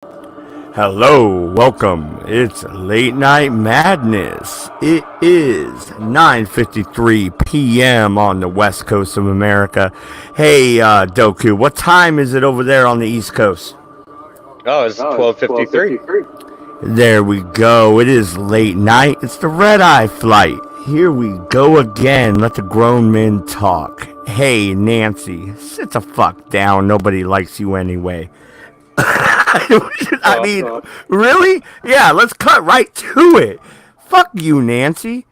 Hello, welcome. It's Late Night Madness. It is 9:53 p.m. on the west coast of America. Hey, Doku, what time is it over there on the east coast? Oh, it's 12:53. There we go. It is late night. It's the red eye flight. Here we go again. Let the grown men talk. Hey, Nancy, sit the fuck down. Nobody likes you anyway. I Uh, mean, really? Yeah, let's cut right to it. Fuck you, Nancy.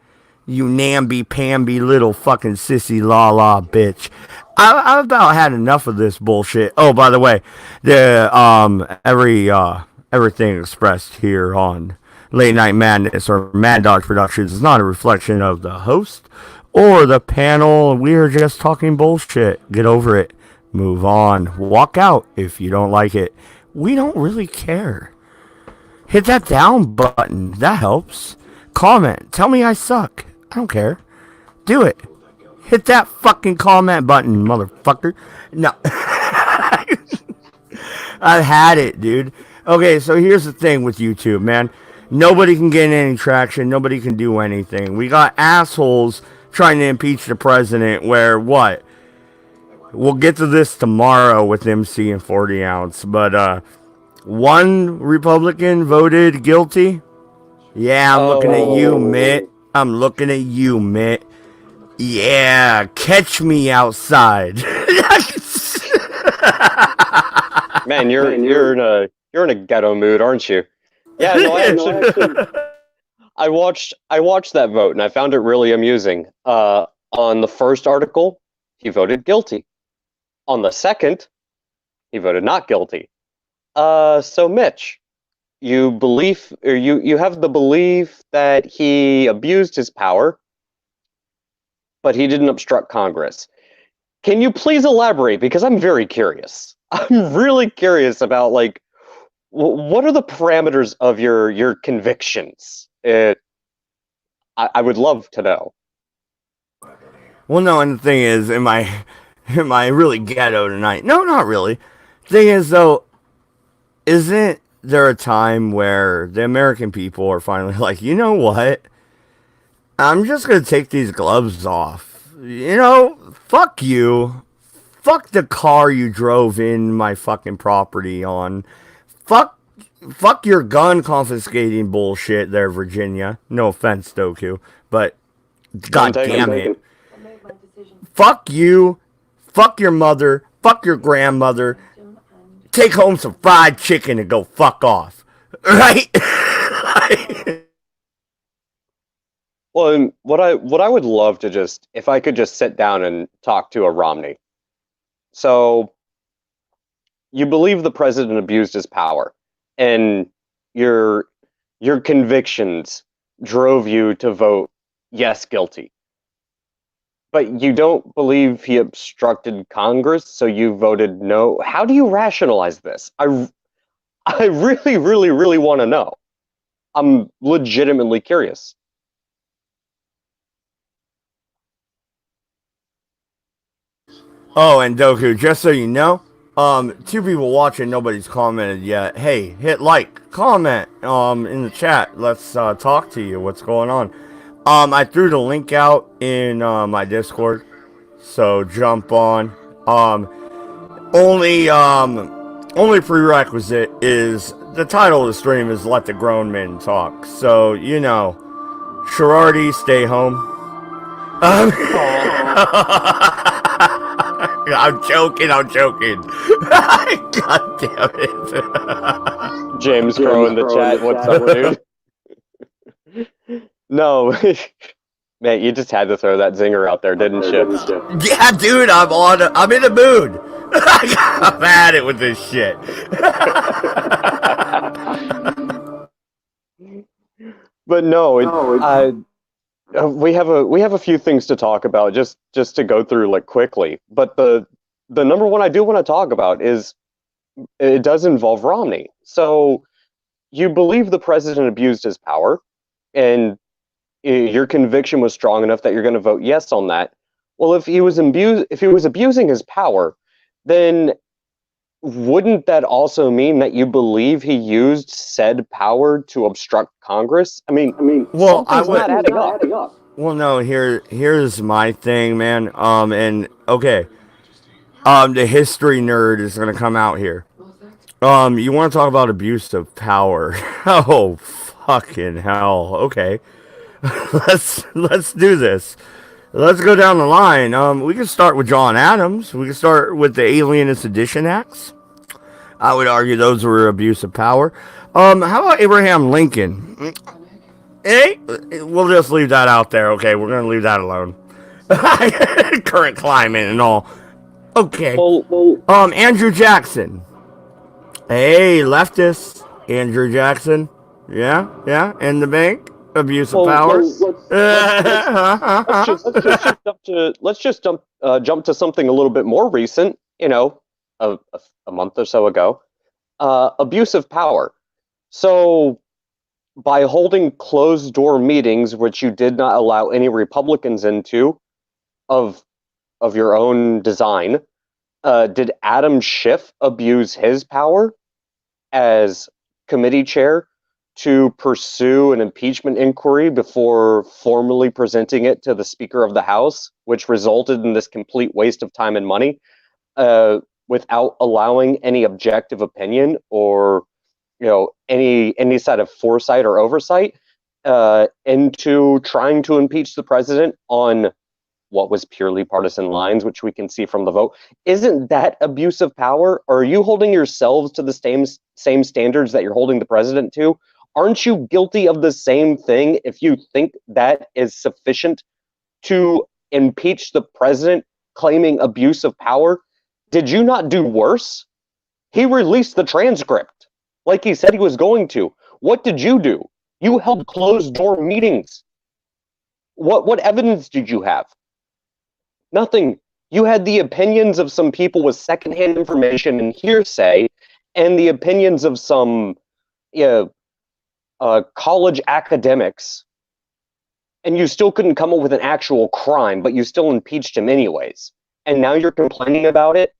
You namby-pamby little fucking sissy la-la bitch. I've about had enough of this bullshit. Oh, by the way, everything expressed here on Late Night Madness or Mad Dog Productions is not a reflection of the host or the panel. We are just talking bullshit. Get over it. Move on. Walk out if you don't like it. We don't really care. Hit that down button. That helps. Comment. Tell me I suck. I don't care. Do it. Hit that fucking comment button, motherfucker. No. I've had it, dude. Okay, so here's the thing with YouTube, man. Nobody can get any traction. Nobody can do anything. We got assholes trying to impeach the president where what? We'll get to this tomorrow with MC and 40 ounce, but one Republican voted guilty. Yeah, I'm looking at you, Mitt. I'm looking at you, Mitt. Yeah, catch me outside. man, you're in a ghetto mood, aren't you? Yeah, no, I watched that vote and I found it really amusing. On the first article, he voted guilty. On the second, he voted not guilty. So Mitch, you have the belief that he abused his power, but he didn't obstruct Congress. Can you please elaborate? Because I'm very curious. I'm really curious about like what are the parameters of your convictions? I would love to know. Well, no, and the thing is, am I really ghetto tonight? No, not really. Thing is, though, isn't there a time where the American people are finally like, you know what? I'm just gonna take these gloves off. Fuck you. Fuck the car you drove in my fucking property on. Fuck, fuck your gun confiscating bullshit there, Virginia. No offense, Doku, but None god taken. damn it. Fuck you. Fuck your mother. Fuck your grandmother. Take home some fried chicken and go fuck off. Right? Well, and what I would love to just if I could just sit down and talk to a Romney. So you believe the president abused his power, and your your convictions drove you to vote yes, guilty. But you don't believe he obstructed Congress, so you voted no. How do you rationalize this? I really, really, really want to know. I'm legitimately curious. Oh, and Doku, just so you know, two people watching, nobody's commented yet. Hey, hit like, comment, in the chat. Let's talk to you. What's going on? I threw the link out in my Discord, so jump on. Only prerequisite is the title of the stream is "Let the Grown Men Talk." So Sherardi, stay home. I'm joking. I'm joking. God damn it. James Crow in the chat. What's up, dude? No, man, you just had to throw that zinger out there, didn't you? Yeah, dude, I'm in the mood. I'm at it with this shit. But no, we have a few things to talk about just to go through like quickly. But the number one I do want to talk about is it does involve Romney. So you believe the president abused his power, and your conviction was strong enough that you're going to vote yes on that. Well, if he was abusing his power, then wouldn't that also mean that you believe he used said power to obstruct Congress? I mean, Well, I something's would. not adding up. Well, no. Here's my thing, man. And okay. The history nerd is gonna come out here. You want to talk about abuse of power? Oh, fucking hell. Okay, let's do this. Let's go down the line. We can start with John Adams. We can start with the Alien and Sedition Acts. I would argue those were abuse of power. How about Abraham Lincoln? Hey, we'll just leave that out there. Okay, we're gonna leave that alone. Current climate and all. Okay. Well, Andrew Jackson. Hey, leftist. Andrew Jackson. Yeah, yeah. In the bank. Abuse of well, power. let's just jump to something a little bit more recent. A month or so ago, abuse of power. So, by holding closed door meetings, which you did not allow any Republicans into, of your own design, did Adam Schiff abuse his power as committee chair to pursue an impeachment inquiry before formally presenting it to the Speaker of the House, which resulted in this complete waste of time and money, without allowing any objective opinion or any sort of foresight or oversight into trying to impeach the president on what was purely partisan lines, which we can see from the vote? Isn't that abuse of power? Or are you holding yourselves to the same standards that you're holding the president to? Aren't you guilty of the same thing if you think that is sufficient to impeach the president claiming abuse of power? Did you not do worse? He released the transcript like he said he was going to. What did you do? You held closed door meetings. What evidence did you have? Nothing. You had the opinions of some people with secondhand information and hearsay, and the opinions of some college academics, and you still couldn't come up with an actual crime, but you still impeached him anyways. And now you're complaining about it?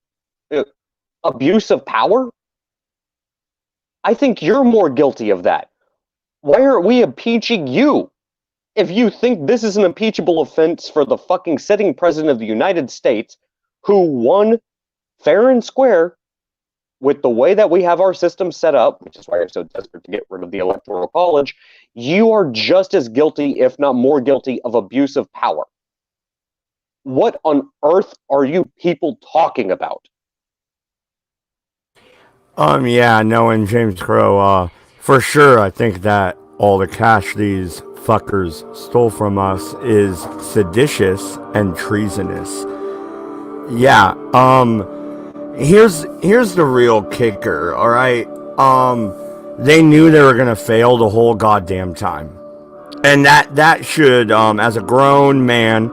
Abuse of power? I think you're more guilty of that. Why aren't we impeaching you? If you think this is an impeachable offense for the fucking sitting president of the United States, who won fair and square with the way that we have our system set up, which is why you're so desperate to get rid of the Electoral College, you are just as guilty, if not more guilty, of abuse of power. What on earth are you people talking about? Yeah, knowing James Crow, for sure, I think that all the cash these fuckers stole from us is seditious and treasonous. Yeah, here's the real kicker, alright? They knew they were gonna fail the whole goddamn time. And that should, as a grown man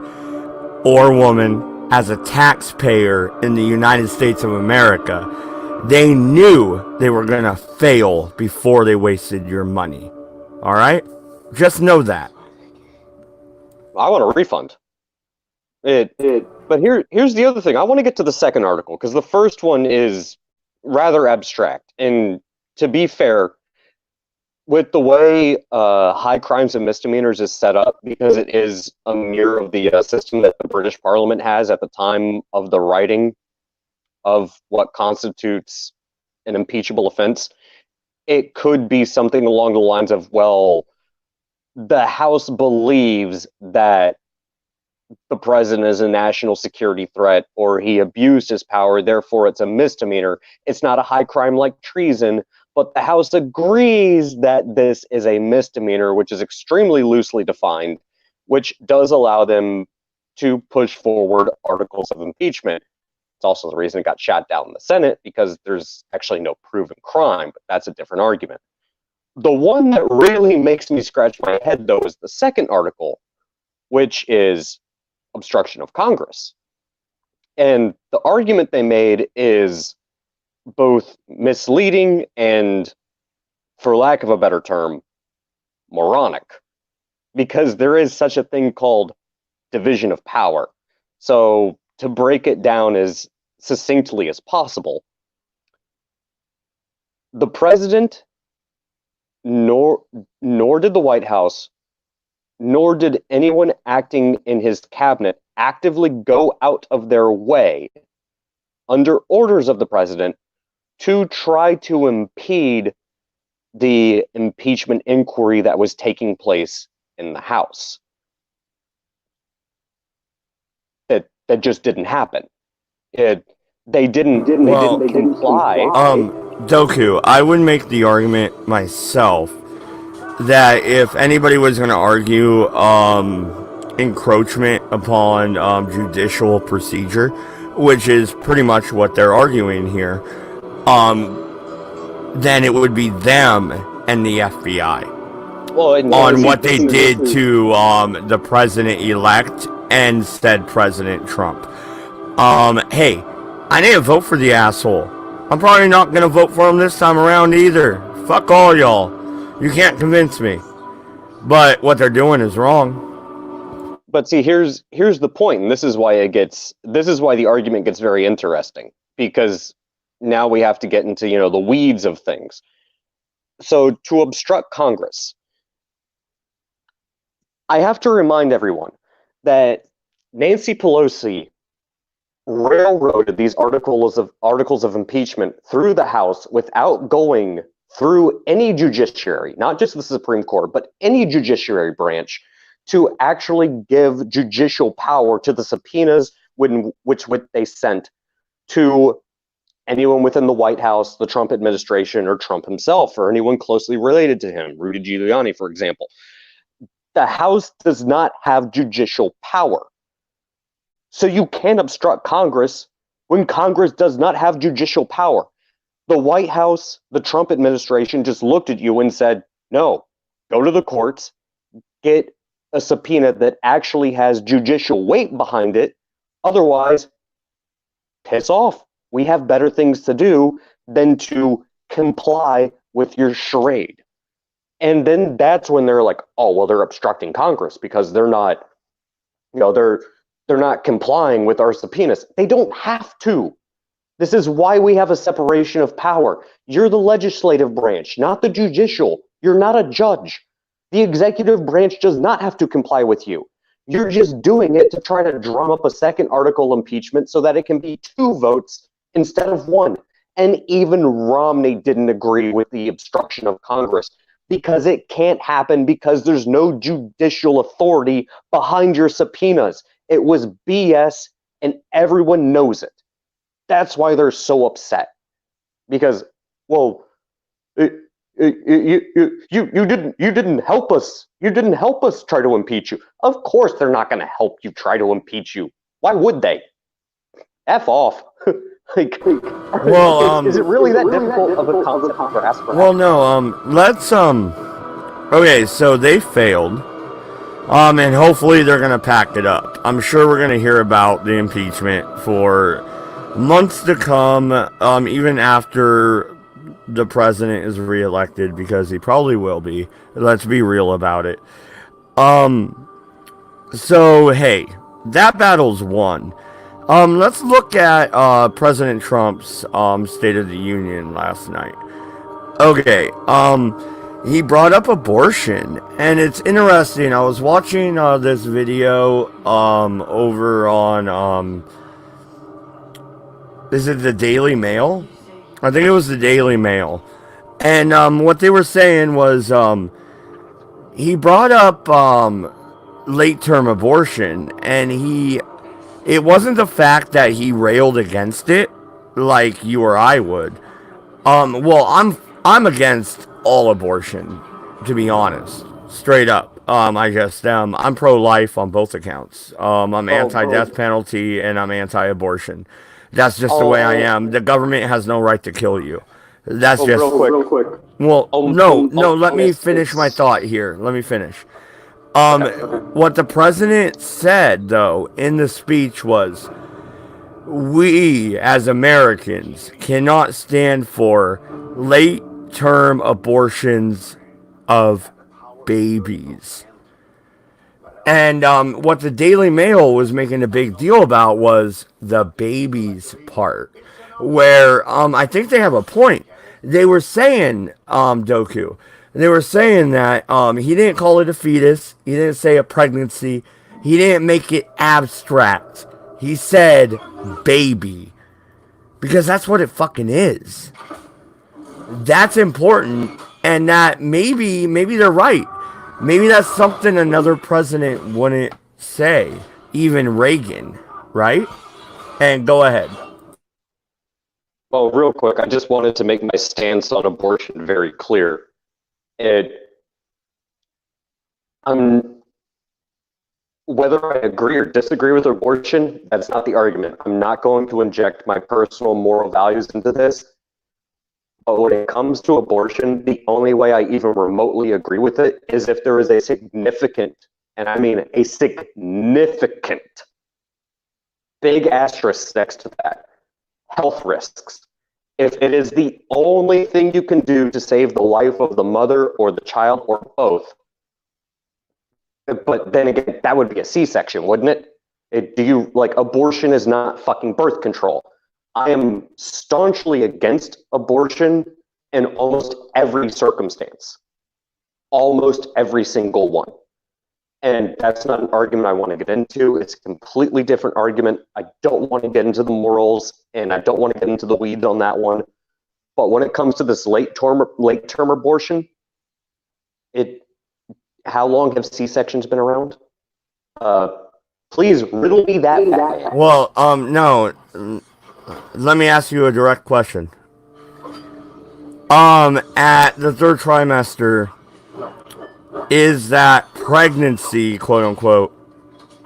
or woman, as a taxpayer in the United States of America, they knew they were gonna fail before they wasted your money. Alright? Just know that. I want a refund. But here's the other thing. I want to get to the second article because the first one is rather abstract. And to be fair, with the way high crimes and misdemeanors is set up, because it is a mirror of the system that the British Parliament has at the time of the writing of what constitutes an impeachable offense, it could be something along the lines of, well, the House believes that the president is a national security threat or he abused his power, therefore it's a misdemeanor. It's not a high crime like treason, but the House agrees that this is a misdemeanor, which is extremely loosely defined, which does allow them to push forward articles of impeachment. It's also the reason it got shot down in the Senate, because there's actually no proven crime, but that's a different argument. The one that really makes me scratch my head, though, is the second article, which is obstruction of Congress. And the argument they made is both misleading and, for lack of a better term, moronic, because there is such a thing called division of power. So, to break it down as succinctly as possible, the president, nor did the White House, nor did anyone acting in his cabinet actively go out of their way under orders of the president to try to impede the impeachment inquiry that was taking place in the House. That just didn't happen. They didn't comply. Doku, I would make the argument myself that if anybody was going to argue encroachment upon judicial procedure, which is pretty much what they're arguing here, then it would be them and the FBI on what they did to the president-elect and said President Trump. Hey, I didn't vote for the asshole. I'm probably not going to vote for him this time around either. Fuck all y'all. You can't convince me. But what they're doing is wrong. But see, here's the point, and this is why the argument gets very interesting, because now we have to get into, the weeds of things. So to obstruct Congress, I have to remind everyone that Nancy Pelosi railroaded these articles of impeachment through the House without going through any judiciary, not just the Supreme Court, but any judiciary branch, to actually give judicial power to the subpoenas which they sent to anyone within the White House, the Trump administration, or Trump himself, or anyone closely related to him, Rudy Giuliani, for example. The House does not have judicial power. So you can't obstruct Congress when Congress does not have judicial power. The White House, the Trump administration just looked at you and said, no, go to the courts, get a subpoena that actually has judicial weight behind it. Otherwise, piss off. We have better things to do than to comply with your charade. And then that's when they're like, oh, well, they're obstructing Congress because they're not, they're not complying with our subpoenas. They don't have to. This is why we have a separation of power. You're the legislative branch, not the judicial. You're not a judge. The executive branch does not have to comply with you. You're just doing it to try to drum up a second article impeachment so that it can be 2 votes instead of 1. And even Romney didn't agree with the obstruction of Congress because it can't happen because there's no judicial authority behind your subpoenas. It was BS and everyone knows it. That's why they're so upset. Because, well, you didn't help us. You didn't help us try to impeach you. Of course they're not going to help you try to impeach you. Why would they? F off. Well, is it really that difficult of a concept to grasp? Well, no. Let's Okay, so they failed. And hopefully they're gonna pack it up. I'm sure we're gonna hear about the impeachment for months to come. Even after the president is reelected, because he probably will be. Let's be real about it. So hey, that battle's won. Let's look at President Trump's State of the Union last night. Okay, he brought up abortion, and it's interesting. I was watching this video over on is it the Daily Mail? I think it was the Daily Mail. And what they were saying was he brought up late-term abortion, and it wasn't the fact that he railed against it like you or I would. Well, I'm against all abortion, to be honest, straight up. I'm pro-life on both accounts. I'm anti-death penalty and I'm anti-abortion. That's just the way I am. The government has no right to kill you. That's just real quick. Well, no. Let me finish my thought here. Let me finish. What the president said, though, in the speech was, we, as Americans, cannot stand for late-term abortions of babies. And what the Daily Mail was making a big deal about was the babies part, where I think they have a point. they were saying, Doku, they were saying that he didn't call it a fetus, he didn't say a pregnancy, he didn't make it abstract. He said baby. Because that's what it fucking is. That's important, and that maybe they're right. Maybe that's something another president wouldn't say, even Reagan, right? And go ahead. Well, real quick, I just wanted to make my stance on abortion very clear. It, I'm whether I agree or disagree with abortion, that's not the argument. I'm not going to inject my personal moral values into this. But when it comes to abortion, the only way I even remotely agree with it is if there is a significant, and I mean a significant, big asterisk next to that, health risks. If it is the only thing you can do to save the life of the mother or the child or both, but then again, that would be a C-section, wouldn't it? Do you like abortion is not fucking birth control? I am staunchly against abortion in almost every circumstance, almost every single one. And that's not an argument I want to get into. It's a completely different argument. I don't want to get into the morals, and I don't want to get into the weeds on that one. But when it comes to this late-term abortion, how long have C-sections been around? Please riddle me that. Well, no. Let me ask you a direct question. At the third trimester, is that pregnancy, quote unquote,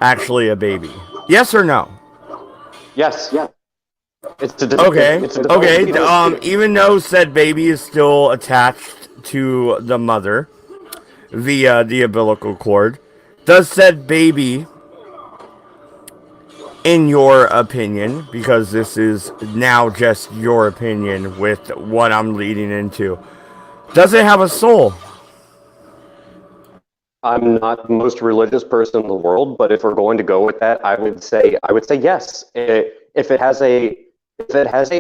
actually a baby? Yes or no? Yes. Yeah. Okay. Even though said baby is still attached to the mother via the umbilical cord, does said baby, in your opinion, because this is now just your opinion with what I'm leading into, does it have a soul? I'm not the most religious person in the world, but if we're going to go with that, I would say yes. If it has a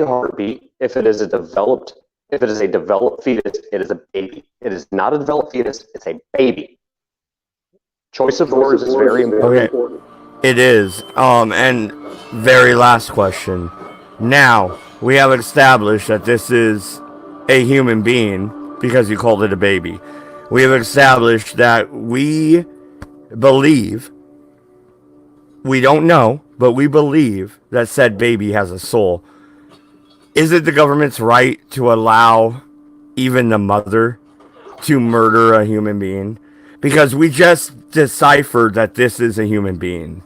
heartbeat, if it is a developed fetus, it is a baby. It is not a developed fetus, it's a baby. Choice of words is very important. Okay. It is. And very last question. Now, we have established that this is a human being because you called it a baby. We have established that we believe, we don't know, but we believe that said baby has a soul. Is it the government's right to allow even the mother to murder a human being? Because we just deciphered that this is a human being.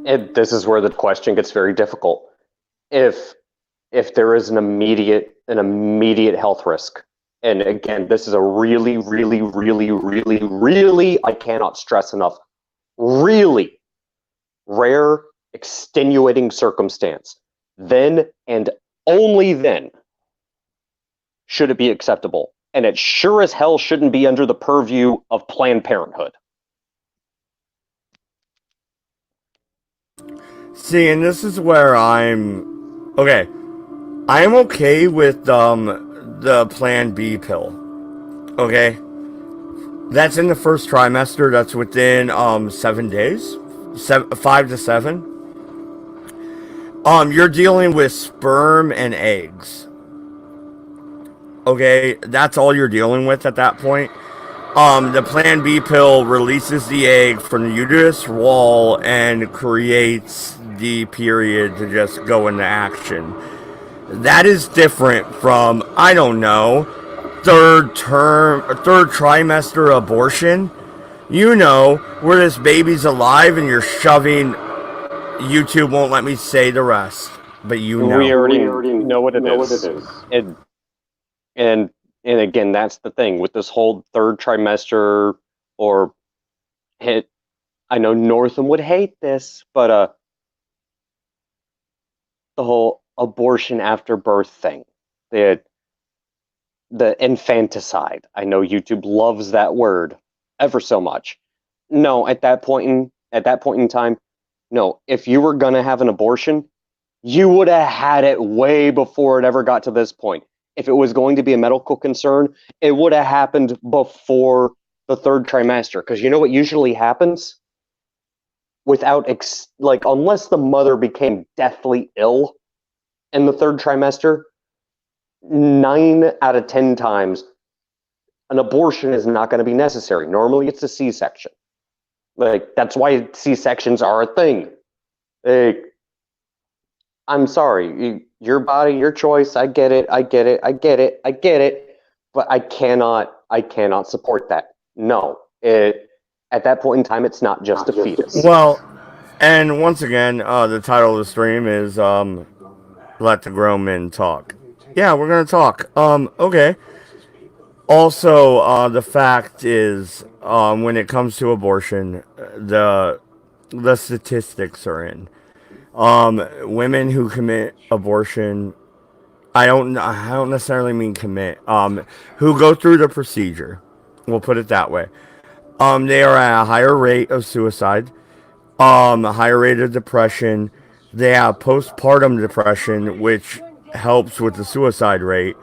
And this is where the question gets very difficult. If there is an immediate health risk, and again, this is a really, really, really, really, really, I cannot stress enough, really rare, extenuating circumstance, then and only then should it be acceptable. And it sure as hell shouldn't be under the purview of Planned Parenthood. See, and this is where I'm okay. I'm okay with the Plan B pill. Okay, that's in the first trimester. That's within 7 days, 5 to 7. You're dealing with sperm and eggs. Okay, that's all you're dealing with at that point. The Plan B pill releases the egg from the uterus wall and creates the period to just go into action. That is different from, I don't know, third trimester abortion. You know, where this baby's alive and you're shoving. YouTube won't let me say the rest, but you know. We already know what it is. And again, that's the thing with this whole third trimester or hit. I know Northam would hate this, but the whole abortion after birth thing, the infanticide. I know YouTube loves that word ever so much. No, at that point in time, no. If you were gonna have an abortion, You would have had it way before it ever got to this point. If it was going to be a medical concern, it would have happened before the third trimester. Because you know what usually happens? Unless the mother became deathly ill in the third trimester, 9 out of 10 times, an abortion is not going to be necessary. Normally, it's a C-section. That's why C-sections are a thing. I'm sorry, your body, your choice. I get it. But I cannot support that. No, at that point in time, it's not just a fetus. Well, and once again, the title of the stream is "Let the Grown Men Talk." Yeah, we're gonna talk. Okay. Also, the fact is, when it comes to abortion, the statistics are in. Women who commit abortion, I don't necessarily mean commit. Who go through the procedure, we'll put it that way. They are at a higher rate of suicide, a higher rate of depression. They have postpartum depression, which helps with the suicide rate,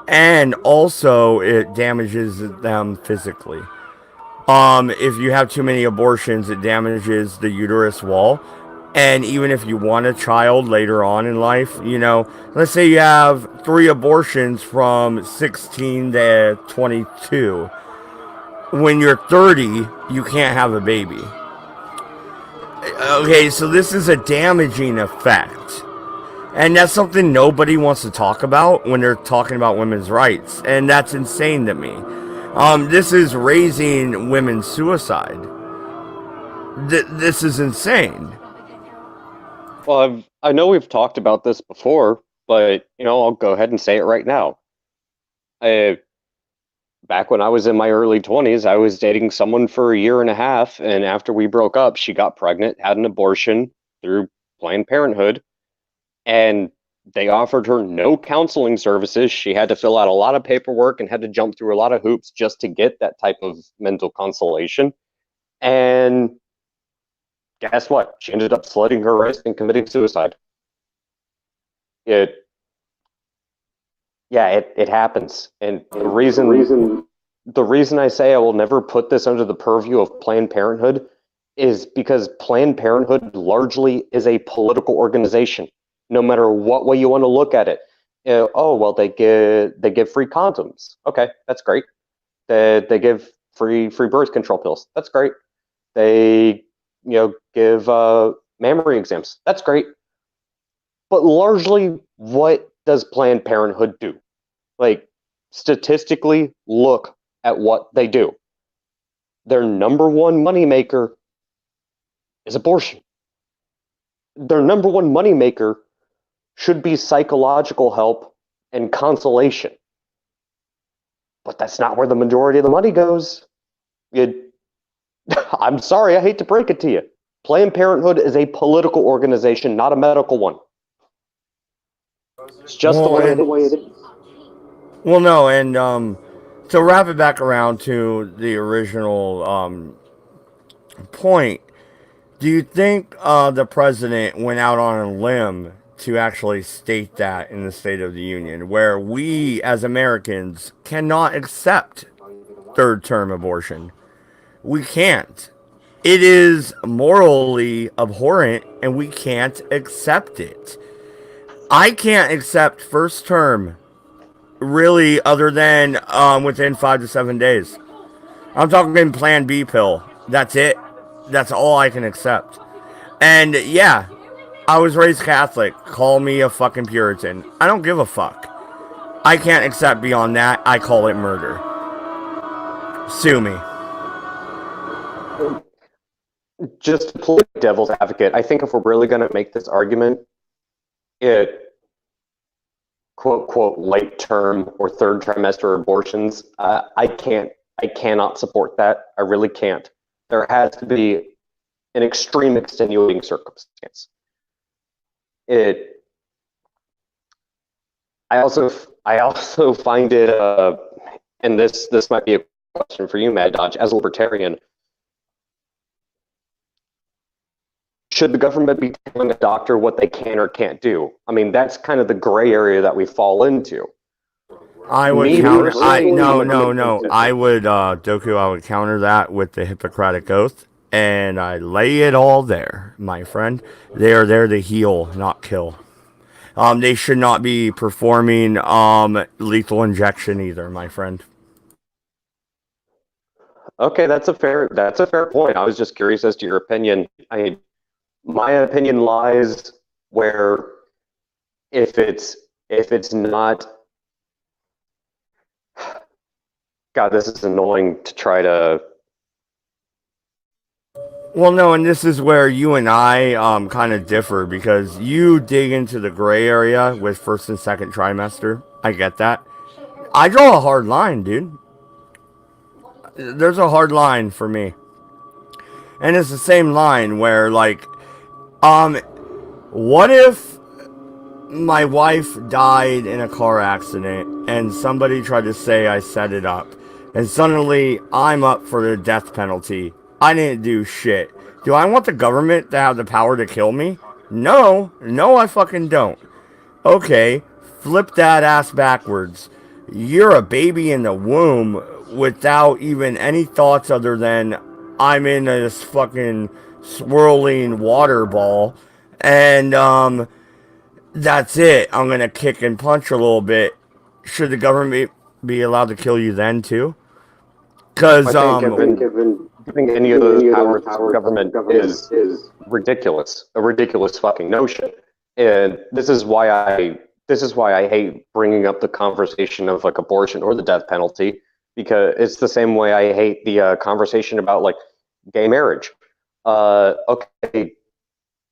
and also it damages them physically. If you have too many abortions, it damages the uterus wall. And even if you want a child later on in life, let's say you have 3 abortions from 16 to 22. When you're 30, you can't have a baby. Okay, so this is a damaging effect. And that's something nobody wants to talk about when they're talking about women's rights. And that's insane to me. This is raising women's suicide. This is insane. Well, I know we've talked about this before, but I'll go ahead and say it right now. Back when I was in my early 20s, I was dating someone for a year and a half, and after we broke up, she got pregnant, had an abortion through Planned Parenthood, and they offered her no counseling services. She had to fill out a lot of paperwork and had to jump through a lot of hoops just to get that type of mental consolation. And guess what? She ended up slitting her wrist and committing suicide. It happens. And the reason I say I will never put this under the purview of Planned Parenthood is because Planned Parenthood largely is a political organization. No matter what way you want to look at it. They give free condoms. Okay, that's great. They give free birth control pills. That's great. They give mammary exams. That's great. But largely, what does Planned Parenthood do? Statistically, look at what they do. Their number one moneymaker is abortion. Their number one moneymaker should be psychological help and consolation. But that's not where the majority of the money goes. I'm sorry, I hate to break it to you. Planned Parenthood is a political organization, not a medical one. It's just the way it is. Well, no, and to wrap it back around to the original point, do you think the president went out on a limb to actually state that in the State of the Union, where we as Americans cannot accept third term abortion? We can't. It is morally abhorrent and we can't accept it. I can't accept first term, really, other than within 5 to 7 days. I'm talking Plan B pill. That's it. That's all I can accept. And yeah, I was raised Catholic. Call me a fucking Puritan. I don't give a fuck. I can't accept beyond that. I call it murder. Sue me. Just to play devil's advocate, I think if we're really going to make this argument, quote, quote, late term or third trimester abortions, I cannot support that. I really can't. There has to be an extreme extenuating circumstance. I also find it, and this might be a question for you, Mad Dodge, as a libertarian, should the government be telling a doctor what they can or can't do? I mean, that's kind of the gray area that we fall into. I would counter. No. I would Doku. I would counter that with the Hippocratic Oath, and I lay it all there, my friend. They are there to heal, not kill. They should not be performing lethal injection either, my friend. Okay, that's a fair point. I was just curious as to your opinion. My opinion lies where if it's not, God, this is annoying to try to. Well, no, and this is where you and I kind of differ because you dig into the gray area with first and second trimester. I get that. I draw a hard line, dude. There's a hard line for me. And it's the same line where, like, what if my wife died in a car accident and somebody tried to say I set it up, and suddenly I'm up for the death penalty? I didn't do shit. Do I want the government to have the power to kill me? No, I fucking don't. Okay, flip that ass backwards. You're a baby in the womb without even any thoughts other than I'm in this fucking swirling water ball, and that's it. I'm gonna kick and punch a little bit. Should the government be allowed to kill you then too? Because I think giving any of those powers to the government is ridiculous, a ridiculous fucking notion. And this is why I hate bringing up the conversation of like abortion or the death penalty, because it's the same way I hate the conversation about like gay marriage. Okay,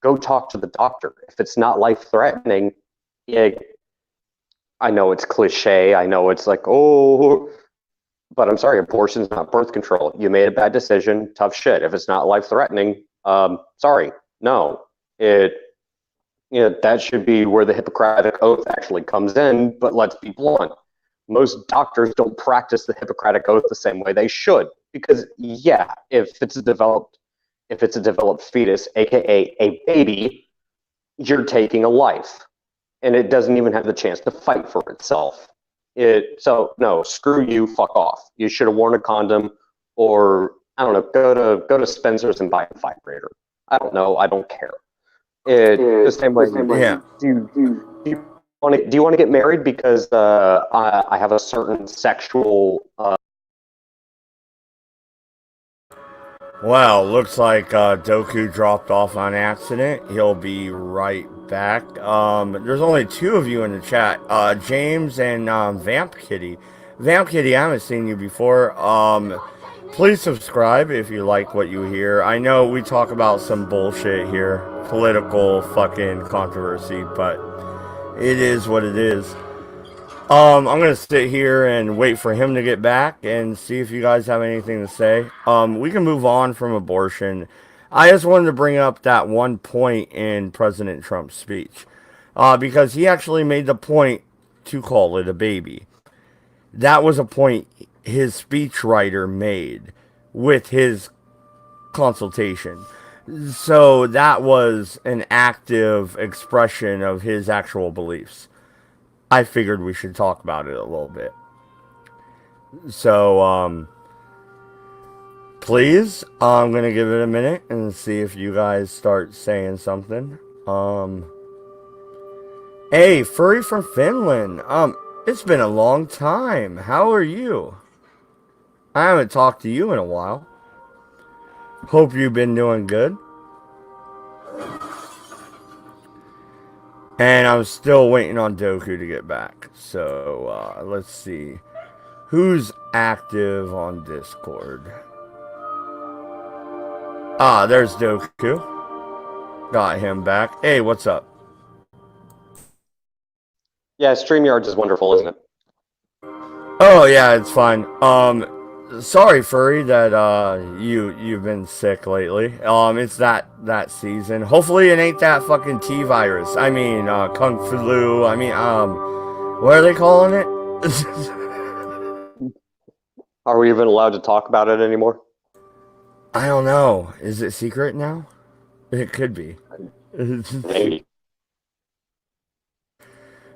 go talk to the doctor. If it's not life threatening, I know it's cliche. I know it's like, oh, but I'm sorry, abortion's not birth control. You made a bad decision. Tough shit. If it's not life threatening, sorry, no. That should be where the Hippocratic Oath actually comes in. But let's be blunt. Most doctors don't practice the Hippocratic Oath the same way they should, because yeah, if it's a developed fetus, aka a baby, you're taking a life, and it doesn't even have the chance to fight for itself. So no, screw you, fuck off. You should have worn a condom, or I don't know, go to Spencer's and buy a vibrator. I don't know, I don't care. The same way. yeah. Do you want to get married because I have a certain sexual? Well, looks like Doku dropped off on accident. He'll be right back. There's only two of you in the chat, James and Vamp Kitty. Vamp Kitty, I haven't seen you before. Please subscribe if you like what you hear. I know we talk about some bullshit here, political fucking controversy, but it is what it is. I'm gonna sit here and wait for him to get back and see if you guys have anything to say. We can move on from abortion. I just wanted to bring up that one point in President Trump's speech, because he actually made the point to call it a baby. That was a point his speechwriter made with his consultation. So that was an active expression of his actual beliefs. I figured we should talk about it a little bit. So, please, I'm going to give it a minute and see if you guys start saying something. Hey, Furry from Finland. It's been a long time. How are you? I haven't talked to you in a while. Hope you've been doing good. And I'm still waiting on Doku to get back. So, let's see. Who's active on Discord? Ah, there's Doku. Got him back. Hey, what's up? Yeah, StreamYards is wonderful, isn't it? Oh, yeah, it's fine. Sorry, Furry, that you've been sick lately. It's that season. Hopefully it ain't that fucking T virus. I mean, Kung Flu. I mean, what are they calling it? Are we even allowed to talk about it anymore? I don't know. Is it secret now? It could be. Maybe.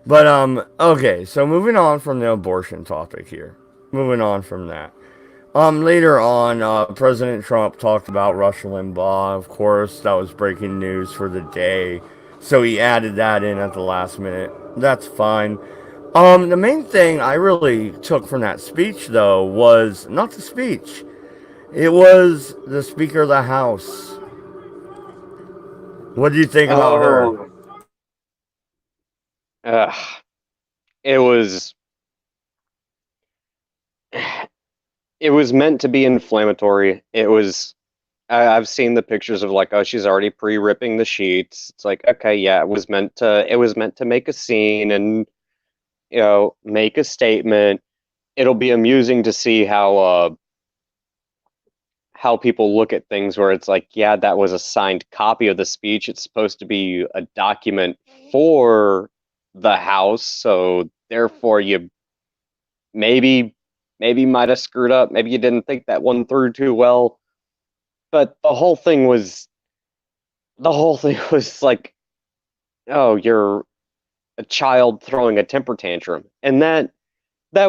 But okay, so moving on from the abortion topic here. Moving on from that. Later on, President Trump talked about Rush Limbaugh. Of course, that was breaking news for the day. So he added that in at the last minute. That's fine. The main thing I really took from that speech, though, was not the speech. It was the Speaker of the House. What do you think about her? Oh, uh, it was it was meant to be inflammatory. It was. I've seen the pictures of like, oh, she's already pre-ripping the sheets. It's like, okay, yeah, it was meant to make a scene and make a statement. It'll be amusing to see how people look at things where it's like, yeah, that was a signed copy of the speech. It's supposed to be a document for the House, so therefore you maybe might have screwed up. Maybe you didn't think that one through too well. But the whole thing was like, oh, you're a child throwing a temper tantrum. And that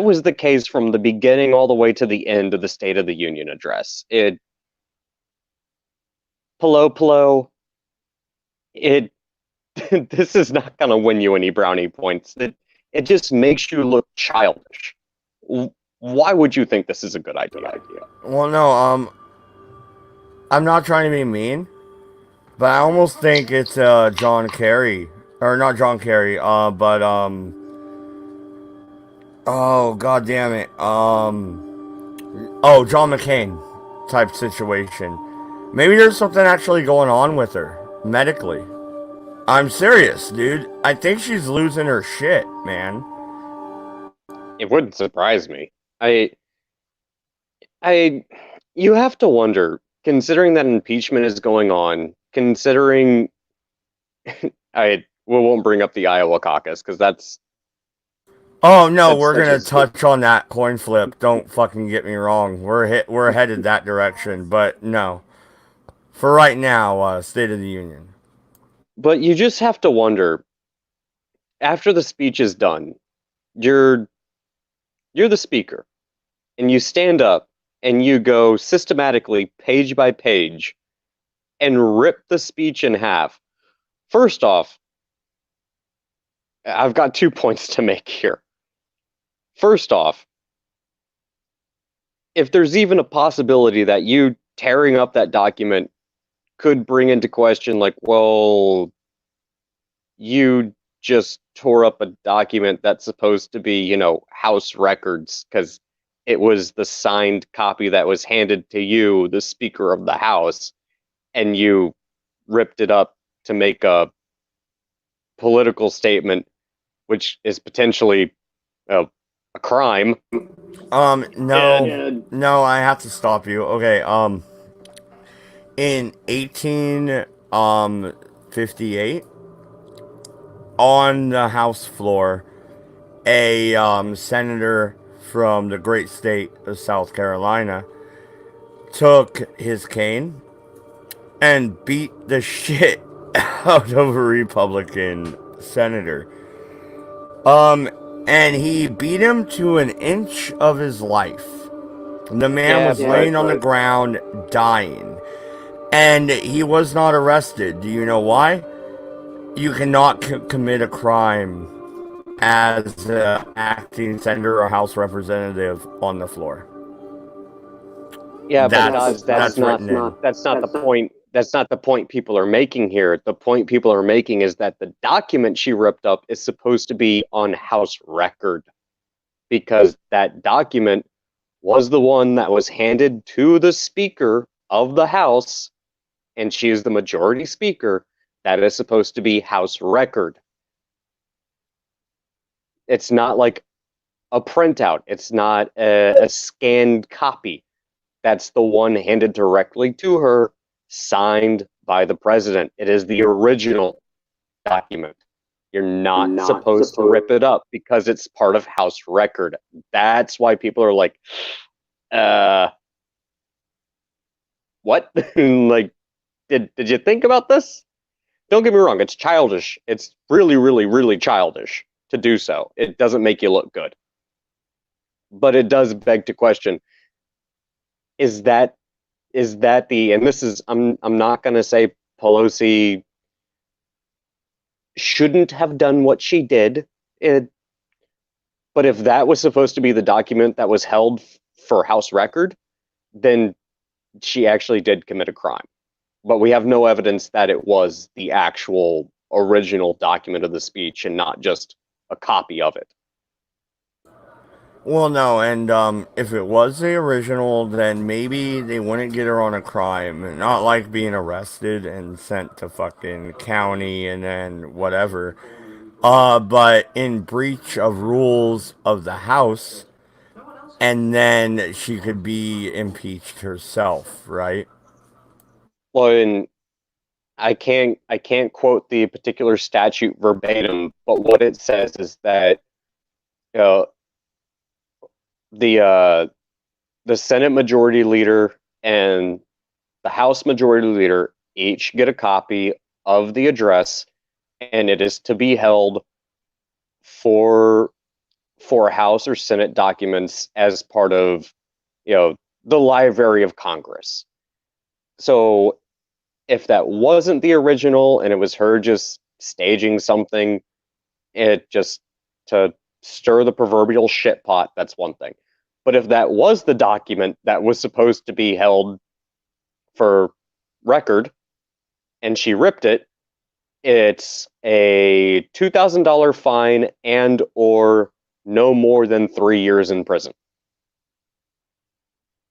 was the case from the beginning all the way to the end of the State of the Union address. Polo, it this is not going to win you any brownie points. It just makes you look childish. Why would you think this is a good idea? Well, no, I'm not trying to be mean, but I almost think it's John Kerry, or not John Kerry, but oh god damn it, oh John McCain type situation. Maybe there's something actually going on with her medically. I'm serious, dude. I think she's losing her shit, man. It wouldn't surprise me. I I you have to wonder, considering that impeachment is going on, considering we won't bring up the Iowa caucus because Oh no, that's we're such a gonna touch on that coin flip. Don't fucking get me wrong. We're headed that direction, but no. For right now, State of the Union. but you just have to wonder after the speech is done, you're the speaker and you stand up and you go systematically page by page and rip the speech in half. First off, I've got 2 points to make here. First off, if there's even a possibility that you tearing up that document could bring into question, like, well, you just tore up a document that's supposed to be, House records, because it was the signed copy that was handed to you, the Speaker of the House, and you ripped it up to make a political statement, which is potentially a crime. No, And no, I have to stop you. Okay, in 1858, on the House floor, a senator from the great state of South Carolina took his cane and beat the shit out of a Republican senator. Um, and he beat him to an inch of his life. The man yeah, was laying on the ground, dying. And he was not arrested. Do you know why? You cannot commit a crime as an acting senator or House representative on the floor. yeah, but That's Dodge, that's written in. that's not the point. That's not the point people are making here. The point people are making is that the document she ripped up is supposed to be on House record because that document was the one that was handed to the Speaker of the House, and she is the majority speaker. That is supposed to be House record. It's not like a printout. It's not a scanned copy. That's the one handed directly to her, signed by the president. It is the original document. You're not supposed to rip it up because it's part of House record. That's why people are like, what? Like, did you think about this? Don't get me wrong, it's childish. It's really, really, really childish to do so. It doesn't make you look good. But it does beg to question, is that the, and this is, I'm not gonna say Pelosi shouldn't have done what she did. It, but if that was supposed to be the document that was held for House record, then she actually did commit a crime. But we have no evidence that it was the actual original document of the speech and not just a copy of it. Well, no, and if it was the original, then maybe they wouldn't get her on a crime. Not like being arrested and sent to fucking county and then whatever. But in breach of rules of the House, and then she could be impeached herself, right? Well, and I can't quote the particular statute verbatim, but what it says is that uh, the uh, the Senate Majority Leader and the House Majority Leader each get a copy of the address, and it is to be held for House or Senate documents as part of, the Library of Congress. So if that wasn't the original and it was her just staging something, it just to stir the proverbial shit pot, that's one thing. But if that was the document that was supposed to be held for record and she ripped it, it's a $2,000 fine and or no more than 3 years in prison.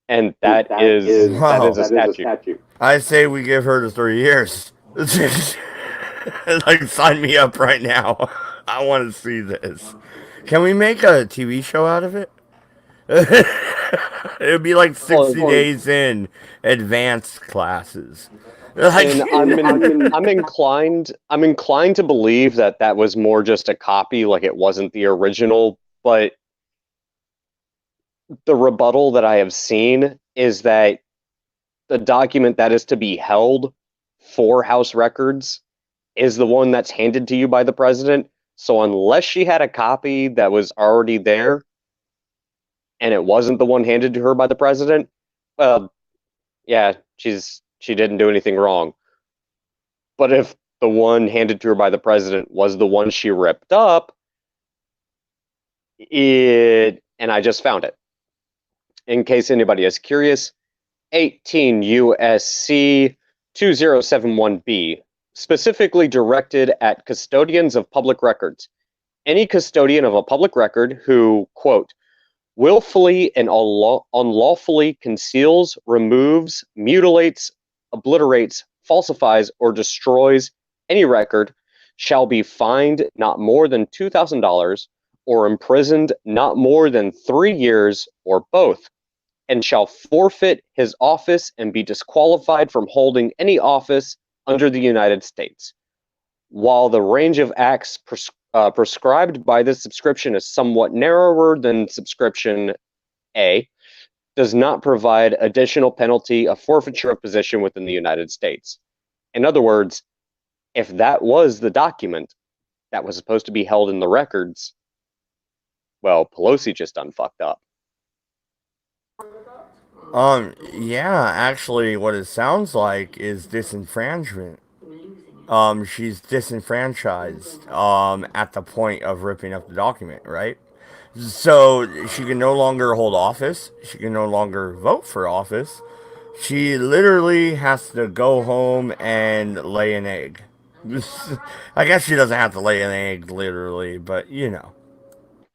And that is Wow. a statute. I say we give her the 3 years. Like, sign me up right now. I want to see this. Can we make a TV show out of it? It would be like Well, 60 days in advanced classes. Like, and I'm inclined to believe that that was more just a copy, like it wasn't the original. But the rebuttal that I have seen is that the document that is to be held for House records is the one that's handed to you by the president. So unless she had a copy that was already there and it wasn't the one handed to her by the president, well, yeah, she didn't do anything wrong. But if the one handed to her by the president was the one she ripped up, and I just found it. In case anybody is curious, 18 USC 2071B, specifically directed at custodians of public records. Any custodian of a public record who, quote, willfully and unlawfully conceals, removes, mutilates, obliterates, falsifies, or destroys any record shall be fined not more than $2,000 or imprisoned not more than 3 years or both, and shall forfeit his office and be disqualified from holding any office under the United States. While the range of acts prescribed by this subscription is somewhat narrower than subscription A, does not provide additional penalty of forfeiture of position within the United States. In other words, if that was the document that was supposed to be held in the records, well, Pelosi just done fucked up. yeah, actually, what it sounds like is disenfranchisement. She's disenfranchised, at the point of ripping up the document, right? So she can no longer hold office. She can no longer vote for office. She literally has to go home and lay an egg. I guess she doesn't have to lay an egg literally, but you know.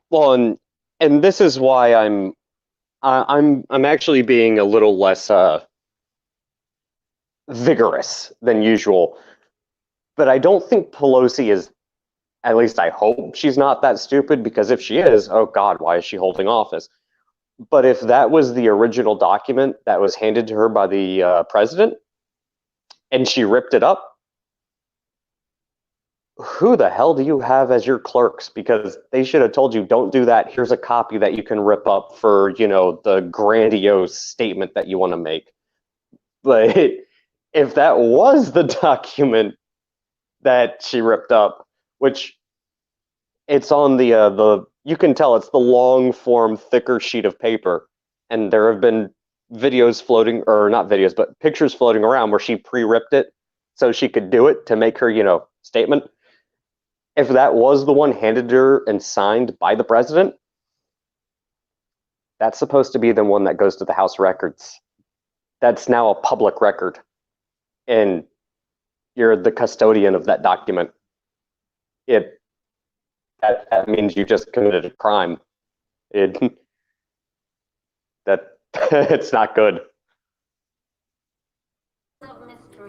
Well, and this is why I'm actually being a little less vigorous than usual. But I don't think Pelosi is, at least I hope she's not that stupid, because if she is, oh God, why is she holding office? But if that was the original document that was handed to her by the president and she ripped it up, who the hell do you have as your clerks? Because they should have told you, don't do that. Here's a copy that you can rip up for, the grandiose statement that you want to make. But if that was the document that she ripped up, which it's on the you can tell it's the long form, thicker sheet of paper, and there have been videos floating, or not videos, but pictures floating around where she pre-ripped it so she could do it to make her, statement. If that was the one handed to her and signed by the president, that's supposed to be the one that goes to the House records. That's now a public record, and you're the custodian of that document. It that means you just committed a crime. It that it's not good.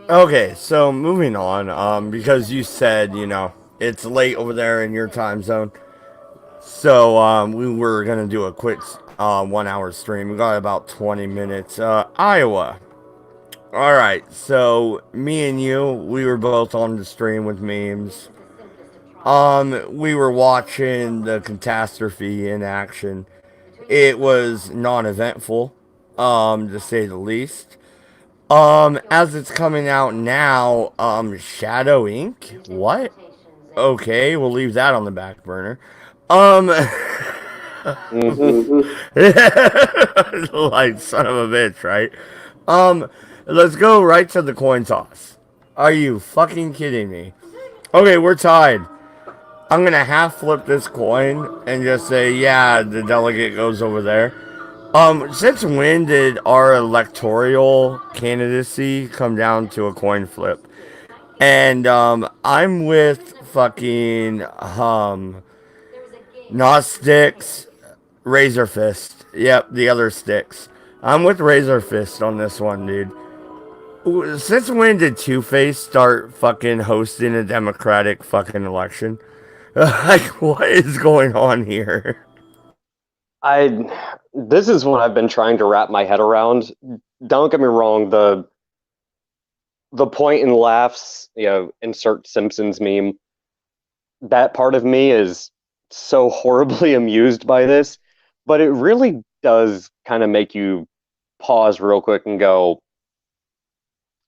Okay, so moving on, because you said, it's late over there in your time zone. So, we were gonna do a quick, 1 hour stream. We got about 20 minutes. Iowa. Alright, so me and you, we were both on the stream with memes. We were watching the catastrophe in action. It was non-eventful, to say the least. As it's coming out now, Shadow Inc. What? Okay, we'll leave that on the back burner. Um, Mm-hmm. like son of a bitch, right? Um, let's go right to the coin toss. Are you fucking kidding me? Okay, we're tied. I'm gonna half flip this coin and just say, yeah, the delegate goes over there. Since when did our electoral candidacy come down to a coin flip? And I'm with fucking not sticks, Razor Fist. Yep, the other sticks. I'm with Razor Fist on this one, dude. Since when did Two Face start fucking hosting a democratic fucking election? Like, what is going on here? I This is what I've been trying to wrap my head around. Don't get me wrong, the point in laughs, insert Simpsons meme. That part of me is so horribly amused by this, but it really does kind of make you pause real quick and go,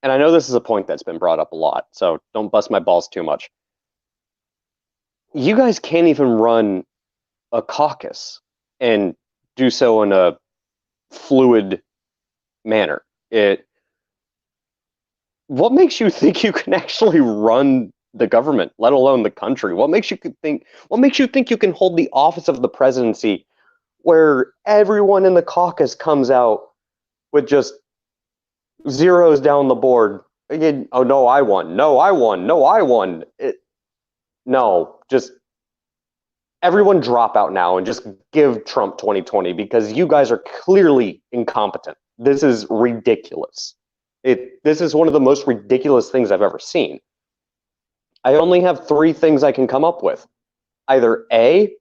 and I know this is a point that's been brought up a lot, so don't bust my balls too much. You guys can't even run a caucus and do so in a fluid manner. What makes you think you can actually run the government, let alone the country? What makes you think you can hold the office of the presidency where everyone in the caucus comes out with just zeros down the board? Again, oh no, I won. No, I won. No, I won. No, just everyone drop out now and just give Trump 2020 because you guys are clearly incompetent. This is ridiculous. This is one of the most ridiculous things I've ever seen. I only have three things I can come up with. Either A,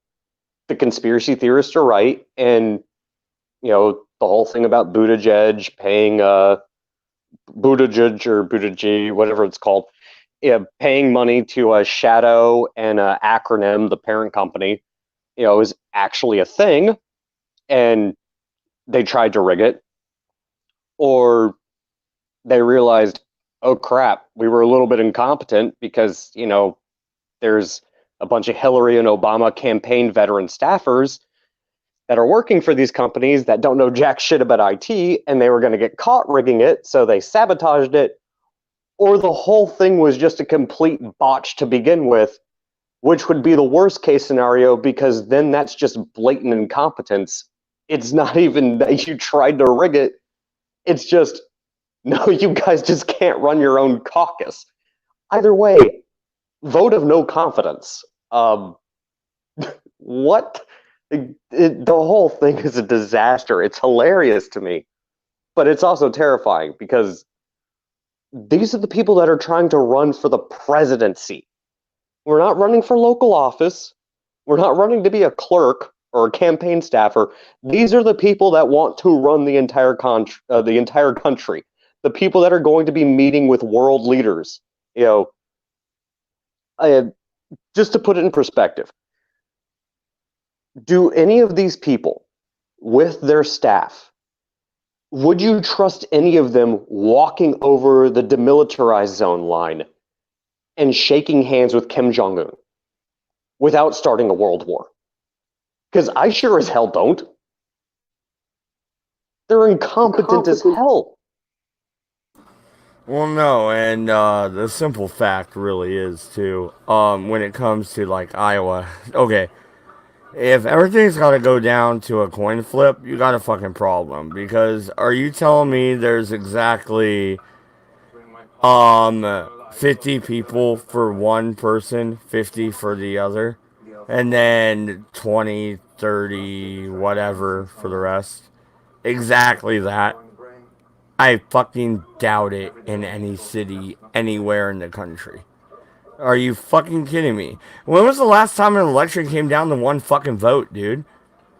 the conspiracy theorists are right, and the whole thing about Buttigieg paying Buttigieg or Buttigieg, whatever it's called, paying money to a Shadow and acronym, the parent company, is actually a thing, and they tried to rig it, or they realized, oh crap, we were a little bit incompetent because there's a bunch of Hillary and Obama campaign veteran staffers that are working for these companies that don't know jack shit about IT, and they were going to get caught rigging it, so they sabotaged it, or the whole thing was just a complete botch to begin with, which would be the worst case scenario because then that's just blatant incompetence. It's not even that you tried to rig it. It's just, no, you guys just can't run your own caucus. Either way, vote of no confidence. What? The whole thing is a disaster. It's hilarious to me, but it's also terrifying because these are the people that are trying to run for the presidency. We're not running for local office. We're not running to be a clerk or a campaign staffer. These are the people that want to run the entire country. The people that are going to be meeting with world leaders. Just to put it in perspective, do any of these people with their staff would you trust any of them walking over the demilitarized zone line and shaking hands with Kim Jong Un without starting a world war? Because I sure as hell don't. They're incompetent as hell. Well, no, and the simple fact really is too. When it comes to like Iowa, okay, if everything's got to go down to a coin flip, you got a fucking problem. Because are you telling me there's exactly 50 people for one person, 50 for the other, and then 20, 30, whatever for the rest? Exactly that. I fucking doubt it in any city anywhere in the country. Are you fucking kidding me? When was the last time an election came down to one fucking vote, dude?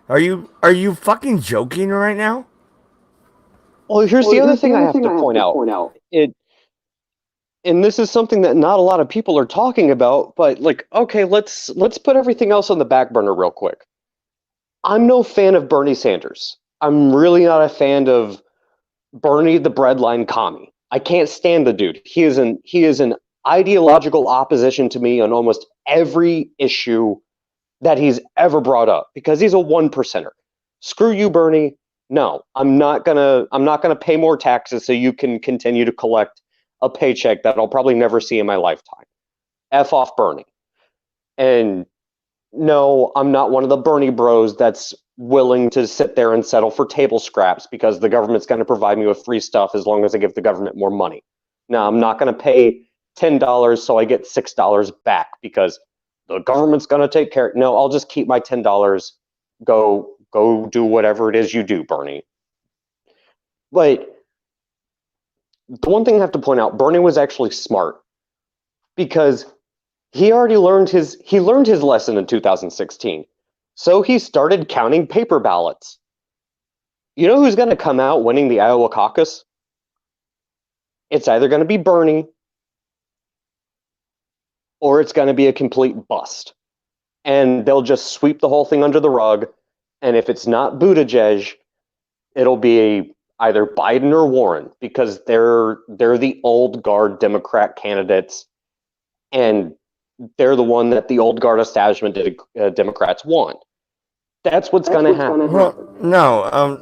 Are you fucking joking right now? Well, here's the other thing I have to point out. It and this is something that not a lot of people are talking about, but like, okay, let's put everything else on the back burner real quick. I'm no fan of Bernie Sanders. I'm really not a fan of Bernie the breadline commie. I can't stand the dude. He is an ideological opposition to me on almost every issue that he's ever brought up because he's a one percenter. Screw you, Bernie. No, I'm not gonna pay more taxes so you can continue to collect a paycheck that I'll probably never see in my lifetime. F off Bernie. And no, I'm not one of the Bernie bros that's willing to sit there and settle for table scraps because the government's going to provide me with free stuff as long as I give the government more money. No, I'm not going to pay $10 so I get $6 back because the government's going to take care. No, I'll just keep my $10. Go do whatever it is you do, Bernie. But the one thing I have to point out, Bernie was actually smart because he learned his lesson in 2016. So he started counting paper ballots. You know who's going to come out winning the Iowa caucus? It's either going to be Bernie or it's going to be a complete bust. And they'll just sweep the whole thing under the rug. And if it's not Buttigieg, it'll be either Biden or Warren because they're the old guard Democrat candidates, and they're the one that the old guard establishment Democrats want. That's what's going to happen. Well, no.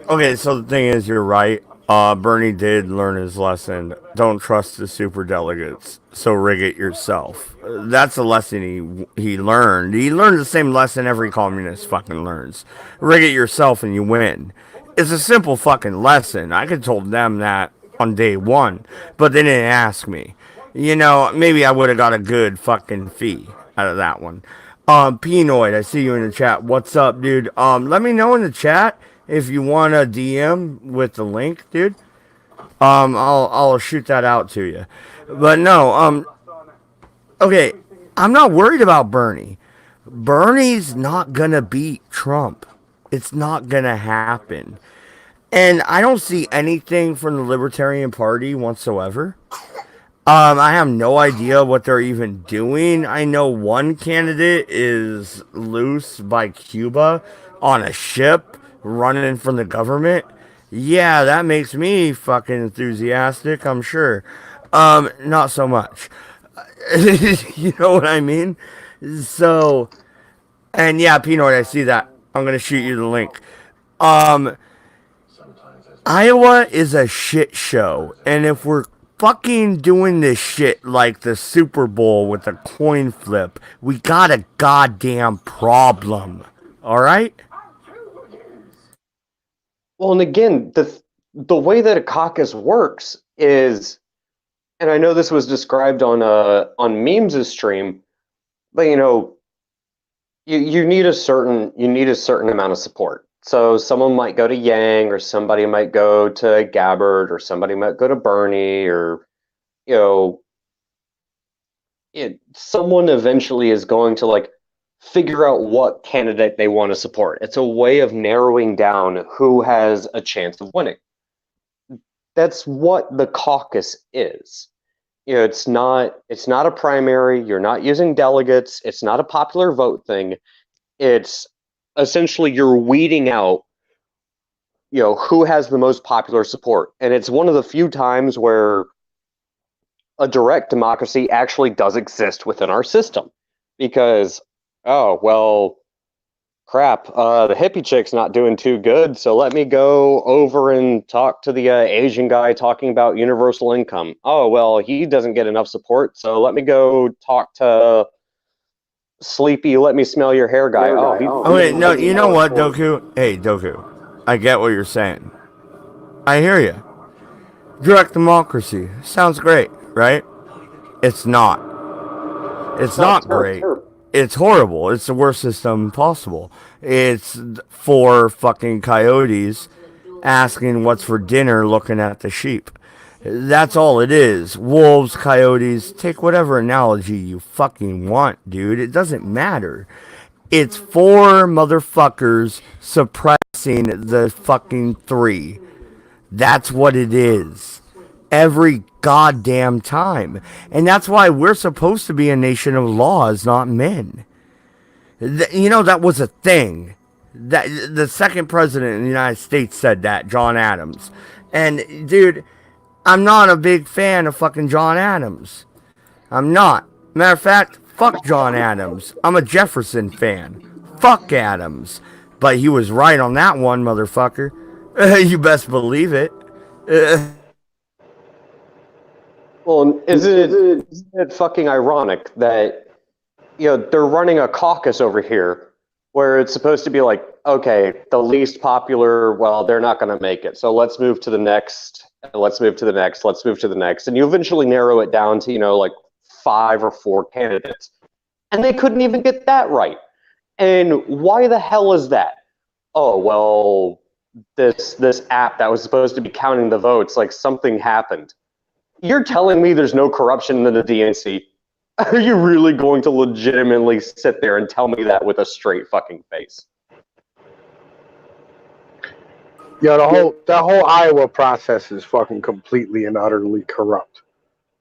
Okay, so the thing is, you're right. Bernie did learn his lesson. Don't trust the super delegates. So rig it yourself. That's a lesson he learned. He learned the same lesson every communist fucking learns. Rig it yourself and you win. It's a simple fucking lesson. I could have told them that on day one, but they didn't ask me. Maybe I would have got a good fucking fee out of that one. Penoid, I see you in the chat. What's up, dude? Let me know in the chat if you want a DM with the link, dude. I'll shoot that out to you. But no, okay, I'm not worried about Bernie. Bernie's not gonna beat Trump. It's not gonna happen. And I don't see anything from the Libertarian Party whatsoever. I have no idea what they're even doing. I know one candidate is loose by Cuba on a ship running from the government. Yeah, that makes me fucking enthusiastic, I'm sure. Not so much. You know what I mean? So, and yeah, Pinoy, I see that. I'm gonna shoot you the link. Um, Iowa is a shit show, and if we're fucking doing this shit like the Super Bowl with a coin flip, we got a goddamn problem. All right? Well, and again, the way that a caucus works is, and I know this was described on Memes' stream, but you need a certain amount of support. So someone might go to Yang, or somebody might go to Gabbard, or somebody might go to Bernie, or you know, someone eventually is going to like figure out what candidate they want to support. It's a way of narrowing down who has a chance of winning. That's what the caucus is. It's not a primary. You're not using delegates. It's not a popular vote thing. It's essentially you're weeding out who has the most popular support. And it's one of the few times where a direct democracy actually does exist within our system. Because, oh, well, crap, the hippie chick's not doing too good, so let me go over and talk to the Asian guy talking about universal income. Oh, well, he doesn't get enough support, so let me go talk to Sleepy, let me smell your hair guy. Oh, Oh wait, no, you know what, Doku? Hey, Doku, I get what you're saying. I hear you. Direct democracy sounds great, right? It's not. It's not great. It's horrible. It's the worst system possible. It's for fucking coyotes asking what's for dinner looking at the sheep. That's all it is. Wolves, coyotes, take whatever analogy you fucking want, dude. It doesn't matter. It's four motherfuckers suppressing the fucking three. That's what it is. Every goddamn time. And that's why we're supposed to be a nation of laws, not men. That was a thing. That the second president of the United States said that, John Adams. And dude, I'm not a big fan of fucking John Adams. I'm not. Matter of fact, fuck John Adams. I'm a Jefferson fan. Fuck Adams. But he was right on that one, motherfucker. You best believe it. Well, isn't it fucking ironic that they're running a caucus over here where it's supposed to be like, okay, the least popular, well, they're not going to make it, so let's move to the next, let's move to the next, let's move to the next, and you eventually narrow it down to like 5 or 4 candidates, and they couldn't even get that right. And why the hell is that? Oh, well, this app that was supposed to be counting the votes, like something happened. You're telling me there's no corruption in the DNC? Are you really going to legitimately sit there and tell me that with a straight fucking face? Yo, the whole Iowa process is fucking completely and utterly corrupt,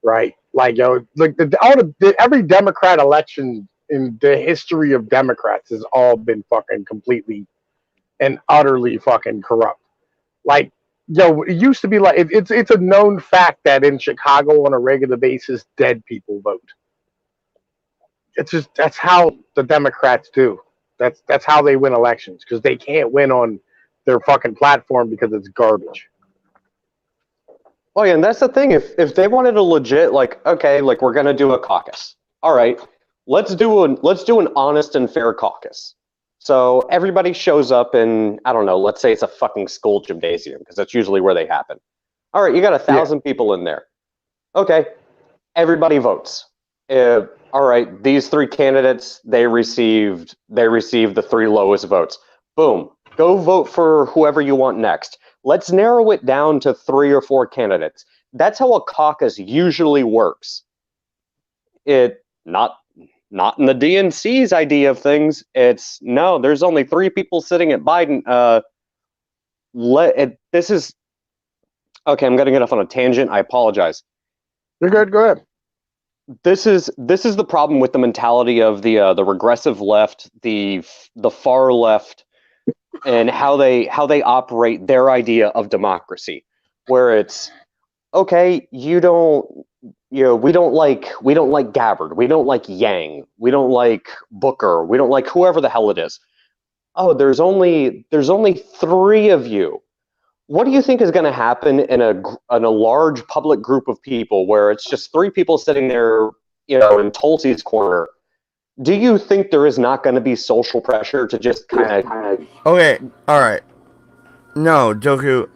right? Like, yo, like every Democrat election in the history of Democrats has all been fucking completely and utterly fucking corrupt. Like, yo, it used to be like it's a known fact that in Chicago on a regular basis, dead people vote. It's just that's how the Democrats do. That's how they win elections, because they can't win on their fucking platform because it's garbage. Oh yeah, and that's the thing. If they wanted a legit, like, okay, like, we're gonna do a caucus. All right, let's do an honest and fair caucus. So everybody shows up in, I don't know, let's say it's a fucking school gymnasium, because that's usually where they happen. All right, you got 1,000 people in there. Okay, everybody votes. All right, these 3 candidates, they received the 3 lowest votes. Boom, go vote for whoever you want next. Let's narrow it down to 3 or 4 candidates. That's how a caucus usually works. Not in the DNC's idea of things. It's no, there's only 3 people sitting at Biden. This is okay. I'm gonna get off on a tangent. I apologize. You're good. Go ahead. This is the problem with the mentality of the regressive left, the far left, and how they operate their idea of democracy, where it's okay. We don't like Gabbard, we don't like Yang, we don't like Booker, we don't like whoever the hell it is. Oh, there's only 3 of you. What do you think is going to happen in a large public group of people where it's just 3 people sitting there, in Tulsi's corner? Do you think there is not going to be social pressure to just kind of... Okay, alright. No, Doku,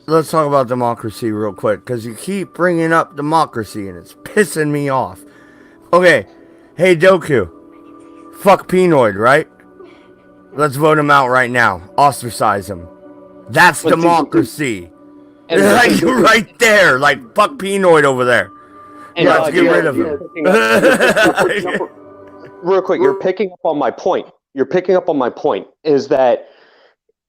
let's talk about democracy real quick, because you keep bringing up democracy and it's pissing me off. Okay, hey Doku, fuck Pinoid, right? Let's vote him out right now. Ostracize him. That's democracy. Like, right there. Like, fuck Pinoid over there. And let's get rid of him. Real quick, you're picking up on my point. Is that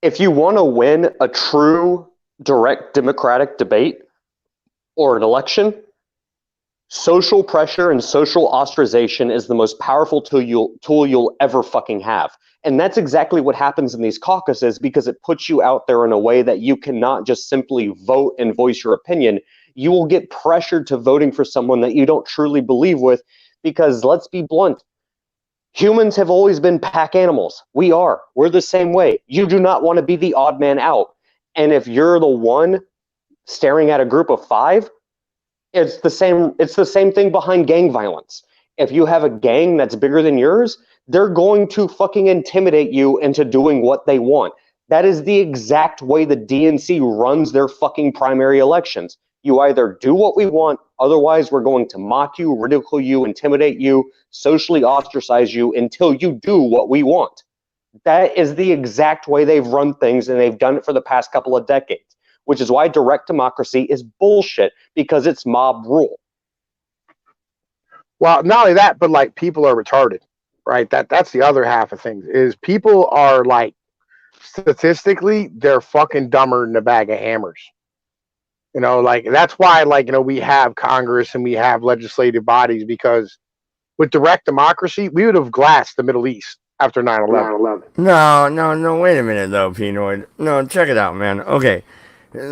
if you want to win a true direct democratic debate or an election, Social pressure and social ostracization is the most powerful tool you'll ever fucking have. And that's exactly what happens in these caucuses, because it puts you out there in a way that you cannot just simply vote and voice your opinion. You will get pressured to voting for someone that you don't truly believe with, because let's be blunt, humans have always been pack animals. We're the same way. You do not want to be the odd man out. And if you're the one staring at a group of 5, it's the same thing behind gang violence. If you have a gang that's bigger than yours, they're going to fucking intimidate you into doing what they want. That is the exact way the DNC runs their fucking primary elections. You either do what we want, otherwise we're going to mock you, ridicule you, intimidate you, socially ostracize you until you do what we want. That is the exact way they've run things, and they've done it for the past couple of decades, which is why direct democracy is bullshit, because it's mob rule. Well, not only that, but like people are retarded, right? That's the other half of things is people are like statistically they're fucking dumber than a bag of hammers. You know, like that's why like we have Congress and we have legislative bodies, because with direct democracy we would have glassed the Middle East after 9/11. No, wait a minute though, Pinoid. No, check it out, man. Okay.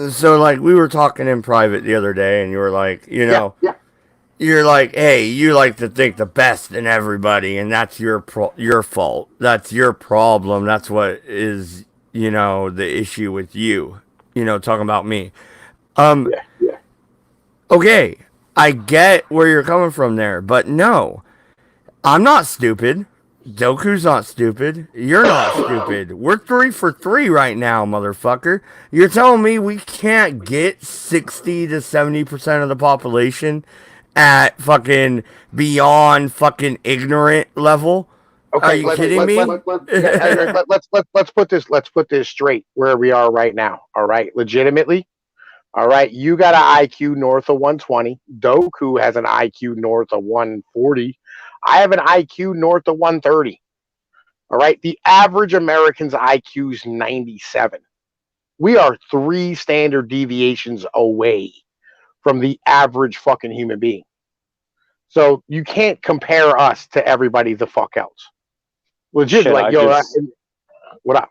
So like we were talking in private the other day and you were like, you're like, hey, you like to think the best in everybody, and that's your fault. That's your problem. That's what is, the issue with you. Talking about me. Yeah. Okay, I get where you're coming from there, but no, I'm not stupid. Doku's not stupid. You're not stupid. We're 3 for 3 right now, motherfucker. You're telling me we can't get 60 to 70% of the population at fucking beyond fucking ignorant level? Okay, are you kidding me? Let's put this straight where we are right now. All right, legitimately. All right, you got an IQ north of 120. Doku has an IQ north of 140. I have an IQ north of 130. All right, the average American's IQ is 97. We are 3 standard deviations away from the average fucking human being. So you can't compare us to everybody the fuck else. Legit, shit, like, what up?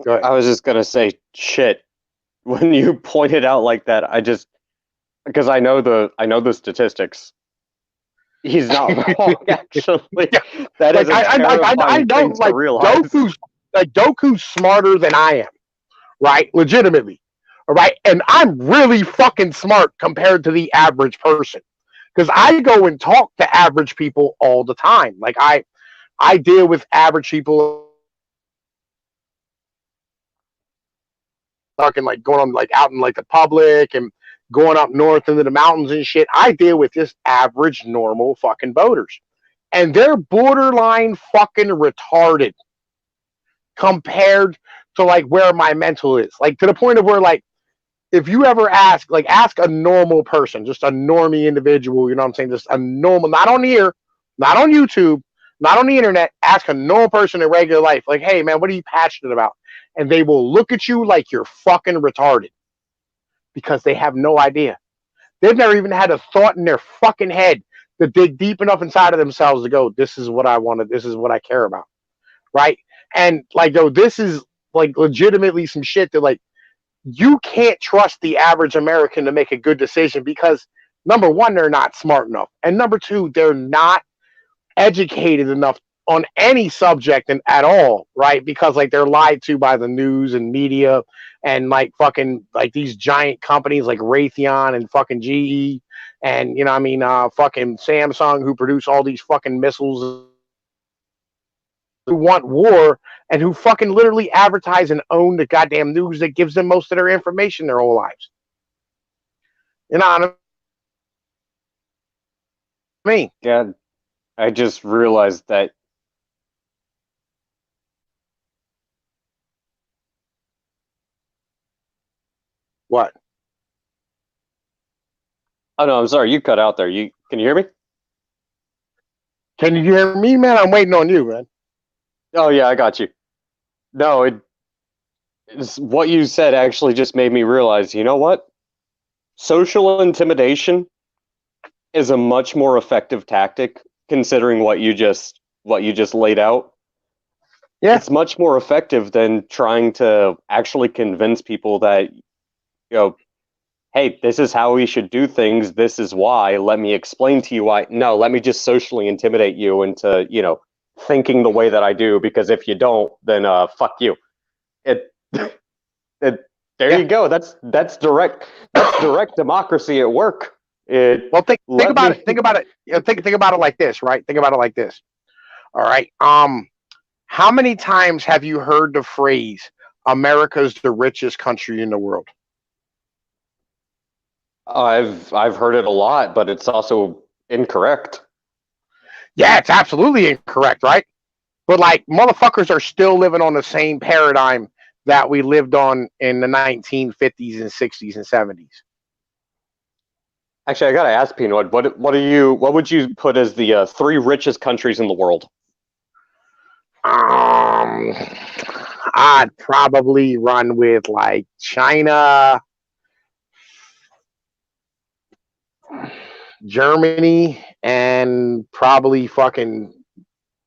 Go ahead. I was just gonna say, shit. When you point it out like that, because I know the statistics. He's not wrong, actually. That is a terrifying thing to realize. Doku's smarter than I am, right? Legitimately, all right. And I'm really fucking smart compared to the average person, because I go and talk to average people all the time. Like I deal with average people. Talking like going on like out in like the public and going up north into the mountains and shit. I deal with just average normal fucking voters, and they're borderline fucking retarded compared to like where my mental is. Like to the point of where like if you ever ask a normal person, just a normie individual, you know what I'm saying, just a normal, not on here, not on YouTube, not on the internet, ask a normal person in regular life, like, hey man, what are you passionate about? And they will look at you like you're fucking retarded, because they have no idea. They've never even had a thought in their fucking head to dig deep enough inside of themselves to go, this is what I want, this is what I care about, right? And like, this is like legitimately some shit that like you can't trust the average American to make a good decision, because number one, they're not smart enough, and number two, they're not educated enough on any subject at all, right? Because like they're lied to by the news and media and like fucking like these giant companies like Raytheon and fucking GE and fucking Samsung, who produce all these fucking missiles, who want war and who fucking literally advertise and own the goddamn news that gives them most of their information their whole lives. You know what I mean? Yeah, I just realized that. What? Oh no, I'm sorry, you cut out there. Can you hear me? Can you hear me, man? I'm waiting on you, man. Oh yeah, I got you. No, it's what you said actually just made me realize, you know what? Social intimidation is a much more effective tactic, considering what you just laid out. Yeah. It's much more effective than trying to actually convince people that, hey, this is how we should do things. This is why. Let me explain to you why. No, let me just socially intimidate you into, thinking the way that I do. Because if you don't, then fuck you. It, there you go. That's direct democracy at work. Well, think about it. Think about it. Think about it like this, right? Think about it like this. All right. How many times have you heard the phrase "America's the richest country in the world"? I've heard it a lot, but it's also incorrect. Yeah, it's absolutely incorrect, right? But like, motherfuckers are still living on the same paradigm that we lived on in the 1950s and 60s and 70s. Actually, I gotta ask Pinoid, what would you put as the 3 richest countries in the world? I'd probably run with like China, Germany, and probably fucking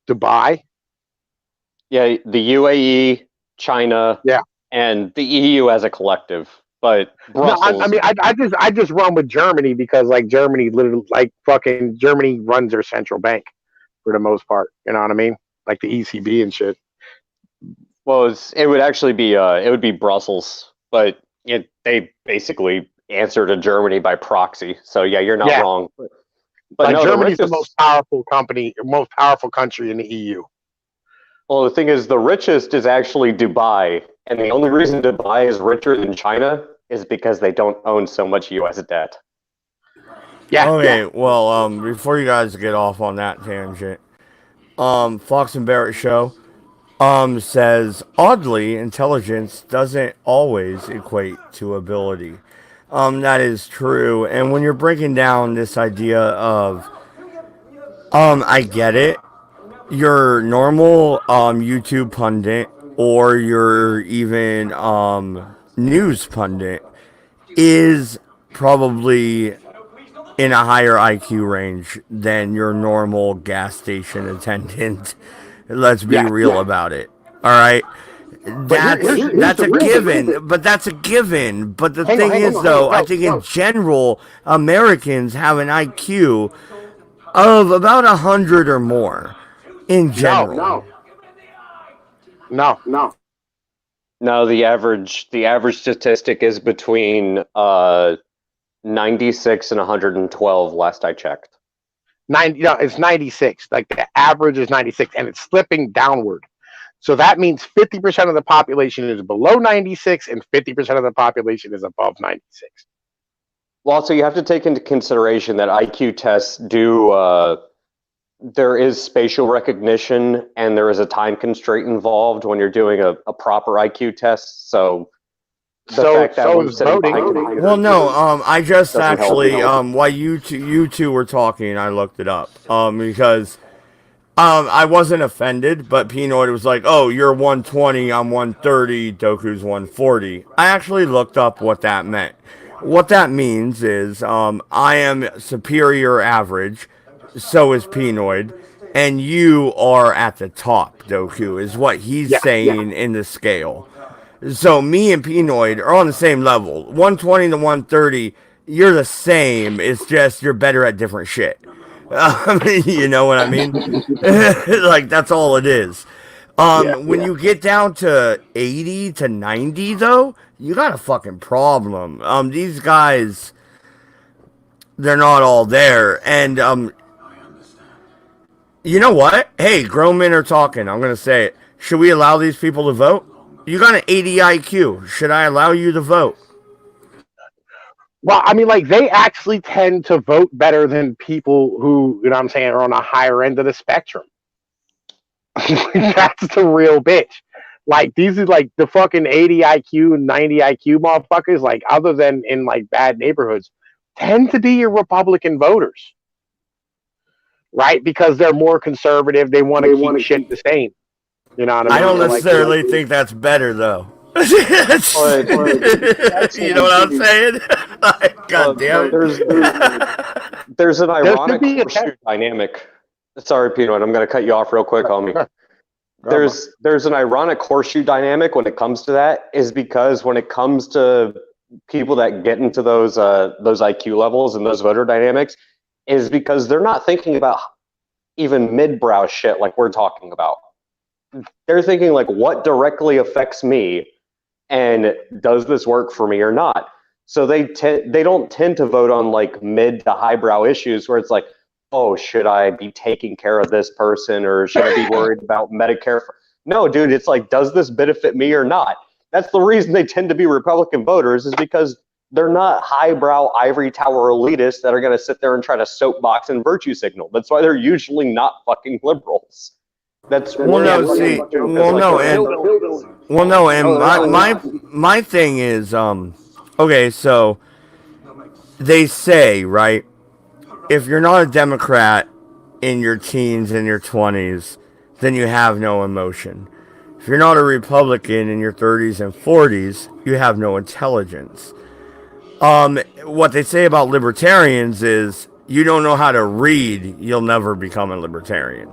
Dubai. Yeah, the UAE, China, Yeah, and the EU as a collective. But no, Brussels, I mean, I just run with Germany because like Germany literally, like fucking Germany runs their central bank for the most part. You know what I mean? Like the ECB and shit. well, it would actually be it would be Brussels, but they basically answer to Germany by proxy. So yeah, you're not wrong. But like no, Germany's the most powerful country in the EU. Well, the thing is, the richest is actually Dubai, and the only reason Dubai is richer than China is because they don't own so much U.S. debt. Yeah. Okay, well, before you guys get off on that tangent, Fox and Barrett show, says oddly, intelligence doesn't always equate to ability. That is true, and when you're breaking down this idea of, I get it. Your normal YouTube pundit or your even news pundit is probably in a higher IQ range than your normal gas station attendant. Let's be real about it. All right. That's a given, but that's a given. But the thing is, though, I think in general, Americans have an IQ of about 100 or more. In general, No. No, the average statistic is between 96 and 112. Last I checked. It's 96. Like the average is 96, and it's slipping downward. So that means 50% of the population is below 96, and 50% of the population is above 96. Well, so you have to take into consideration that IQ tests there is spatial recognition and there is a time constraint involved when you're doing a proper IQ test. So fact that is voting. Well, no, I just actually, while you two were talking, I looked it up, because, I wasn't offended, but Pinoid was like, oh, you're 120, I'm 130, Doku's 140. I actually looked up what that meant. What that means is, I am superior average, so is Pinoid, and you are at the top, Doku, is what he's saying in the scale. So me and Pinoid are on the same level. 120 to 130, you're the same. It's just you're better at different shit. You know what I mean? Like, that's all it is. When you get down to 80 to 90, though, you got a fucking problem. These guys, they're not all there. And, you know what? Hey, grown men are talking. I'm going to say it. Should we allow these people to vote? You got an 80 IQ. Should I allow you to vote? Well, I mean, like, they actually tend to vote better than people who, you know what I'm saying, are on a higher end of the spectrum. That's the real bitch. Like, these are like the fucking 80 IQ and 90 IQ motherfuckers, like, other than in like bad neighborhoods, tend to be your Republican voters. Right? Because they're more conservative. They want to keep shit the same. You know what I mean? I don't necessarily think that's better, though. But You know what I'm saying? Like, God damn there's an There should ironic be a horseshoe dynamic. Sorry, Peanut, I'm going to cut you off real quick, homie. There's an ironic horseshoe dynamic when it comes to that, is because when it comes to people that get into those IQ levels and those voter dynamics, is because they're not thinking about even mid-brow shit like we're talking about. They're thinking like, what directly affects me, and does this work for me or not? So they don't tend to vote on like mid to highbrow issues where it's like, oh, should I be taking care of this person, or should I be worried about Medicare? No, dude, it's like, does this benefit me or not? That's the reason they tend to be Republican voters, is because they're not highbrow ivory tower elitists that are going to sit there and try to soapbox and virtue signal. That's why they're usually not fucking liberals. That's well, no, see, well, no, and my thing is, okay, so they say, right, if you're not a Democrat in your teens and your 20s, then you have no emotion. If you're not a Republican in your 30s and 40s, you have no intelligence. What they say about libertarians is, you don't know how to read, you'll never become a libertarian.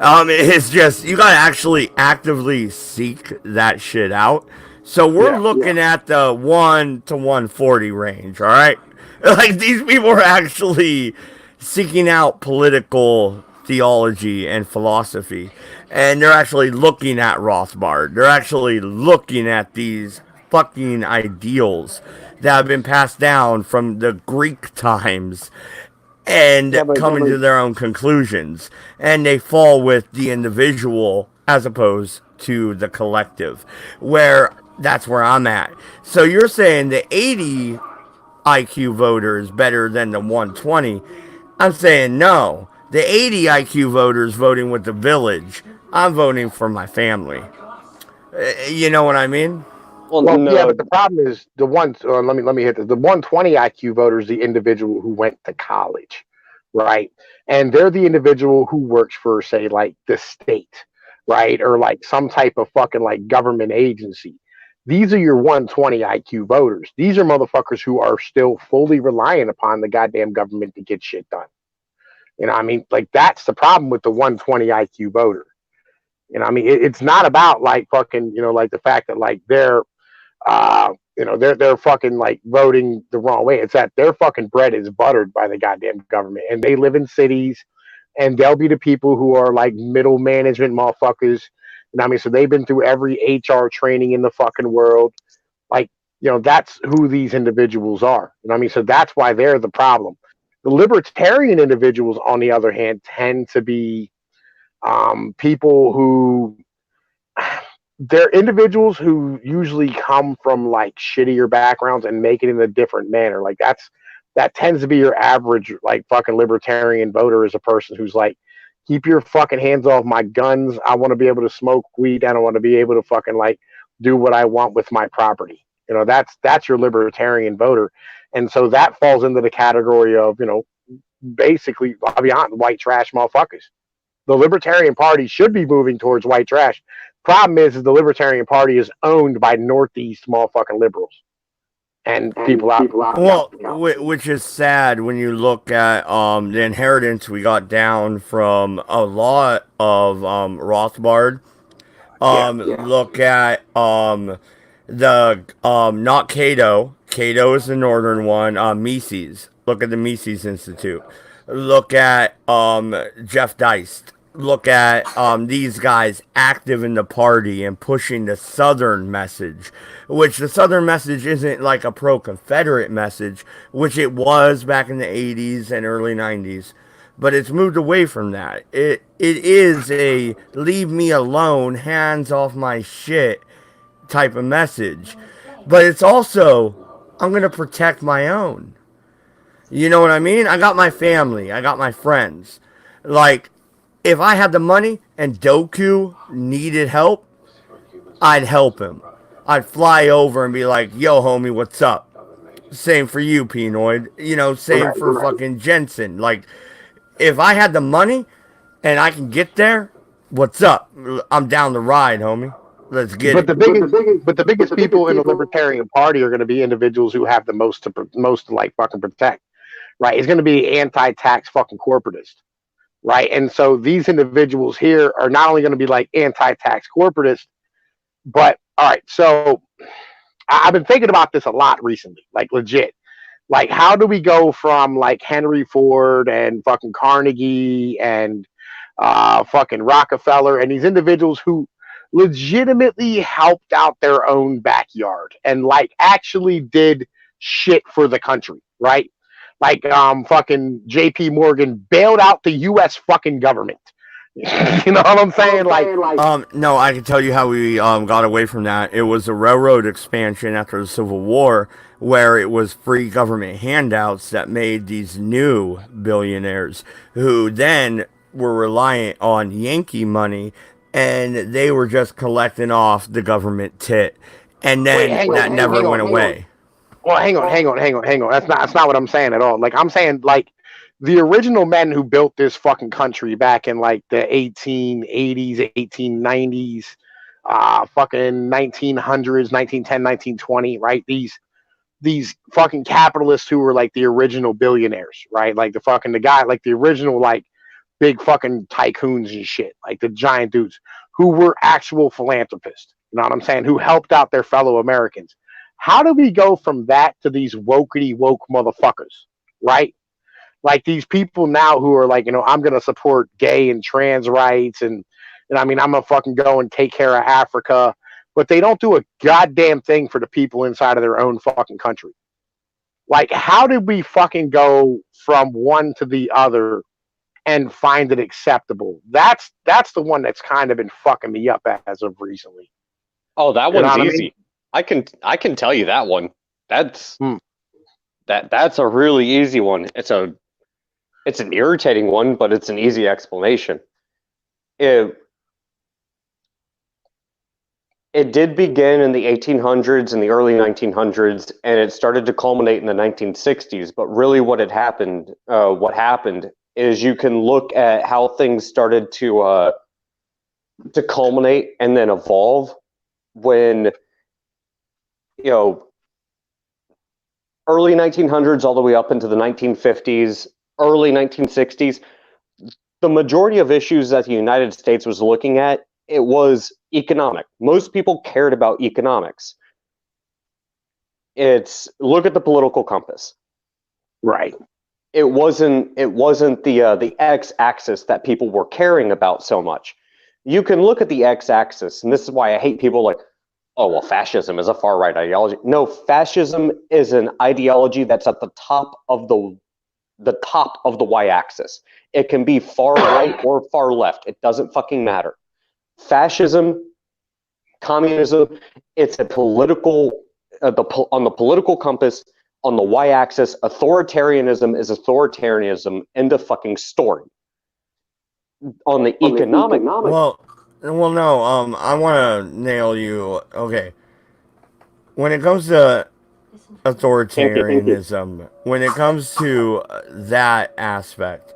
It's just, you gotta actually actively seek that shit out. So we're looking at the 1 to 140 range, all right? Like, these people are actually seeking out political theology and philosophy, and they're actually looking at Rothbard. They're actually looking at these fucking ideals that have been passed down from the Greek times and coming to their own conclusions. And they fall with the individual as opposed to the collective, where that's where I'm at. So you're saying the 80 IQ voter is better than the 120. I'm saying no. The 80 IQ voters voting with the village. I'm voting for my family. You know what I mean? Well, Well, no, yeah, but the problem is the ones. Let me hit this. The 120 IQ voter is the individual who went to college, right? And they're the individual who works for, say, like the state, right, or like some type of fucking like government agency. These are your 120 IQ voters. These are motherfuckers who are still fully reliant upon the goddamn government to get shit done. You know, what I mean, like that's the problem with the 120 IQ voter. You know, what I mean, it's not about like fucking, like the fact that like they're fucking like voting the wrong way. It's that their fucking bread is buttered by the goddamn government, and they live in cities, and they'll be the people who are like middle management motherfuckers. You know what I mean? So they've been through every HR training in the fucking world. Like, that's who these individuals are. You know what I mean? So that's why they're the problem. The libertarian individuals, on the other hand, tend to be people who they're individuals who usually come from like shittier backgrounds and make it in a different manner. Like that tends to be your average like fucking libertarian voter, is a person who's like, keep your fucking hands off my guns. I want to be able to smoke weed. I don't want to be able to fucking like do what I want with my property. That's your libertarian voter. And so that falls into the category of, basically, I'll be honest, white trash motherfuckers. The Libertarian Party should be moving towards white trash. Problem is the Libertarian Party is owned by Northeast motherfucking liberals and people out. Well, which is sad when you look at the inheritance we got down from a lot of Rothbard. Look at the not Cato. Cato is the northern one. Mises. Look at the Mises Institute. Look at Jeff Deist. Look at these guys active in the party and pushing the Southern message, which the Southern message isn't like a pro-Confederate message, which it was back in the 80s and early 90s, but it's moved away from that. It is a leave me alone, hands off my shit type of message, but it's also, I'm going to protect my own. You know what I mean? I got my family. I got my friends. Like, if I had the money and Doku needed help, I'd help him. I'd fly over and be like, yo, homie, what's up? Same for you, Pinoid. Same for fucking Jensen. Like, if I had the money and I can get there, what's up? I'm down the ride, homie. Let's get But it. the biggest people in the Libertarian Party are going to be individuals who have the most to like fucking protect, right? It's going to be anti-tax fucking corporatist, right? And so these individuals here are not only going to be like anti-tax corporatist, but all right. So I've been thinking about this a lot recently, like legit. Like, how do we go from like Henry Ford and fucking Carnegie and fucking Rockefeller and these individuals who legitimately helped out their own backyard and like actually did shit for the country, right? Like fucking JP Morgan bailed out the US fucking government. You know what I'm saying? Like No, I can tell you how we got away from that. It was a railroad expansion after the Civil War, where it was free government handouts that made these new billionaires, who then were reliant on Yankee money, and they were just collecting off the government tit, and wait, then hang that on, never hang went on, hang on. away. Well, hang on. That's not what I'm saying at all. Like I'm saying, like the original men who built this fucking country back in like the 1880s, 1890s, fucking 1900s, 1910, 1920, right? These fucking capitalists who were like the original billionaires, right? Like the guy, like the original like big fucking tycoons and shit, like the giant dudes who were actual philanthropists. You know what I'm saying? Who helped out their fellow Americans. How do we go from that to these wokety woke motherfuckers, right? Like these people now who are like, I'm gonna support gay and trans rights and I mean I'm gonna fucking go and take care of Africa, but they don't do a goddamn thing for the people inside of their own fucking country. Like, how did we fucking go from one to the other and find it acceptable? That's the one that's kind of been fucking me up as of recently. Oh, that You know one's what I easy. mean? I can tell you that one. That's Hmm. that's a really easy one. It's an irritating one, but it's an easy explanation. It it did begin in the 1800s and the early 1900s, and it started to culminate in the 1960s. But really, what happened is you can look at how things started to culminate and then evolve when you know early 1900s all the way up into the 1950s, early 1960s. The majority of issues that the United States was looking at, it was economic. Most people cared about economics. It's look at the political compass. Right. It wasn't the x-axis that people were caring about so much. You can look at the x-axis, and this is why I hate people like, oh well, fascism is a far right ideology. No, fascism is an ideology that's at the top of the y-axis. It can be far right or far left. It doesn't fucking matter. Fascism, communism, it's a political on the political compass. On the y-axis, authoritarianism is authoritarianism. End of fucking story. On the economic, Well, no. I want to nail you. Okay, when it comes to thank you. authoritarianism, when it comes to that aspect,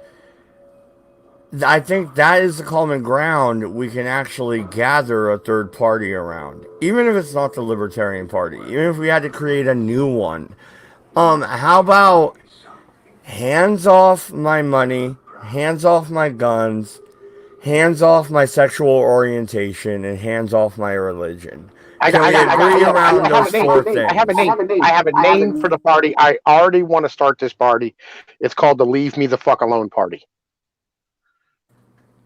I think that is the common ground we can actually gather a third party around. Even if it's not the Libertarian Party, even if we had to create a new one. How about hands off my money, hands off my guns, hands off my sexual orientation, and hands off my religion? Can we agree around those four I have a things? name. I have a name for the party. I already want to start this party. It's called the Leave Me the Fuck Alone Party.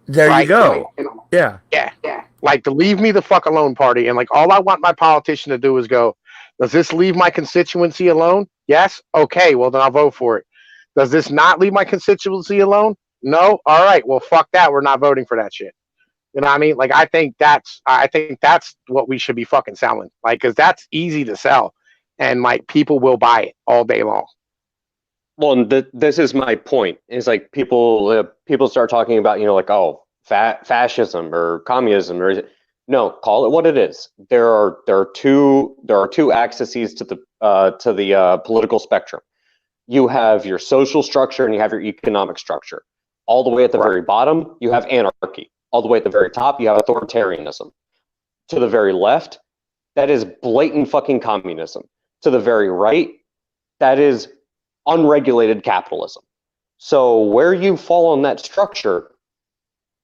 There you Right? go. Yeah. Yeah. Like the Leave Me the Fuck Alone Party. And like all I want my politician to do is go, does this leave my constituency alone? Yes? Okay, well then I'll vote for it. Does this not leave my constituency alone? No? All right, well fuck that. We're not voting for that shit. You know what I mean? Like I think that's what we should be fucking selling. Like, cause that's easy to sell. And like people will buy it all day long. Well, and this is my point. Is like people start talking about like, oh, fascism or communism or no, call it what it is. There are two axes to the political spectrum. You have your social structure and you have your economic structure. All the way at the very bottom, you have anarchy. All the way at the very top, you have authoritarianism. To the very left, that is blatant fucking communism. To the very right, that is unregulated capitalism. So where you fall on that structure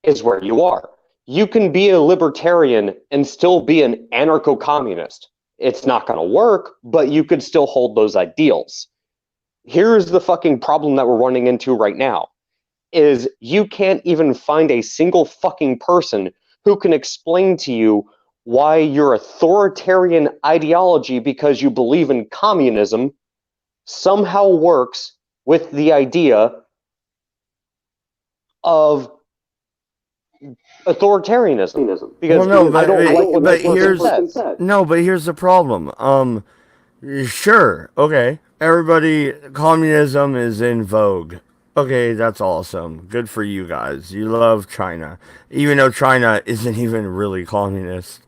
is where you are. You can be a libertarian and still be an anarcho-communist. It's not going to work, but you could still hold those ideals. Here's the fucking problem that we're running into right now, is you can't even find a single fucking person who can explain to you why your authoritarian ideology, because you believe in communism, somehow works with the idea of authoritarianism. Because Well, no, I don't like what but that person here's says. no, but here's the problem. Sure, okay. Everybody, communism is in vogue. Okay, that's awesome. Good for you guys. You love China, even though China isn't even really communist.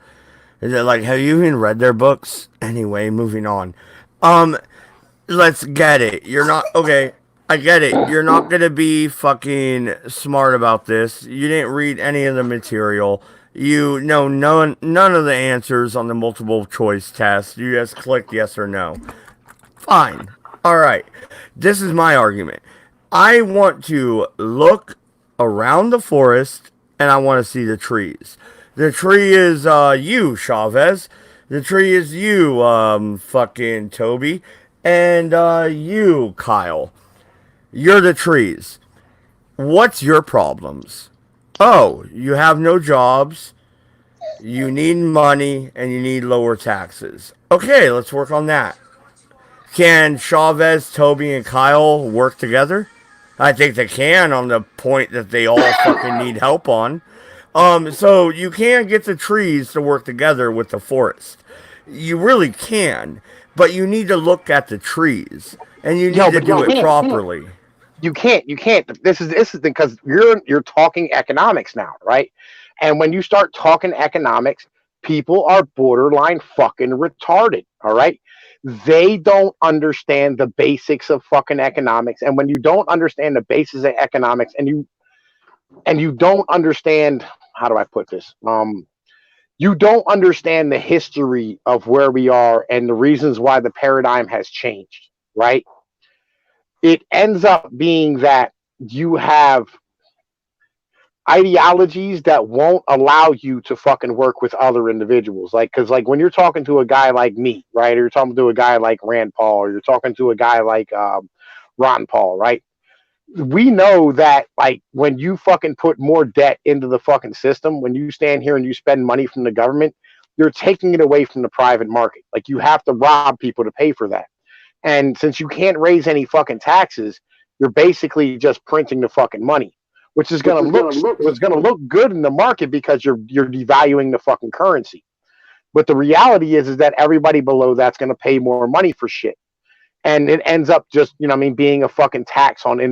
Is it like, have you even read their books? Anyway, moving on. Um, let's get it. You're not okay. I get it. You're not gonna be fucking smart about this. You didn't read any of the material. You know none of the answers on the multiple choice test. You just clicked yes or no. Fine. All right. This is my argument. I want to look around the forest and I want to see the trees. The tree is you, Chavez. The tree is you, fucking Toby. And you, Kyle. You're the trees. What's your problems? Oh, you have no jobs. You need money and you need lower taxes. Okay, let's work on that. Can Chavez, Toby, and Kyle work together? I think they can on the point that they all fucking need help on. So you can get the trees to work together with the forest. You really can, but you need to look at the trees and you need to do it properly. You can't. You can't. This is because you're talking economics now, right? And when you start talking economics, people are borderline fucking retarded. All right. They don't understand the basics of fucking economics. And when you don't understand the basics of economics and you don't understand, how do I put this? You don't understand the history of where we are and the reasons why the paradigm has changed, right? It ends up being that you have ideologies that won't allow you to fucking work with other individuals. Like, because like when you're talking to a guy like me, right, or you're talking to a guy like Rand Paul, or you're talking to a guy like Ron Paul, right? We know that like when you fucking put more debt into the fucking system, when you stand here and you spend money from the government, you're taking it away from the private market. Like you have to rob people to pay for that. And since you can't raise any fucking taxes, you're basically just printing the fucking money, which is gonna look good in the market because you're devaluing the fucking currency. But the reality is that everybody below that's gonna pay more money for shit. And it ends up just, being a fucking tax on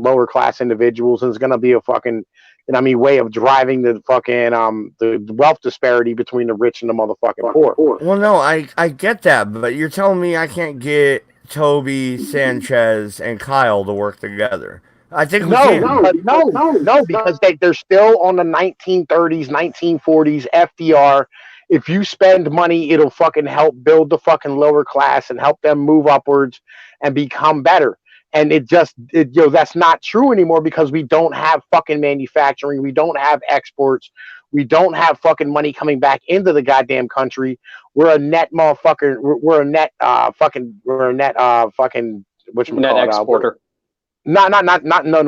lower class individuals, and it's gonna be a fucking way of driving the fucking the wealth disparity between the rich and the motherfucking poor. Well, no, I get that, but you're telling me I can't get Toby, Sanchez, and Kyle to work together. I think we can. No, because they're still on the 1930s, 1940s FDR. If you spend money, it'll fucking help build the fucking lower class and help them move upwards and become better. And that's not true anymore because we don't have fucking manufacturing. We don't have exports. We don't have fucking money coming back into the goddamn country. We're a net motherfucker. We're a net fucking Net exporter. No.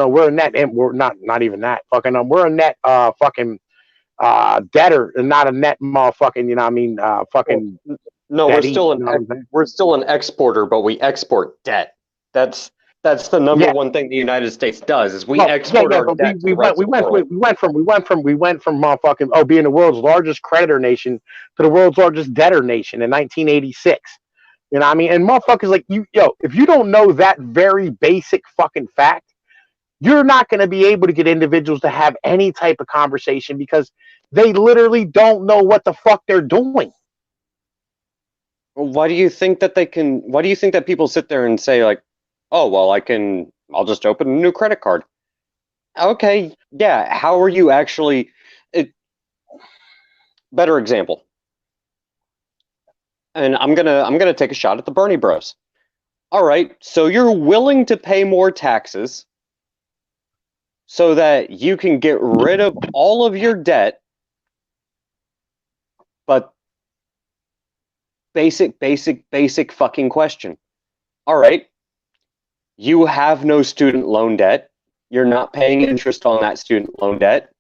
We're a net, and we're not even that. Fucking we're a net fucking debtor, and not a net motherfucking. Fucking. No, we're still an exporter, but we export debt. That's the number one thing the United States does is we export our debt. We went from motherfucking being the world's largest creditor nation to the world's largest debtor nation in 1986. You know what I mean? And motherfuckers like if you don't know that very basic fucking fact, you're not going to be able to get individuals to have any type of conversation because they literally don't know what the fuck they're doing. Why do you think that people sit there and say like, oh, well, I'll just open a new credit card. Okay, yeah, how are you actually better example. And I'm gonna take a shot at the Bernie Bros. All right, so you're willing to pay more taxes so that you can get rid of all of your debt, but basic fucking question. All right, you have no student loan debt. You're not paying interest on that student loan debt,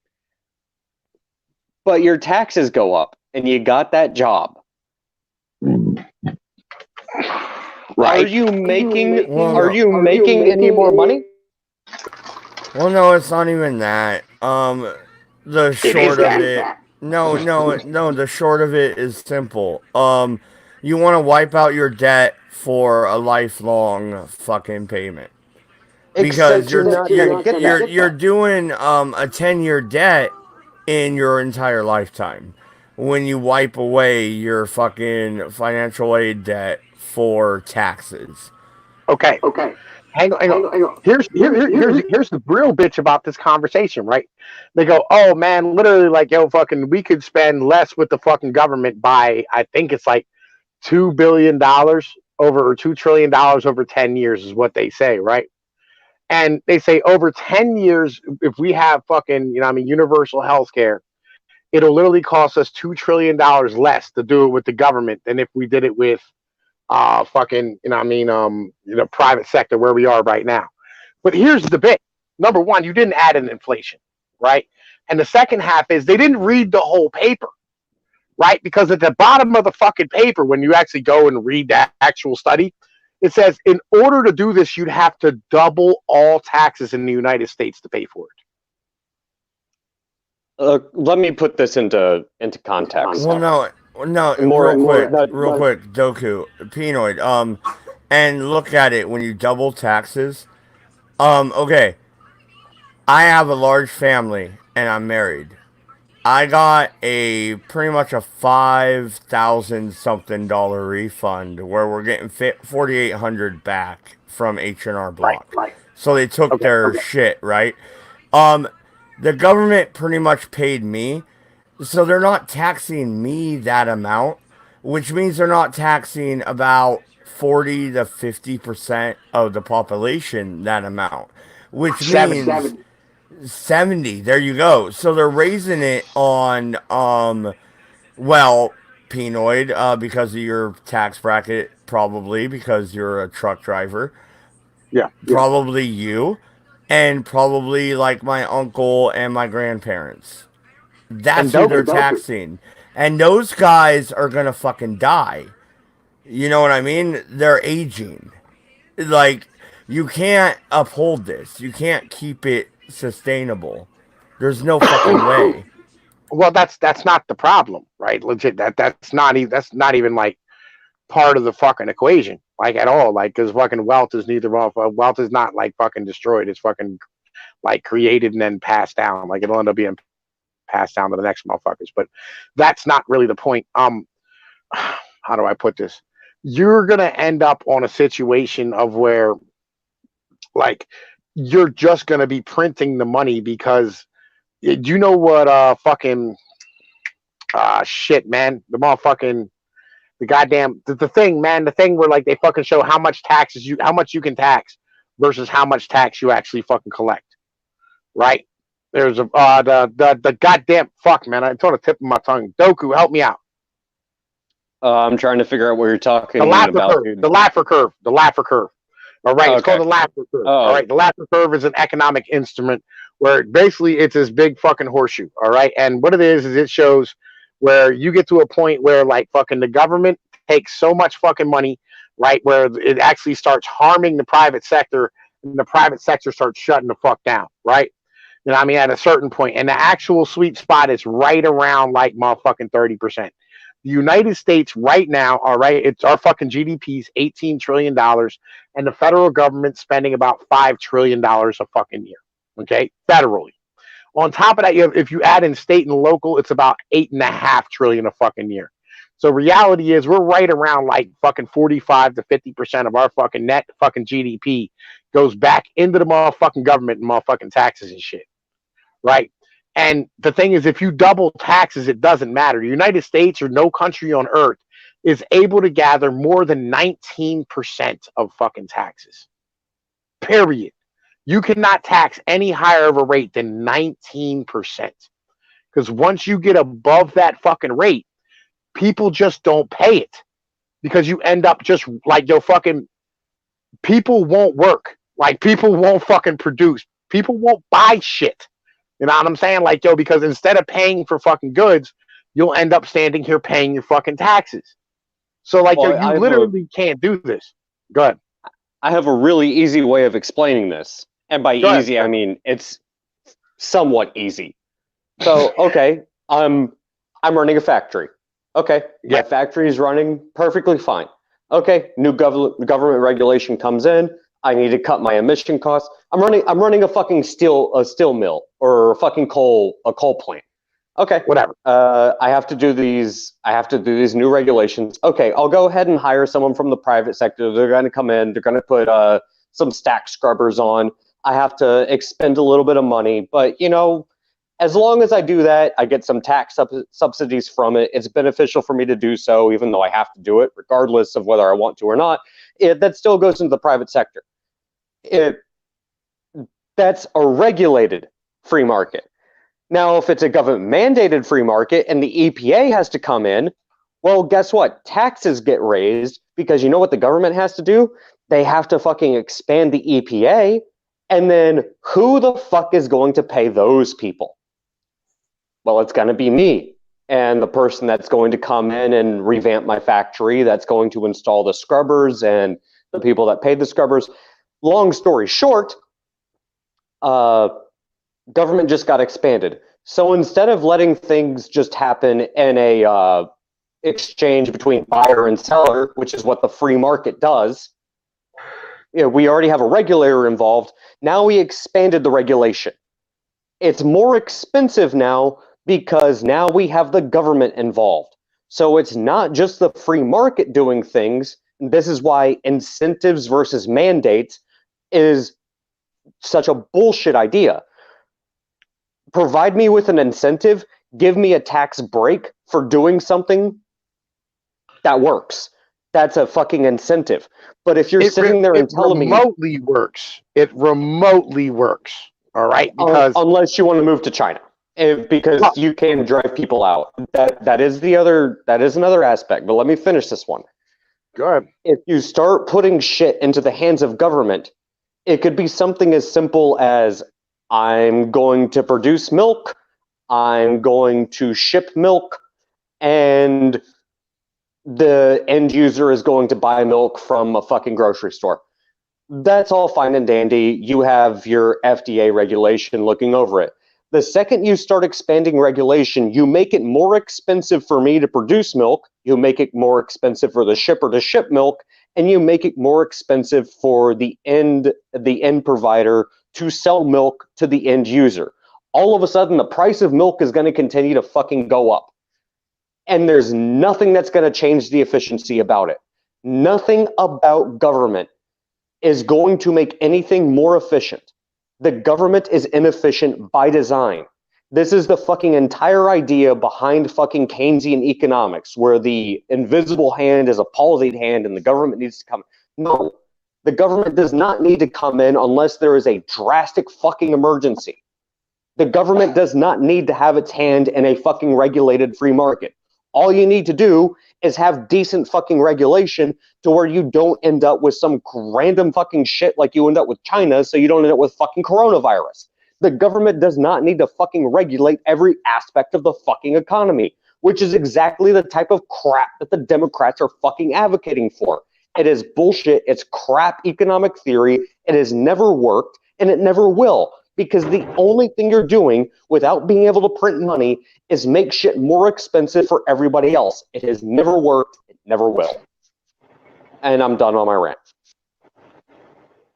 but your taxes go up and you got that job. Right. Are you making Well, any more money? Well, no, it's not even that. The short of it. No. The short of it is simple. You want to wipe out your debt for a lifelong fucking payment because Except you're not gonna get that. you're doing a 10-year debt in your entire lifetime when you wipe away your fucking financial aid debt for taxes. Okay. Hang on. Here's the real bitch about this conversation, right? They go, oh man, literally like, yo, fucking, we could spend less with the fucking government by, I think it's like $2 billion over, or $2 trillion over 10 years is what they say, right? And they say over 10 years, if we have fucking, universal health care, it'll literally cost us $2 trillion less to do it with the government than if we did it with fucking, private sector where we are right now. But here's the bit. Number one, you didn't add in inflation, right? And the second half is they didn't read the whole paper, right? Because at the bottom of the fucking paper, when you actually go and read that actual study, it says in order to do this, you'd have to double all taxes in the United States to pay for it. Let me put this into context. Well, no, real quick, Doku, Pinoid, and look at it when you double taxes. Okay, I have a large family and I'm married. I got a pretty much a 5,000 something dollar refund where we're getting 4,800 back from H&R Block. Right. So they took their shit, right? The government pretty much paid me, so they're not taxing me that amount, which means they're not taxing about 40 to 50% of the population that amount, which means 70. There you go. So they're raising it on, Pinoid, because of your tax bracket, probably because you're a truck driver. Yeah. Probably you, and probably like my uncle and my grandparents. That's who they're taxing. And those guys are gonna fucking die. You know what I mean? They're aging. Like, you can't uphold this. You can't keep it sustainable. There's no fucking way. Well, that's not the problem, right? Legit. That's not even like part of the fucking equation, like at all. Like, because fucking wealth is wealth is not like fucking destroyed. It's fucking like created and then passed down. Like it'll end up being passed down to the next motherfuckers. But that's not really the point. How do I put this? You're gonna end up on a situation of where, like, you're just gonna be printing the money because do you know what fucking shit, man, the thing, man, the thing where like they fucking show how much you can tax versus how much tax you actually fucking collect, right? There's a the goddamn fuck, man. It's on the tip of my tongue. Doku, help me out. I'm trying to figure out what you're talking The about. Laffer curve. All right, it's called the Laffer curve. Oh. All right, the Laffer curve is an economic instrument where basically it's this big fucking horseshoe. All right, and what it is it shows where you get to a point where like fucking the government takes so much fucking money, right, where it actually starts harming the private sector, and the private sector starts shutting the fuck down, right? You know what I mean? At a certain point, and the actual sweet spot is right around like motherfucking 30%. The United States right now, all right, it's our fucking GDP's $18 trillion, and the federal government's spending about $5 trillion a fucking year. Okay, federally. On top of that, if you add in state and local, it's about $8.5 trillion a fucking year. So reality is we're right around like fucking 45 to 50% of our fucking net fucking GDP goes back into the motherfucking government and motherfucking taxes and shit. Right? And the thing is, if you double taxes, it doesn't matter. The United States or no country on earth is able to gather more than 19% of fucking taxes. Period. You cannot tax any higher of a rate than 19%. Because once you get above that fucking rate, people just don't pay it. Because you end up just like yo fucking people won't work. Like people won't fucking produce. People won't buy shit. You know what I'm saying? Like yo, because instead of paying for fucking goods, you'll end up standing here paying your fucking taxes. So like yo, you literally can't do this. Go ahead. I have a really easy way of explaining this. And by easy, I mean it's somewhat easy. So, okay, I'm running a factory. Okay, my factory is running perfectly fine. Okay, new government regulation comes in. I need to cut my emission costs. I'm running a fucking steel mill or a fucking coal plant. Okay, whatever. I have to do these new regulations. Okay, I'll go ahead and hire someone from the private sector. They're going to come in. They're going to put some stack scrubbers on. I have to expend a little bit of money, but you know, as long as I do that, I get some tax subsidies from it. It's beneficial for me to do so, even though I have to do it, regardless of whether I want to or not. That still goes into the private sector. That's a regulated free market. Now, if it's a government-mandated free market and the EPA has to come in, well, guess what? Taxes get raised because you know what the government has to do? They have to fucking expand the EPA, and then who the fuck is going to pay those people? Well, it's going to be me and the person that's going to come in and revamp my factory, that's going to install the scrubbers and the people that pay the scrubbers. Long story short, government just got expanded. So instead of letting things just happen in a exchange between buyer and seller, which is what the free market does, you know, we already have a regulator involved. Now we expanded the regulation. It's more expensive now because now we have the government involved. So it's not just the free market doing things. This is why incentives versus mandates is such a bullshit idea. Provide me with an incentive, give me a tax break for doing something that works. That's a fucking incentive. But if you're sitting there and telling me... It remotely works. All right? Because unless you want to move to China. Because you can drive people out. That is another aspect. But let me finish this one. Go ahead. If you start putting shit into the hands of government, it could be something as simple as I'm going to produce milk, I'm going to ship milk, and the end user is going to buy milk from a fucking grocery store. That's all fine and dandy. You have your FDA regulation looking over it. The second you start expanding regulation, you make it more expensive for me to produce milk, you make it more expensive for the shipper to ship milk, and you make it more expensive for the end provider to sell milk to the end user. All of a sudden, the price of milk is going to continue to fucking go up. And there's nothing that's going to change the efficiency about it. Nothing about government is going to make anything more efficient. The government is inefficient by design. This is the fucking entire idea behind fucking Keynesian economics, where the invisible hand is a palsied hand and the government needs to come. No, the government does not need to come in unless there is a drastic fucking emergency. The government does not need to have its hand in a fucking regulated free market. All you need to do is have decent fucking regulation to where you don't end up with some random fucking shit like you end up with China, so you don't end up with fucking coronavirus. The government does not need to fucking regulate every aspect of the fucking economy, which is exactly the type of crap that the Democrats are fucking advocating for. It is bullshit. It's crap economic theory. It has never worked, and it never will. Because the only thing you're doing without being able to print money is make shit more expensive for everybody else. It has never worked. It never will. And I'm done on my rant.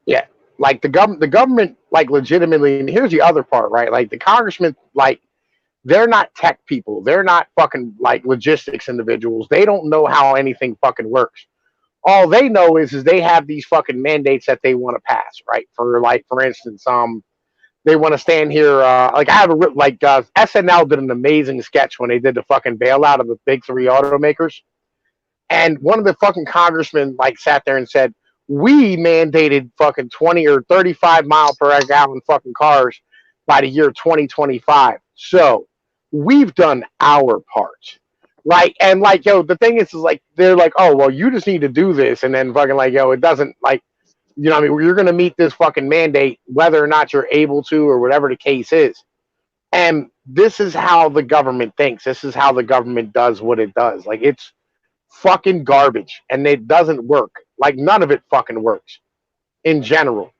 Yeah, like the government, like legitimately. And here's the other part, right? Like the congressmen, like they're not tech people. They're not fucking like logistics individuals. They don't know how anything fucking works. All they know is they have these fucking mandates that they want to pass, right? For instance, they want to stand here. Like I have a like SNL did an amazing sketch when they did the fucking bailout of the big three automakers, and one of the fucking congressmen like sat there and said, "We mandated fucking 20 or 35 mile per gallon fucking cars by the year 2025. So we've done our part." Right. And like, yo, the thing is like, they're like, oh, well, you just need to do this. And then fucking like, yo, it doesn't like, you know what I mean? You're going to meet this fucking mandate, whether or not you're able to, or whatever the case is. And this is how the government thinks. This is how the government does what it does. Like, it's fucking garbage. And it doesn't work. Like, none of it fucking works in general.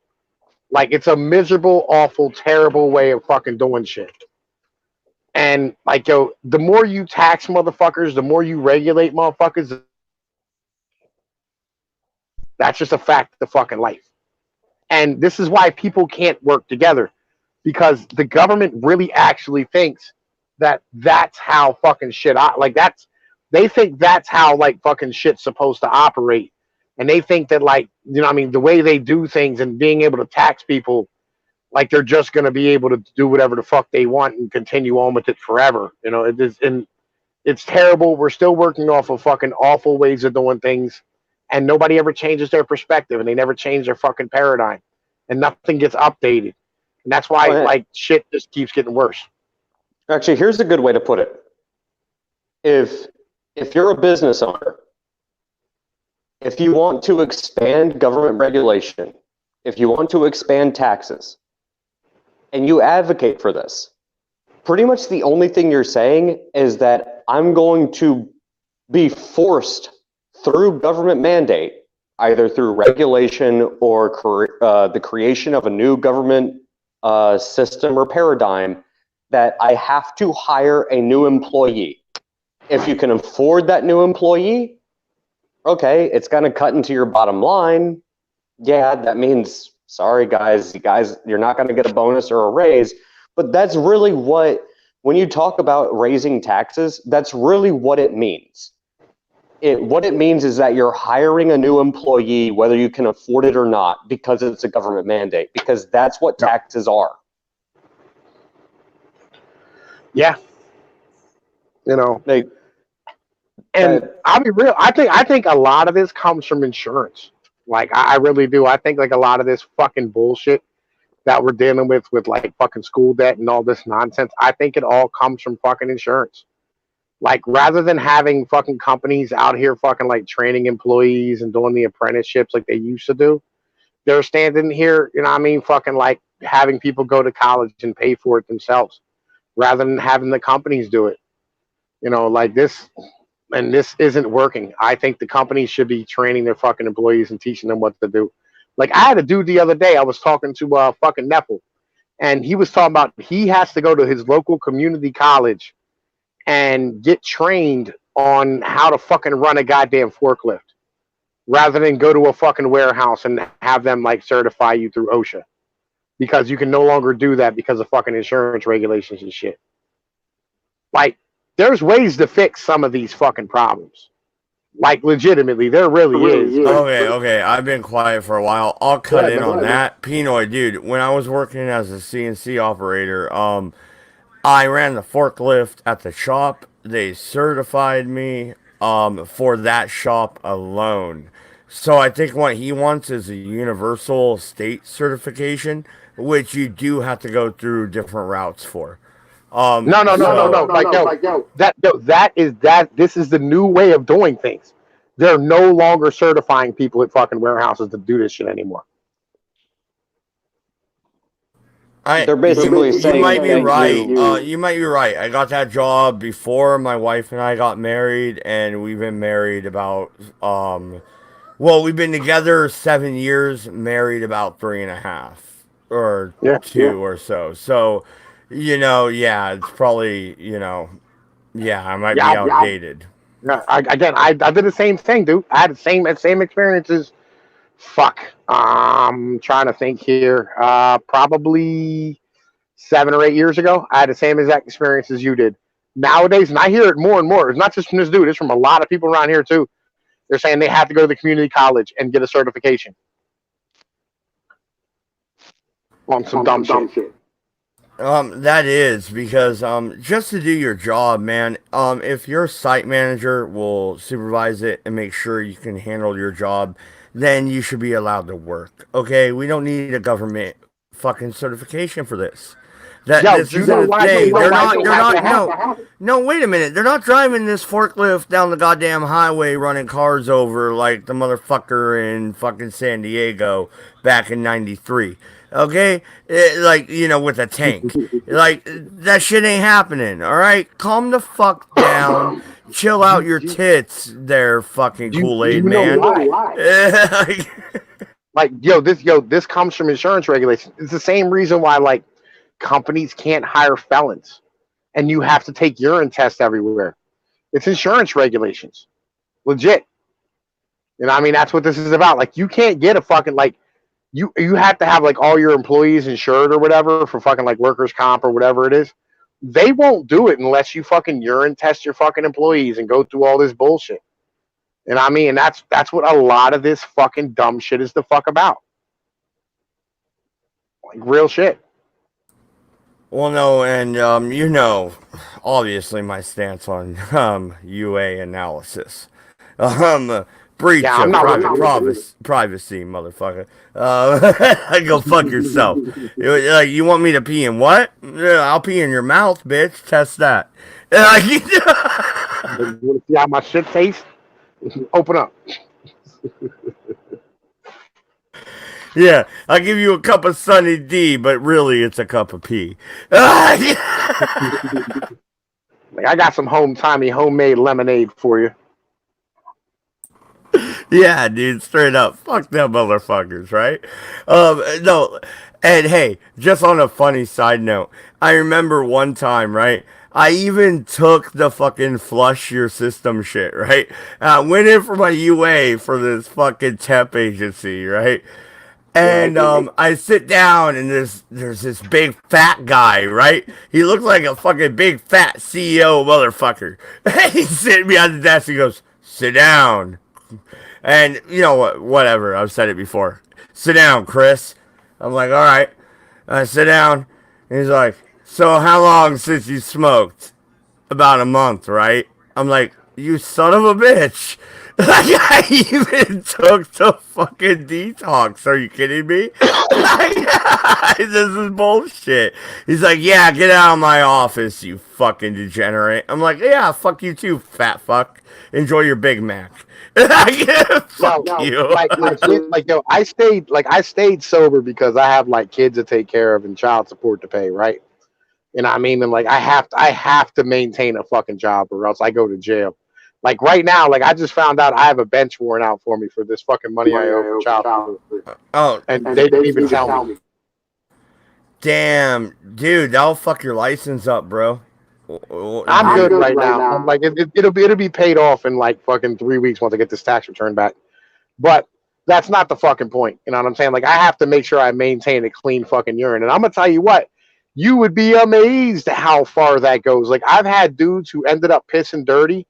Like, it's a miserable, awful, terrible way of fucking doing shit. And like, yo, the more you tax motherfuckers, the more you regulate motherfuckers. That's just a fact of the fucking life. And this is why people can't work together, because the government really actually thinks that that's how fucking shit like they think that's how like fucking shit's supposed to operate. And they think that like, you know what I mean, the way they do things and being able to tax people, like they're just going to be able to do whatever the fuck they want and continue on with it forever. You know, it is, and it's terrible. We're still working off of fucking awful ways of doing things, and nobody ever changes their perspective, and they never change their fucking paradigm, and nothing gets updated. And that's why like shit just keeps getting worse. Actually, here's a good way to put it. If you're a business owner, if you want to expand government regulation, if you want to expand taxes, and you advocate for this, pretty much the only thing you're saying is that I'm going to be forced through government mandate, either through regulation or the creation of a new government system or paradigm, that I have to hire a new employee. If you can afford that new employee, okay, it's going to cut into your bottom line. Yeah, that means, sorry guys, you're not going to get a bonus or a raise. But that's really when you talk about raising taxes, that's really what it means. What it means is that you're hiring a new employee, whether you can afford it or not, because it's a government mandate, because that's what taxes are. Yeah. You know, I'll be real. I think a lot of this comes from insurance. Like, I really do. I think like a lot of this fucking bullshit that we're dealing with like fucking school debt and all this nonsense, I think it all comes from fucking insurance. Like, rather than having fucking companies out here fucking like training employees and doing the apprenticeships like they used to do, they're standing here, you know what I mean, fucking like having people go to college and pay for it themselves rather than having the companies do it. You know, like this, and this isn't working. I think the companies should be training their fucking employees and teaching them what to do. Like, I had a dude the other day, I was talking to fucking Nepal, and he was talking about he has to go to his local community college and get trained on how to fucking run a goddamn forklift rather than go to a fucking warehouse and have them like certify you through OSHA, because you can no longer do that because of fucking insurance regulations and shit. Like, there's ways to fix some of these fucking problems. Like, legitimately, there really is. Okay. I've been quiet for a while. I'll cut in on that. Pinoy, dude, when I was working as a CNC operator, I ran the forklift at the shop. They certified me for that shop alone. So I think what he wants is a universal state certification, which you do have to go through different routes for. No. Like, yo, this is the new way of doing things. They're no longer certifying people at fucking warehouses to do this shit anymore. They're basically saying you might be right. You might be right. I got that job before my wife and I got married, and we've been married about we've been together 7 years, married about 3.5 or 2 or so. So, it's probably I might be outdated. I did the same thing, dude. I had the same experiences. Fuck. I'm trying to think here. Probably 7 or 8 years ago, I had the same exact experience as you did. Nowadays, and I hear it more and more. It's not just from this dude. It's from a lot of people around here too. They're saying they have to go to the community college and get a certification on some dumb shit. That is because just to do your job, man. If your site manager will supervise it and make sure you can handle your job, then you should be allowed to work. Okay, we don't need a government fucking certification for this. That Yo, this do you know isn't a why? thing. You know They're why not. they They're have to not. have No, it? no. Wait a minute. They're not driving this forklift down the goddamn highway, running cars over like the motherfucker in fucking San Diego back in '93. Okay, like with a tank. Like that shit ain't happening. All right, calm the fuck down. Chill out Do, your tits, there, fucking do Kool Aid you know man. why? Like, this comes from insurance regulations. It's the same reason why like companies can't hire felons, and you have to take urine tests everywhere. It's insurance regulations, legit. And I mean, that's what this is about. Like, you can't get a fucking like you have to have like all your employees insured or whatever for fucking like workers comp or whatever it is. They won't do it unless you fucking urine test your fucking employees and go through all this bullshit. And I mean, that's what a lot of this fucking dumb shit is the fuck about. Like real shit. Well, no, and obviously my stance on UA analysis, breach Yeah, I'm of not private really. privacy, motherfucker. Go fuck yourself. Like you want me to pee in what? Yeah, I'll pee in your mouth, bitch. Test that. You want to see how my shit tastes? Open up. Yeah, I'll give you a cup of Sunny D, but really it's a cup of pee. Like I got some homemade lemonade for you. Yeah, dude, straight up. Fuck them motherfuckers, right? No, and hey, just on a funny side note, I remember one time, right? I even took the fucking flush your system shit, right? Went in for my UA for this fucking temp agency, right? Right. And I sit down and there's this big fat guy, right? He looks like a fucking big fat CEO motherfucker. He's sitting behind the desk. He goes, "Sit down." And you know what? Whatever. I've said it before. Sit down, Chris. I'm like, all right. I sit down. And he's like, so how long since you smoked? About a month, right? I'm like, you son of a bitch. Like, I even took the fucking detox. Are you kidding me? Like, this is bullshit. He's like, yeah, get out of my office, you fucking degenerate. I'm like, yeah, fuck you too, fat fuck. Enjoy your Big Mac. Fuck No, you. like legit, like yo, I stayed sober because I have like kids to take care of and child support to pay, right? And I mean, and like I have to maintain a fucking job or else I go to jail. Like right now, like I just found out I have a bench warrant out for me for this fucking money I owe for child support, Oh, and they didn't even tell me. damn. Dude, that'll fuck your license up, bro. I'm Dude. good right now. I'm like it'll be paid off in like fucking 3 weeks once I get this tax return back. But that's not the fucking point. You know what I'm saying? Like I have to make sure I maintain a clean fucking urine. And I'm gonna tell you what, you would be amazed at how far that goes. Like I've had dudes who ended up pissing dirty,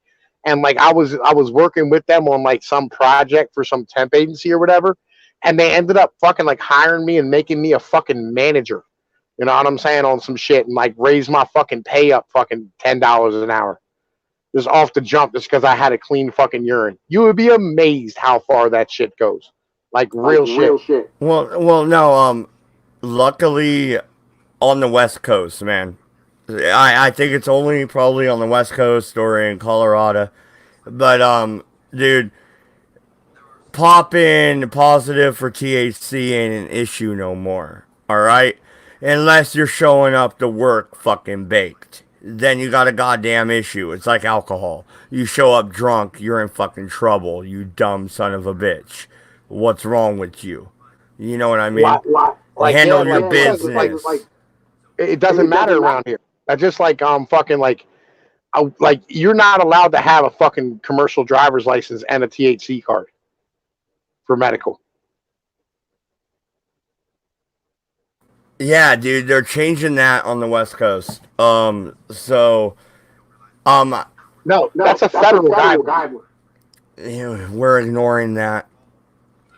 and like I was working with them on like some project for some temp agency or whatever, and they ended up fucking like hiring me and making me a fucking manager. You know what I'm saying on some shit and like raise my fucking pay up fucking $10 an hour just off the jump just because I had a clean fucking urine. You would be amazed how far that shit goes. Like real shit. Well, no. Luckily on the West Coast, man. I think it's only probably on the West Coast or in Colorado. But dude, popping positive for THC ain't an issue no more. All right, unless you're showing up to work fucking baked. Then you got a goddamn issue. It's like alcohol. You show up drunk, you're in fucking trouble. You dumb son of a bitch. What's wrong with you? You know what I mean? Like yeah, Handle your like because it's business. like it doesn't matter around here. I just like fucking like you're not allowed to have a fucking commercial driver's license and a THC card for medical. Yeah, dude, they're changing that on the West Coast. Um, No, that's a federal guideline. we're ignoring that.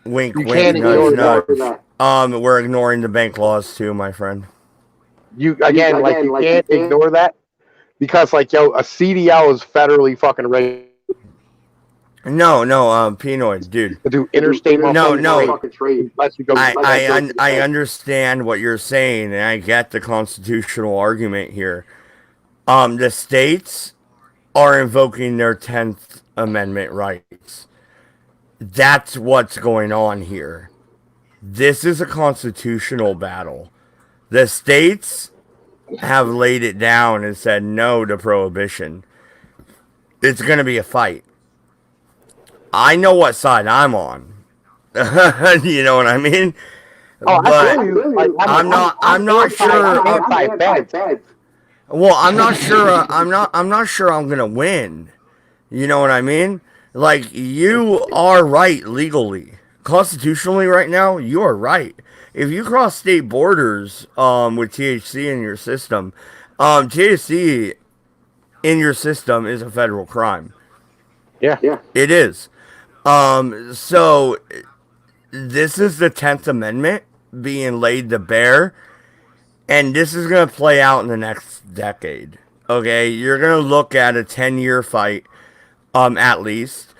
Wink, You wink, can't nudge, ignore nudge. that. We're ignoring the bank laws too, my friend. You again, like you can't ignore that because like a CDL is federally fucking registered No, Pinoid, dude. to do interstate No. trade unless you go. I understand what you're saying, and I get the constitutional argument here. The states are invoking their 10th Amendment rights. That's what's going on here. This is a constitutional battle. The states have laid it down and said no to prohibition. It's going to be a fight. I know what side I'm on. You know what I mean? Oh, But absolutely. I'm not sure. Anti-fed. Well, I'm not sure. I'm not sure I'm gonna win. You know what I mean? Like, you are right legally, constitutionally, right now. You are right. If you cross state borders, with THC in your system, THC in your system is a federal crime. Yeah. It is. So this is the 10th Amendment being laid to bear, and this is going to play out in the next decade. Okay, you're going to look at a 10-year fight, at least.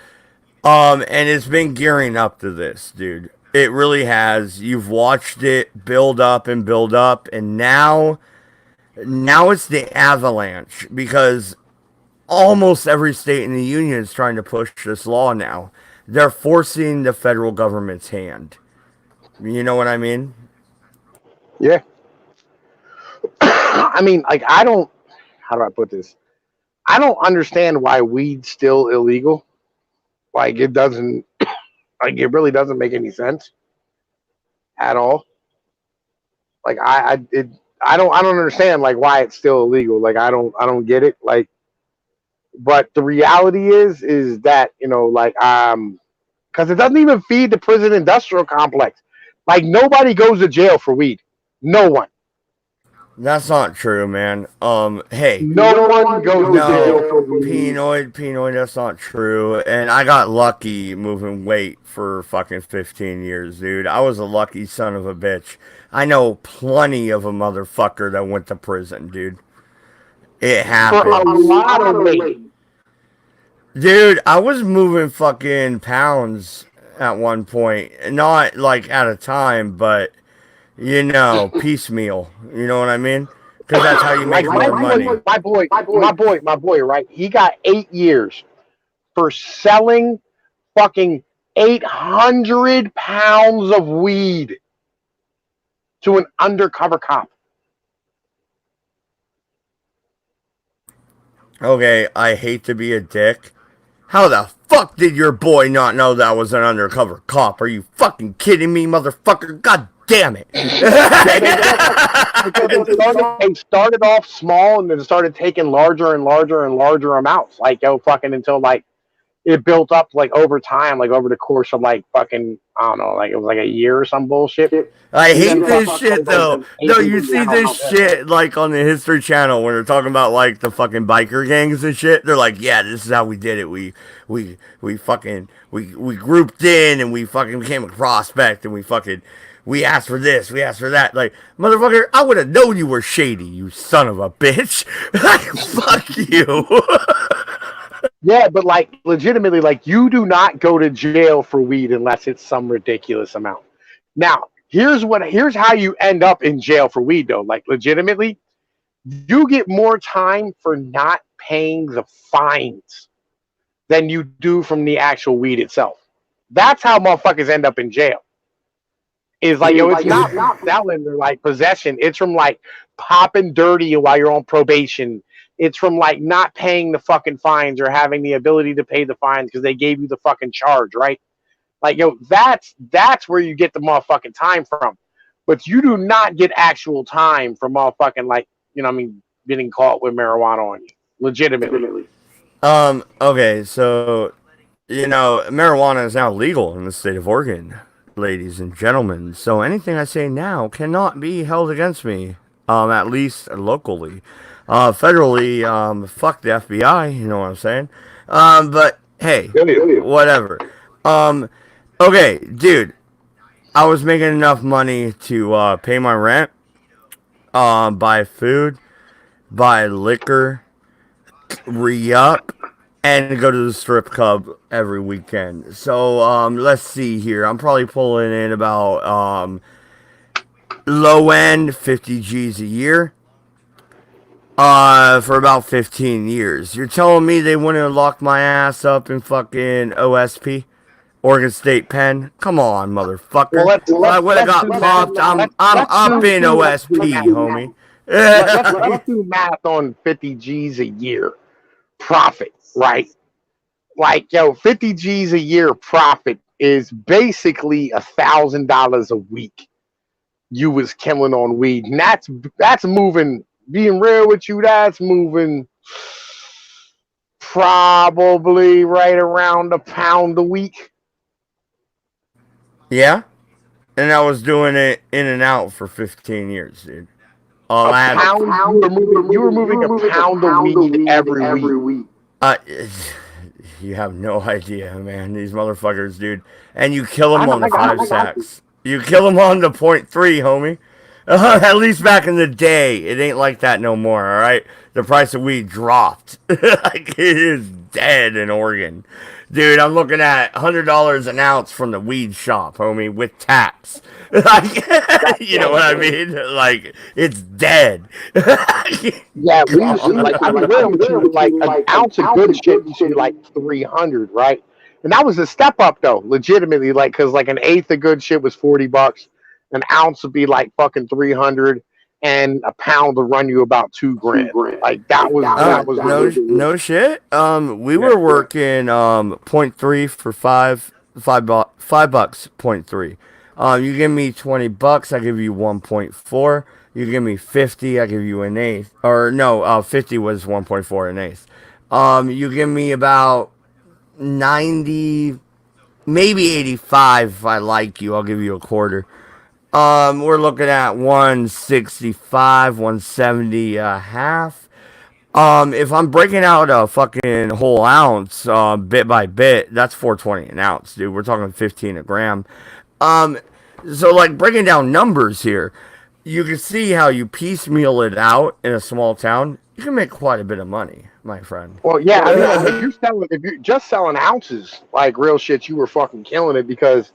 And it's been gearing up to this, dude. It really has. You've watched it build up, and now it's the avalanche, because almost every state in the union is trying to push this law now. They're forcing the federal government's hand. You know what I mean? Yeah. I mean, like, I don't. How do I put this? I don't understand why weed's still illegal. Like, it doesn't. Like, it really doesn't make any sense at all. Like, I don't understand like why it's still illegal. Like, I don't get it. Like, but the reality is that like because it doesn't even feed the prison industrial complex. Like, nobody goes to jail for weed. No one. That's not true, man. Hey. No one goes to jail for weed. Pinoid, that's not true. And I got lucky moving weight for fucking 15 years, dude. I was a lucky son of a bitch. I know plenty of a motherfucker that went to prison, dude. It happened. For a lot of weight. Dude, I was moving fucking pounds at one point. Not like at a time, but piecemeal. You know what I mean? Because that's how you make more money. My boy, right? He got 8 years for selling fucking 800 pounds of weed to an undercover cop. Okay, I hate to be a dick. How the fuck did your boy not know that was an undercover cop? Are you fucking kidding me, motherfucker? God damn it. They started off small and then started taking larger and larger and larger amounts. Like, fucking until like it built up like over time, like over the course of like fucking, I don't know, like it was like a year or some bullshit. I hate this shit though. No, you see this shit like on the History Channel when they're talking about like the fucking biker gangs and shit. They're like, yeah, this is how we did it. We grouped in and we fucking became a prospect and we asked for this, we asked for that. Like, motherfucker, I would have known you were shady, you son of a bitch. Fuck you. Yeah, but like legitimately, like you do not go to jail for weed unless it's some ridiculous amount. Now, here's how you end up in jail for weed though. Like legitimately, you get more time for not paying the fines than you do from the actual weed itself. That's how motherfuckers end up in jail. Is like, it's not selling or like possession. It's from like popping dirty while you're on probation. It's from like not paying the fucking fines or having the ability to pay the fines because they gave you the fucking charge, right? Like, that's where you get the motherfucking time from. But you do not get actual time for motherfucking like, getting caught with marijuana on you. Legitimately. Okay, so marijuana is now legal in the state of Oregon, ladies and gentlemen. So anything I say now cannot be held against me, at least locally. Federally, fuck the FBI, you know what I'm saying? But hey, whatever. Okay, dude, I was making enough money to pay my rent. buy food, buy liquor, re-up, and go to the strip club every weekend. So let's see here. I'm probably pulling in about low end 50 G's a year. For about 15 years. You're telling me they wouldn't lock my ass up in fucking OSP? Oregon State Pen? Come on, Well, motherfucker. let's If I let's would have let's got do math. popped, I'm Let's up in do OSP, math. homie. Let's do math on 50 G's a year profit, right? Like, yo, 50 G's a year profit is basically $1,000 a week you was killing on weed. And that's moving, being real with you, that's moving probably right around a pound a week. Yeah? And I was doing it in and out for 15 years, dude. A I had pound, you were moving a pound of weed every week. Uh, you have no idea, man. These motherfuckers, dude. And you kill I them know, on the I five got you. sacks. You kill them on the .3, homie. At least back in the day, it ain't like that no more. All right, the price of weed dropped. Like it is dead in Oregon, dude. I'm looking at $100 an ounce from the weed shop, homie, with tax. Like, you know what I mean? Like it's dead. Yeah, we used to, God. like, I mean, real with you, like, an ounce of good shit used to be like 300, right? And that was a step up, though, legitimately, like, because, like, an eighth of good shit was $40. An ounce would be like fucking 300, and a pound would run you about $2,000. Like, that was No shit. We yeah. were working .3 for $5 .3. You give me $20, I give you 1.4. You give me 50, I give you an eighth. Or no, 50 was 1.4 an eighth. You give me about 90, maybe 85 if I like you. I'll give you a quarter. We're looking at 165, 170 a half. If I'm breaking out a fucking whole ounce, bit by bit, that's 420 an ounce, dude. We're talking 15 a gram. Um, so like breaking down numbers here, you can see how you piecemeal it out in a small town. You can make quite a bit of money, my friend. Well, yeah, I mean, if you're just selling ounces, like real shit, you were fucking killing it because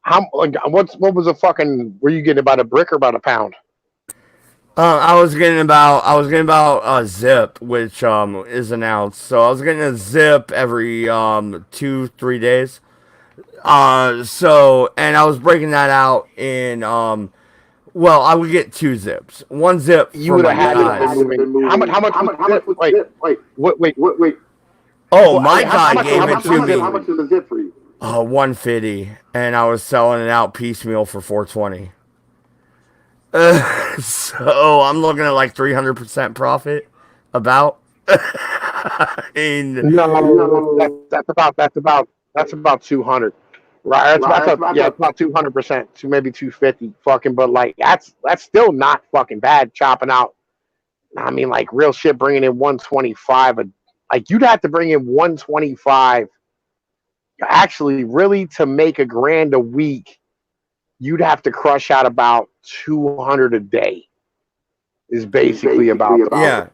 what was a fucking, were you getting about a brick or about a pound? I was getting about a zip, which is an ounce. So I was getting a zip every 2-3 days. And I was breaking that out in well, I would get 2 zips. One zip You for would my have had to have guys. been moving. How much was the zip? Wait. Oh, Well, I my mean, guy gave it to me. how much was the zip for you? 150, and I was selling it out piecemeal for 420. So I'm looking at like 300% profit. About. In No, that's about 200. Right, it's about 200%, to maybe 250. Fucking, but like that's still not fucking bad. Chopping out, I mean, like real shit, bringing in 125. Like you'd have to bring in 125. Actually, really, to make a grand a week, you'd have to crush out about 200 a day. Is basically about yeah.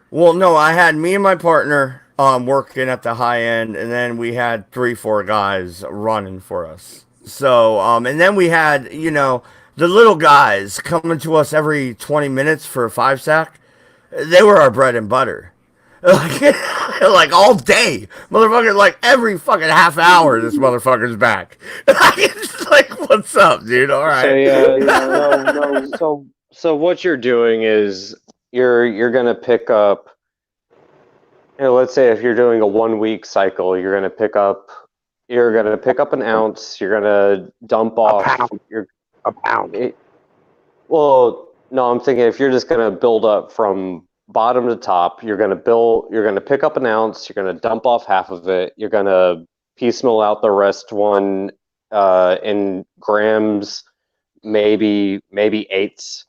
Well, no, I had me and my partner working at the high end, and then we had 3-4 guys running for us. So and then we had the little guys coming to us every 20 minutes for a 5 sack. They were our bread and butter. Like all day, motherfucker. Like every fucking half hour, this motherfucker's back. It's like, what's up, dude? All right. So yeah, so what you're doing is you're gonna pick up. Let's say if you're doing a 1 week cycle, you're gonna pick up an ounce. You're gonna dump off a pound. Well, no, I'm thinking if you're just gonna build up from bottom to top, you're gonna pick up an ounce. You're gonna dump off half of it. You're gonna piecemeal out the rest one in grams, maybe eighths.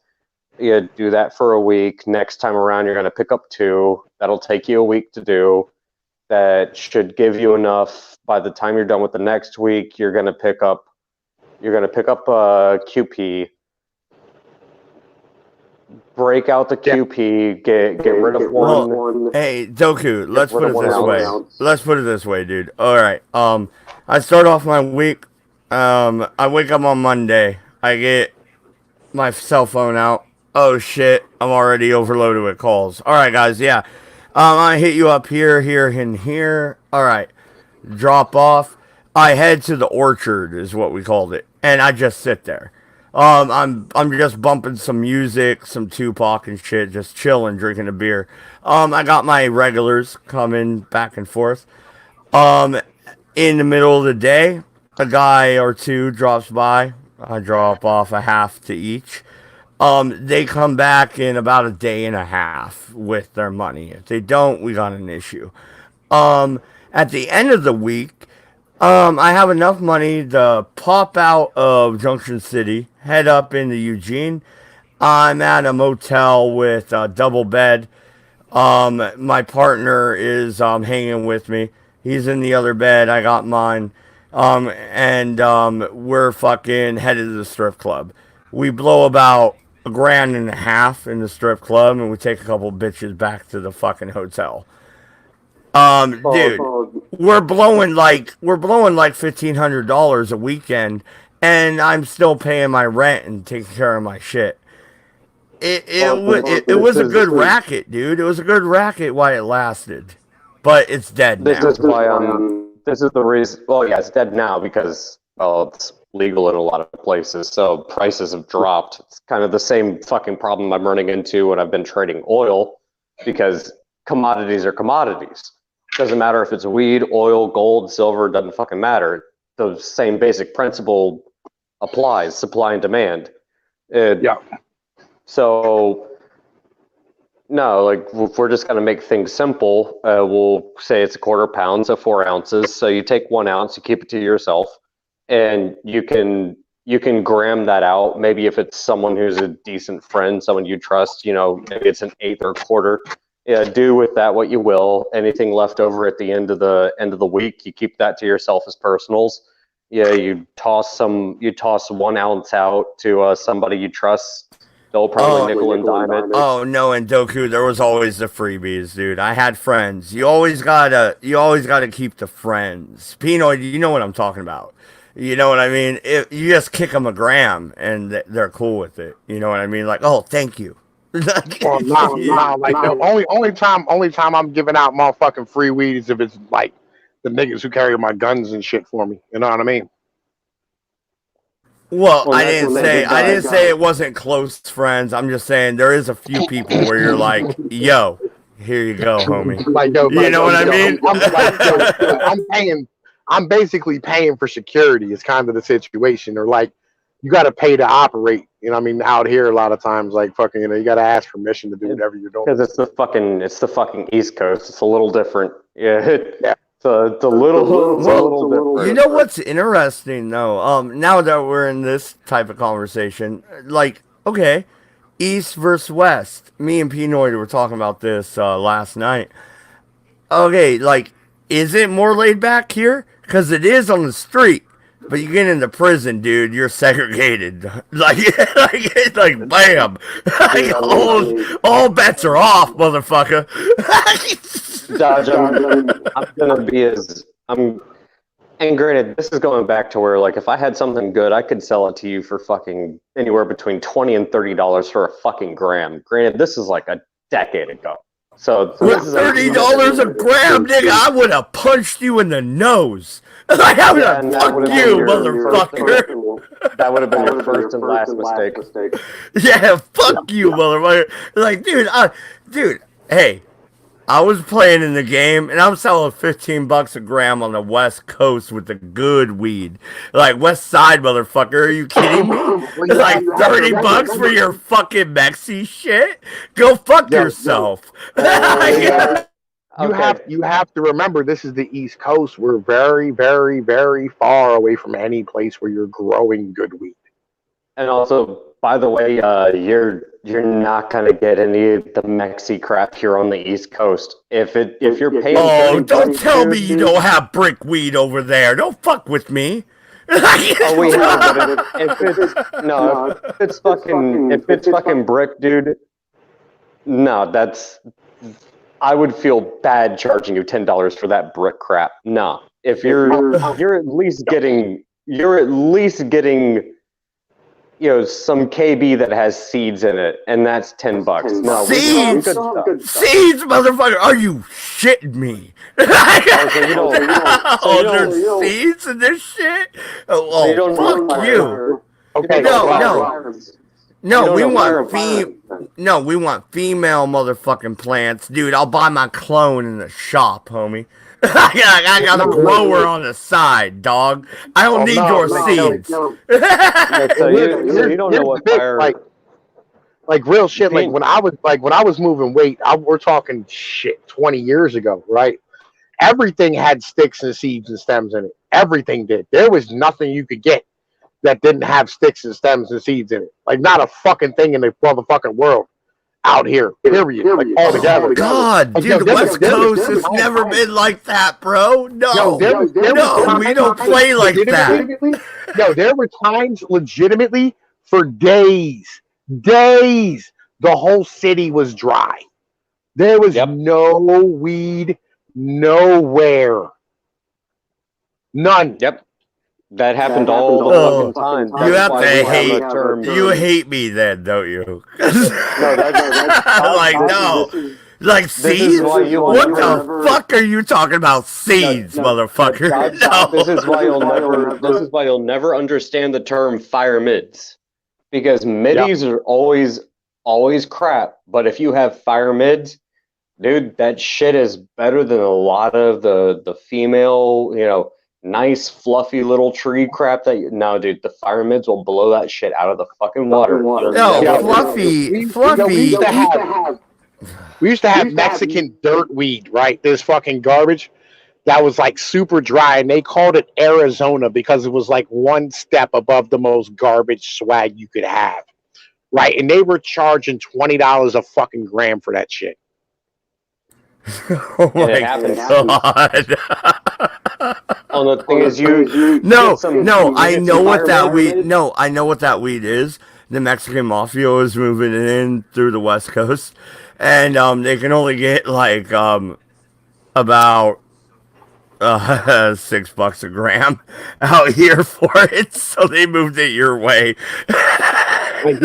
You do that for a week. Next time around, you're going to pick up 2. That'll take you a week to do. That should give you enough. By the time you're done with the next week, you're going to pick up a QP. break out the QP, get rid of one. Well, hey, Doku, let's rid put of it one this way. ounce. Let's put it this way, dude. All right. I start off my week. I wake up on Monday. I get my cell phone out. Oh shit, I'm already overloaded with calls. All right, guys. Yeah. I hit you up here, here, and here. All right. Drop off. I head to the orchard, is what we called it, and I just sit there. I'm just bumping some music, some Tupac and shit, just chilling, drinking a beer. I got my regulars coming back and forth. Um, in the middle of the day, a guy or two drops by. I drop off a half to each. They come back in about a day and a half with their money. If they don't, we got an issue. At the end of the week, I have enough money to pop out of Junction City, head up into Eugene. I'm at a motel with a double bed. My partner is hanging with me. He's in the other bed. I got mine. And we're fucking headed to the strip club. We blow about $1.50 in the strip club, and we take a couple bitches back to the fucking hotel. Dude, we're blowing like $1,500 a weekend, and I'm still paying my rent and taking care of my shit. It was a good racket, dude. It was a good racket while it lasted, but it's dead This now. is why this is the reason. Well, yeah, it's dead now because it's legal in a lot of places, so prices have dropped. It's kind of the same fucking problem I'm running into when I've been trading oil, because commodities are commodities. Doesn't matter if it's weed, oil, gold, silver, doesn't fucking matter. The same basic principle applies, supply and demand. Yeah. So, no, like if we're just going to make things simple, we'll say it's a quarter pound, so 4 ounces. So you take 1 ounce, you keep it to yourself, and you can gram that out. Maybe if it's someone who's a decent friend, someone you trust, maybe it's an eighth or a quarter. Yeah, do with that what you will. Anything left over at the end of the week, you keep that to yourself as personals. Yeah, you toss 1 ounce out to somebody you trust. They'll probably nickel and dime it. Oh no, in Doku there was always the freebies, dude. I had friends. You always gotta keep the friends. Pinoy, you know what I'm talking about. You know what I mean? You just kick them a gram and they're cool with it. You know what I mean? Like, oh, thank you. Well, nah, like the only time I'm giving out motherfucking free weed is if it's like the niggas who carry my guns and shit for me. You know what I mean? Well, I didn't say it wasn't close friends. I'm just saying there is a few people where you're like, yo, here you go, homie. Like, yo, You know what I mean? I'm basically paying for security. It's kind of the situation, or like you got to pay to operate. You know what I mean? Out here, a lot of times, like fucking, you got to ask permission to do whatever you're doing. Because it's the fucking East Coast. It's a little different. Yeah. It's a little different. You know what's interesting though? Now that we're in this type of conversation, like, okay, East versus West. Me and Pinoy were talking about this last night. Okay, like, is it more laid back here? Because it is on the street. But you get into prison, dude, you're segregated. Like bam. Like, all bets are off, motherfucker. Dodge, I'm gonna be and granted, this is going back to where, like, if I had something good, I could sell it to you for fucking anywhere between $20 and $30 for a fucking gram. Granted, this is like a decade ago. So with $30 a gram, nigga, I would have punched you in the nose. Like, I would have fucked you, motherfucker. That would have been your first and last mistake. Yeah, fuck you, motherfucker. Like, dude, hey, I was playing in the game, and I'm selling $15 a gram on the West Coast with the good weed. Like, West Side, motherfucker. Are you kidding me? It's like $30 for your fucking Mexi shit? Go fuck yourself. You have to remember, this is the East Coast. We're very, very, very far away from any place where you're growing good weed. And also, by the way, you're not gonna get any of the Mexi crap here on the East Coast. If you're paying, don't tell me you don't have brick weed over there. Don't fuck with me. Oh, we have, but if it's fucking brick, dude. No, I would feel bad charging you $10 for that brick crap. No, if you're at least getting some KB that has seeds in it, and that's $10. No, Seeds, seeds, motherfucker. Are you shitting me? There's seeds in this shit. Fuck you. Okay, No, we want we want female motherfucking plants, dude. I'll buy my clone in the shop, homie. I got a grower on the side, dog. I don't need your seeds. So you don't know what fire. Like real shit. Like when I was moving weight, we're talking shit 20 years ago, right? Everything had sticks and seeds and stems in it. Everything did. There was nothing you could get that didn't have sticks and stems and seeds in it. Like not a fucking thing in the motherfucking world out here. Period. Like all together. Oh God, dude, the West Coast has never been like that, bro. No, we don't play like that. No, there were times legitimately for days, the whole city was dry. There was no weed nowhere. None. Yep. That happened all the fucking time. You have to hate. You hate me then, don't you? Like seeds? What the fuck are you talking about? Seeds, motherfucker. No. This is why you'll never understand the term fire mids, because middies are always crap. But if you have fire mids, dude, that shit is better than a lot of the female, nice fluffy little tree crap no, dude, the fire mids will blow that shit out of the fucking water. No, fluffy. We used to have Mexican dirt weed, right? This fucking garbage that was like super dry, and they called it Arizona because it was like one step above the most garbage swag you could have, right? And they were charging $20 a fucking gram for that shit. Oh my God. The thing is, I know what that weed. No, I know what that weed is. The Mexican mafia is moving in through the West Coast, and they can only get like about $6 a gram out here for it, so they moved it your way. Once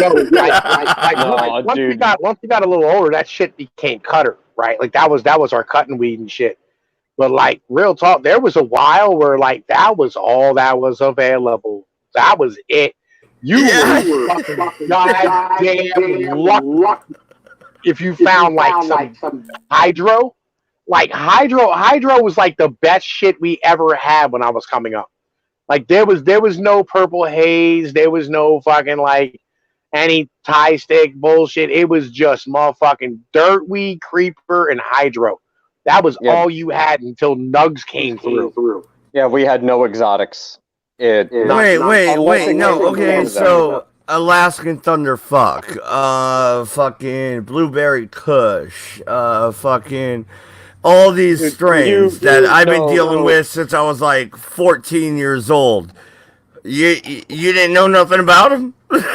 we got a little older, that shit became cutter, right? Like that was our cutting weed and shit. But like real talk, there was a while where like that was all that was available. That was it. You were fucking goddamn lucky if you found like some hydro. Like hydro was like the best shit we ever had when I was coming up. Like there was no purple haze, there was no fucking like any tie stick bullshit. It was just motherfucking dirt weed, creeper, and hydro. That was all you had until Nugs came through. Yeah, we had no exotics. Wait, no, okay, so Alaskan Thunderfuck, fucking Blueberry Kush, fucking all these strains that I've been dealing with since I was like 14 years old. You didn't know nothing about them? We knew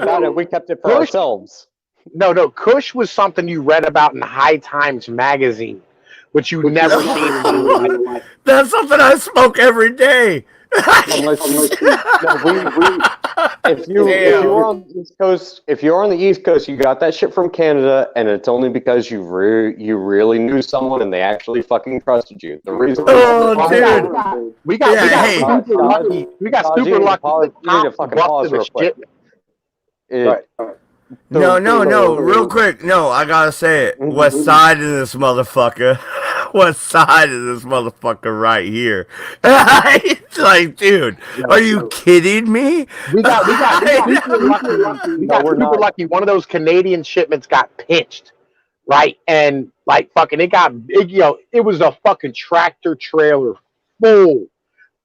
about it. We kept it for ourselves. No, Kush was something you read about in High Times magazine, which you never seen. That's something I smoke every day. If you're on the East Coast, you got that shit from Canada, and it's only because you really knew someone and they actually fucking trusted you. The reason we got super lucky. We got super lucky. You need to fucking pause real quick. No, real quick. No, I gotta say it. West side of this motherfucker. West side of this motherfucker right here. It's like, dude, are you kidding me? We got super lucky. One of those Canadian shipments got pitched, right? And like fucking it was a fucking tractor trailer full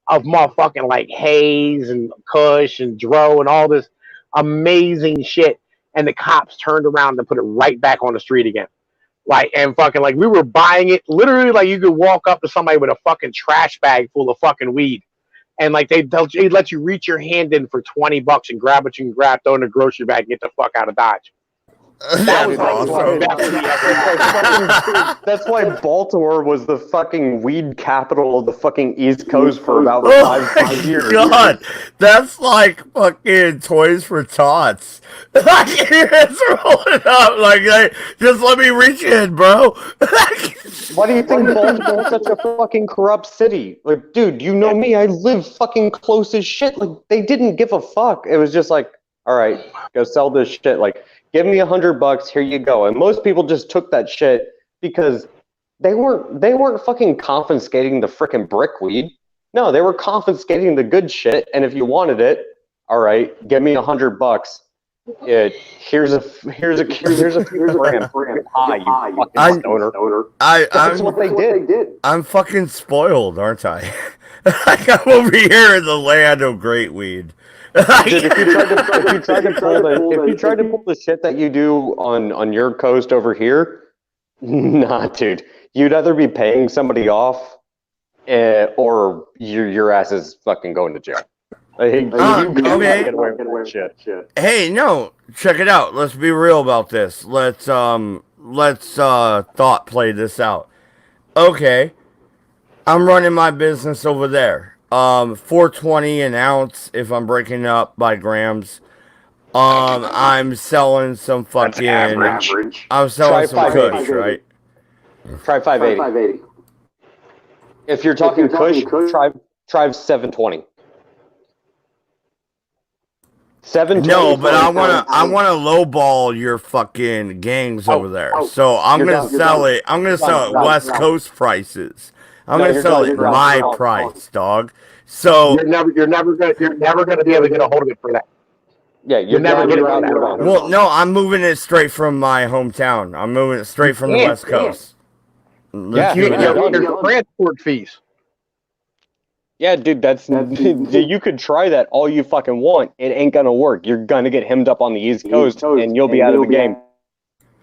of motherfucking like haze and Kush and Dro and all this amazing shit. And the cops turned around and put it right back on the street again. Like, and fucking, like, we were buying it literally like you could walk up to somebody with a fucking trash bag full of fucking weed. And like they'd let you reach your hand in for $20 and grab what you can grab, throw in the grocery bag, and get the fuck out of Dodge. That was like awesome. the best we ever. That's why Baltimore was the fucking weed capital of the fucking East Coast for about Oh 5 my years. god, that's like fucking Toys for Tots. Like, it's rolling up like, hey, just let me reach in, bro. Why do you think Baltimore's such a fucking corrupt city? Like, dude, you know me, I live fucking close as shit. Like, they didn't give a fuck. It was just like, all right, go sell this shit. Like, give me $100, here you go. And most people just took that shit because they weren't fucking confiscating the frickin' brick weed. No, they were confiscating the good shit. And if you wanted it, all right, give me $100. Here's a gram. High, you fucking stoner. That's what they did. I'm fucking spoiled, aren't I? Like, I'm over here in the land of great weed. Dude, if you tried to pull the shit that you do on your coast over here, nah, dude, you'd either be paying somebody off, or your ass is fucking going to jail. Like, you okay. get away with shit. Hey, no, check it out. Let's be real about this. Let's thought play this out. Okay, I'm running my business over there. 420 an ounce if I'm breaking up by grams. I'm selling some fucking Average. I'm selling Try some kush, right? Try 580. If you're talking kush, try 720. 720. No, but I wanna lowball your fucking gangs over there. So I'm gonna sell it. I'm gonna sell it West Coast prices. I'm gonna sell it my price, dog. So you're never gonna be able to get a hold of it for that. Yeah, you're never getting getting it that. well, no, I'm moving it straight from my hometown. I'm moving it straight from the West Coast. Let's do that. Your transport fees. Yeah, dude, you could try that all you fucking want. It ain't gonna work. You're gonna get hemmed up on the East Coast, and you'll be out of the game.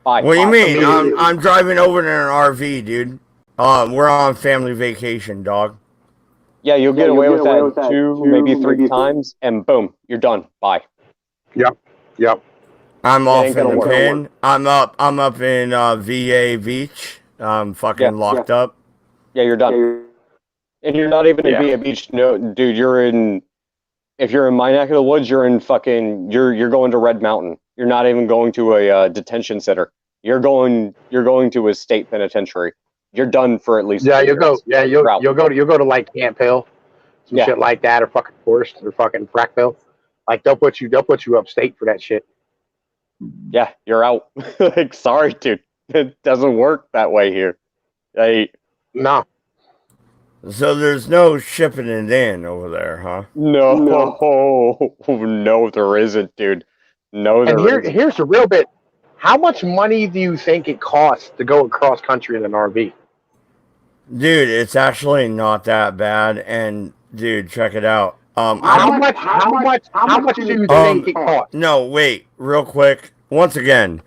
Bye. What do you mean? I'm driving over in an RV, dude. We're on family vacation, dog. Yeah, you'll get away with that 2, maybe 3 times, and boom, you're done. Bye. Yep. I'm off in gonna the work. pen. I'm up in VA Beach. I'm fucking locked up. Yeah, you're done. And you're not even in Via Beach. No, dude, if you're in my neck of the woods, you're in fucking, you're going to Red Mountain. You're not even going to a detention center. You're going to a state penitentiary. You're done for at least. You'll go to like Camp Hill, some shit like that, or fucking Forest, or fucking Frackville. Like they'll put you upstate for that shit. Yeah, you're out. Like, sorry, dude, it doesn't work that way here. No. So there's no shipping it in over there, huh? No, there isn't, dude. No, there isn't. Here's the real bit. How much money do you think it costs to go across country in an RV? Dude, it's actually not that bad. And dude, check it out. How much do you think it costs? No, wait, real quick. Once again,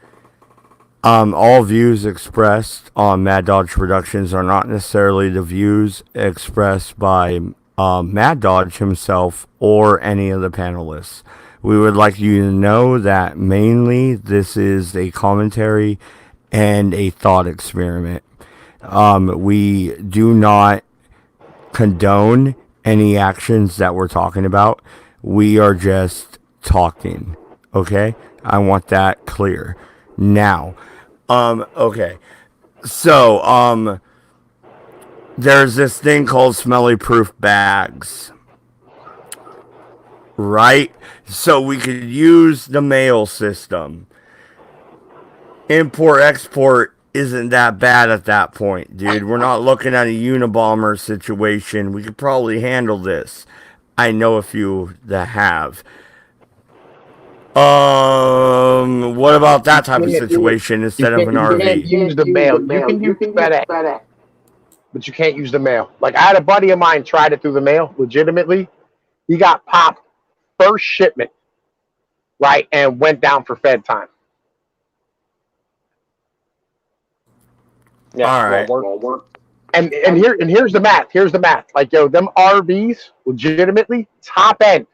all views expressed on Mad Dodge Productions are not necessarily the views expressed by Mad Dodge himself or any of the panelists. We would like you to know that mainly this is a commentary and a thought experiment. We do not condone any actions that we're talking about. We are just talking. Okay? I want that clear. Now, okay. So, there's this thing called smelly proof bags. Right? So we could use the mail system. Import export isn't that bad at that point, dude. We're not looking at a Unabomber situation. We could probably handle this. I know a few that have. What about that type of situation instead of an RV? You can't use the mail. You can use FedEx, but you can't use the mail. Like, I had a buddy of mine tried it through the mail, legitimately. He got popped first shipment, right, and went down for Fed time. Yeah, All right. Walmart. And here's the math. Here's the math. Like them RVs, legitimately top end,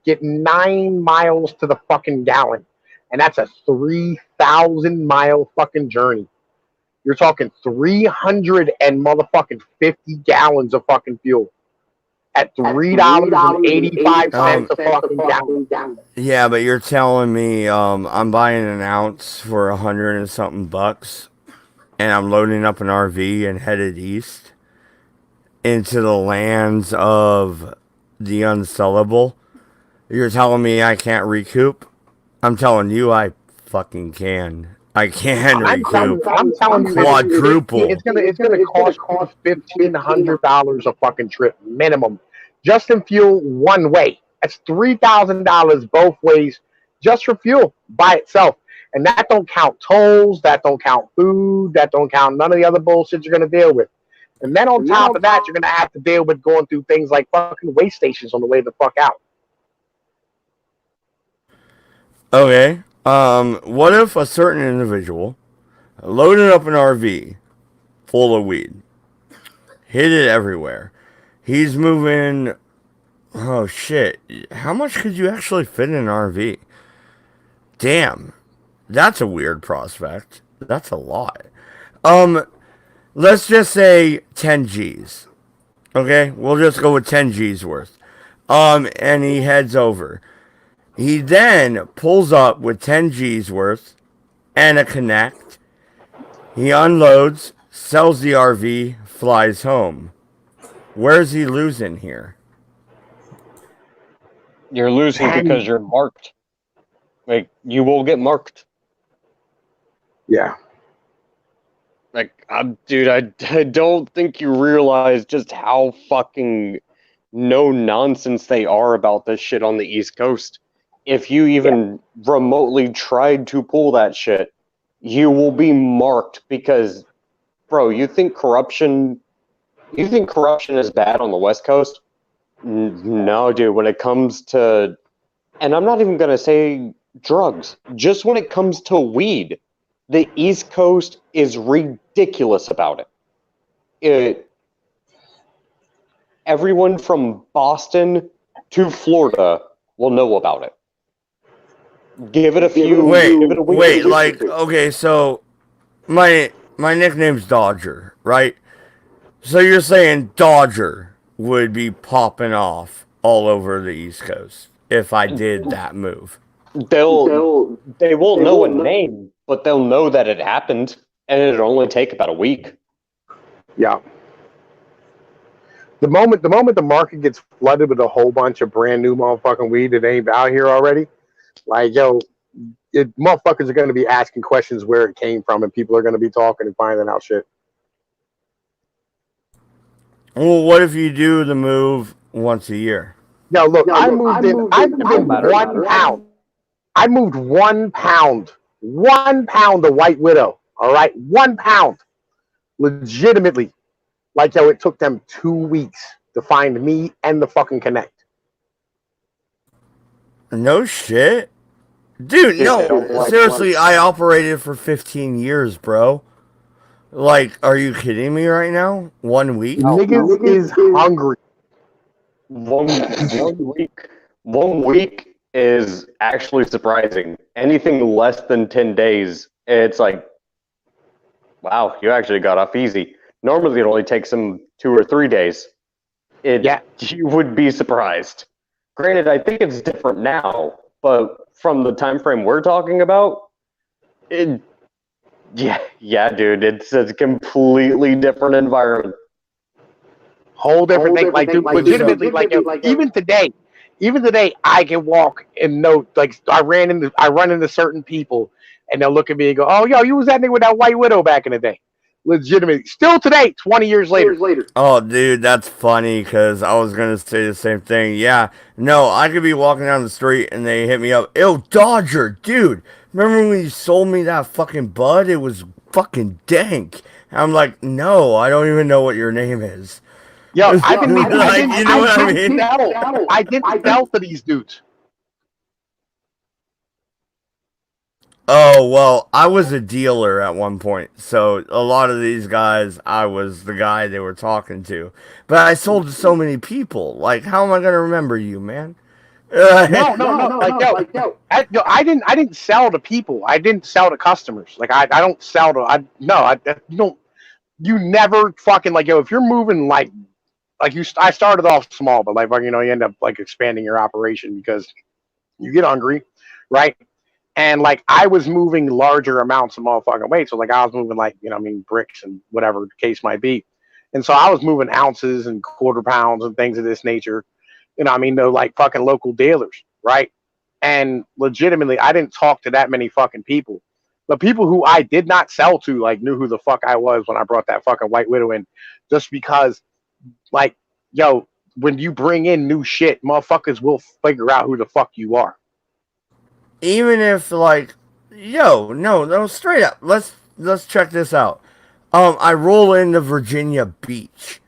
get 9 miles to the fucking gallon, and that's a 3,000-mile fucking journey. You're talking 300 and motherfucking 50 gallons of fucking fuel at $3.85 a fucking gallon. Yeah, but you're telling me I'm buying an ounce for 100 and something bucks, and I'm loading up an RV and headed east into the lands of the unsellable. You're telling me I can't recoup? I'm telling you I fucking can. I can recoup. I'm telling you, quadruple. It's gonna cost $1,500 a fucking trip minimum, just in fuel one way. That's $3,000 both ways, just for fuel by itself, and that don't count tolls, that don't count food, that don't count none of the other bullshit you're gonna deal with. And then on top of that, you're gonna have to deal with going through things like fucking weigh stations on the way the fuck out. Okay. What if a certain individual loaded up an RV full of weed, hid it everywhere? He's moving. Oh shit! How much could you actually fit in an RV? Damn, that's a weird prospect. That's a lot. Let's just say 10 G's. Okay, we'll just go with 10 G's worth. And he heads over. He then pulls up with 10 G's worth and a connect. He unloads, sells the RV, flies home. Where's he losing here? You're losing because you're marked. Like, you will get marked. Yeah. Like, dude, I don't think you realize just how fucking no nonsense they are about this shit on the East Coast. If you even remotely tried to pull that shit, you will be marked because, bro, you think corruption is bad on the West Coast? No, dude, when it comes to, and I'm not even going to say drugs, just when it comes to weed, the East Coast is ridiculous about it. Everyone from Boston to Florida will know about it. Give it a few. Give it a week. Wait, like, okay, so my nickname's Dodger, right? So you're saying Dodger would be popping off all over the East Coast if I did that move? They won't know a name, but they'll know that it happened, and it'll only take about a week. Yeah. The moment the market gets flooded with a whole bunch of brand new motherfucking weed that ain't out here already, like, yo, motherfuckers are going to be asking questions where it came from, and people are going to be talking and finding out shit. Well, what if you do the move once a year? Yo, look, I moved in 1 pound. I moved 1 pound. 1 pound of White Widow. All right? 1 pound. Legitimately. Like, yo, it took them 2 weeks to find me and the fucking connect. No shit. Dude, no. Seriously, I operated for 15 years, bro. Like, are you kidding me right now? 1 week? Niggas is hungry. 1 week. 1 week is actually surprising. Anything less than 10 days, it's like, wow, you actually got off easy. Normally, it only takes them 2 or 3 days. You would be surprised. Granted, I think it's different now, but from the time frame we're talking about, dude, it's a completely different environment. Whole different thing. Like, dude, legitimately, like, yo, even today, I can walk and know, like, I run into certain people, and they'll look at me and go, "Oh, yo, you was that nigga with that White Widow back in the day." Legitimately, still today, 20 years later. Oh, dude, that's funny because I was going to say the same thing. Yeah, no, I could be walking down the street and they hit me up. Yo, Dodger, dude, remember when you sold me that fucking bud? It was fucking dank. And I'm like, no, I don't even know what your name is. Yo, I didn't even, like, you know what I mean? I didn't sell to these dudes. Oh, well, I was a dealer at one point. So a lot of these guys, I was the guy they were talking to. But I sold to so many people. Like, how am I going to remember you, man? No. Like yo, I didn't sell to people. I didn't sell to customers. Like I don't sell to. You don't. You never fucking like yo. If you're moving like you, I started off small, but like you know, you end up like expanding your operation because you get hungry, right? And like I was moving larger amounts of motherfucking weight, so like I was moving like you know, I mean bricks and whatever the case might be, and so I was moving ounces and quarter pounds and things of this nature. You know, I mean, they're like fucking local dealers, right? And legitimately, I didn't talk to that many fucking people. The people who I did not sell to like knew who the fuck I was when I brought that fucking White Widow in, just because like, yo, when you bring in new shit, motherfuckers will figure out who the fuck you are. Even if, like, yo, no, straight up. Let's check this out. I roll into Virginia Beach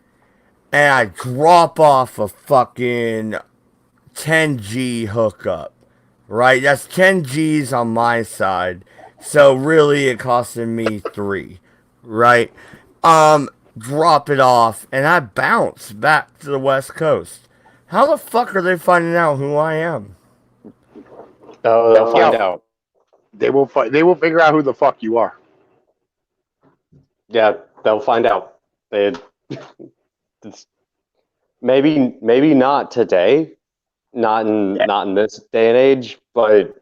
and I drop off a fucking 10G hookup, right? That's 10 G's on my side. So really it costing me 3, right? Drop it off and I bounce back to the West Coast. How the fuck are they finding out who I am? They'll find out. They will. They will figure out who the fuck you are. Yeah, they'll find out. It's maybe not today, not in this day and age, but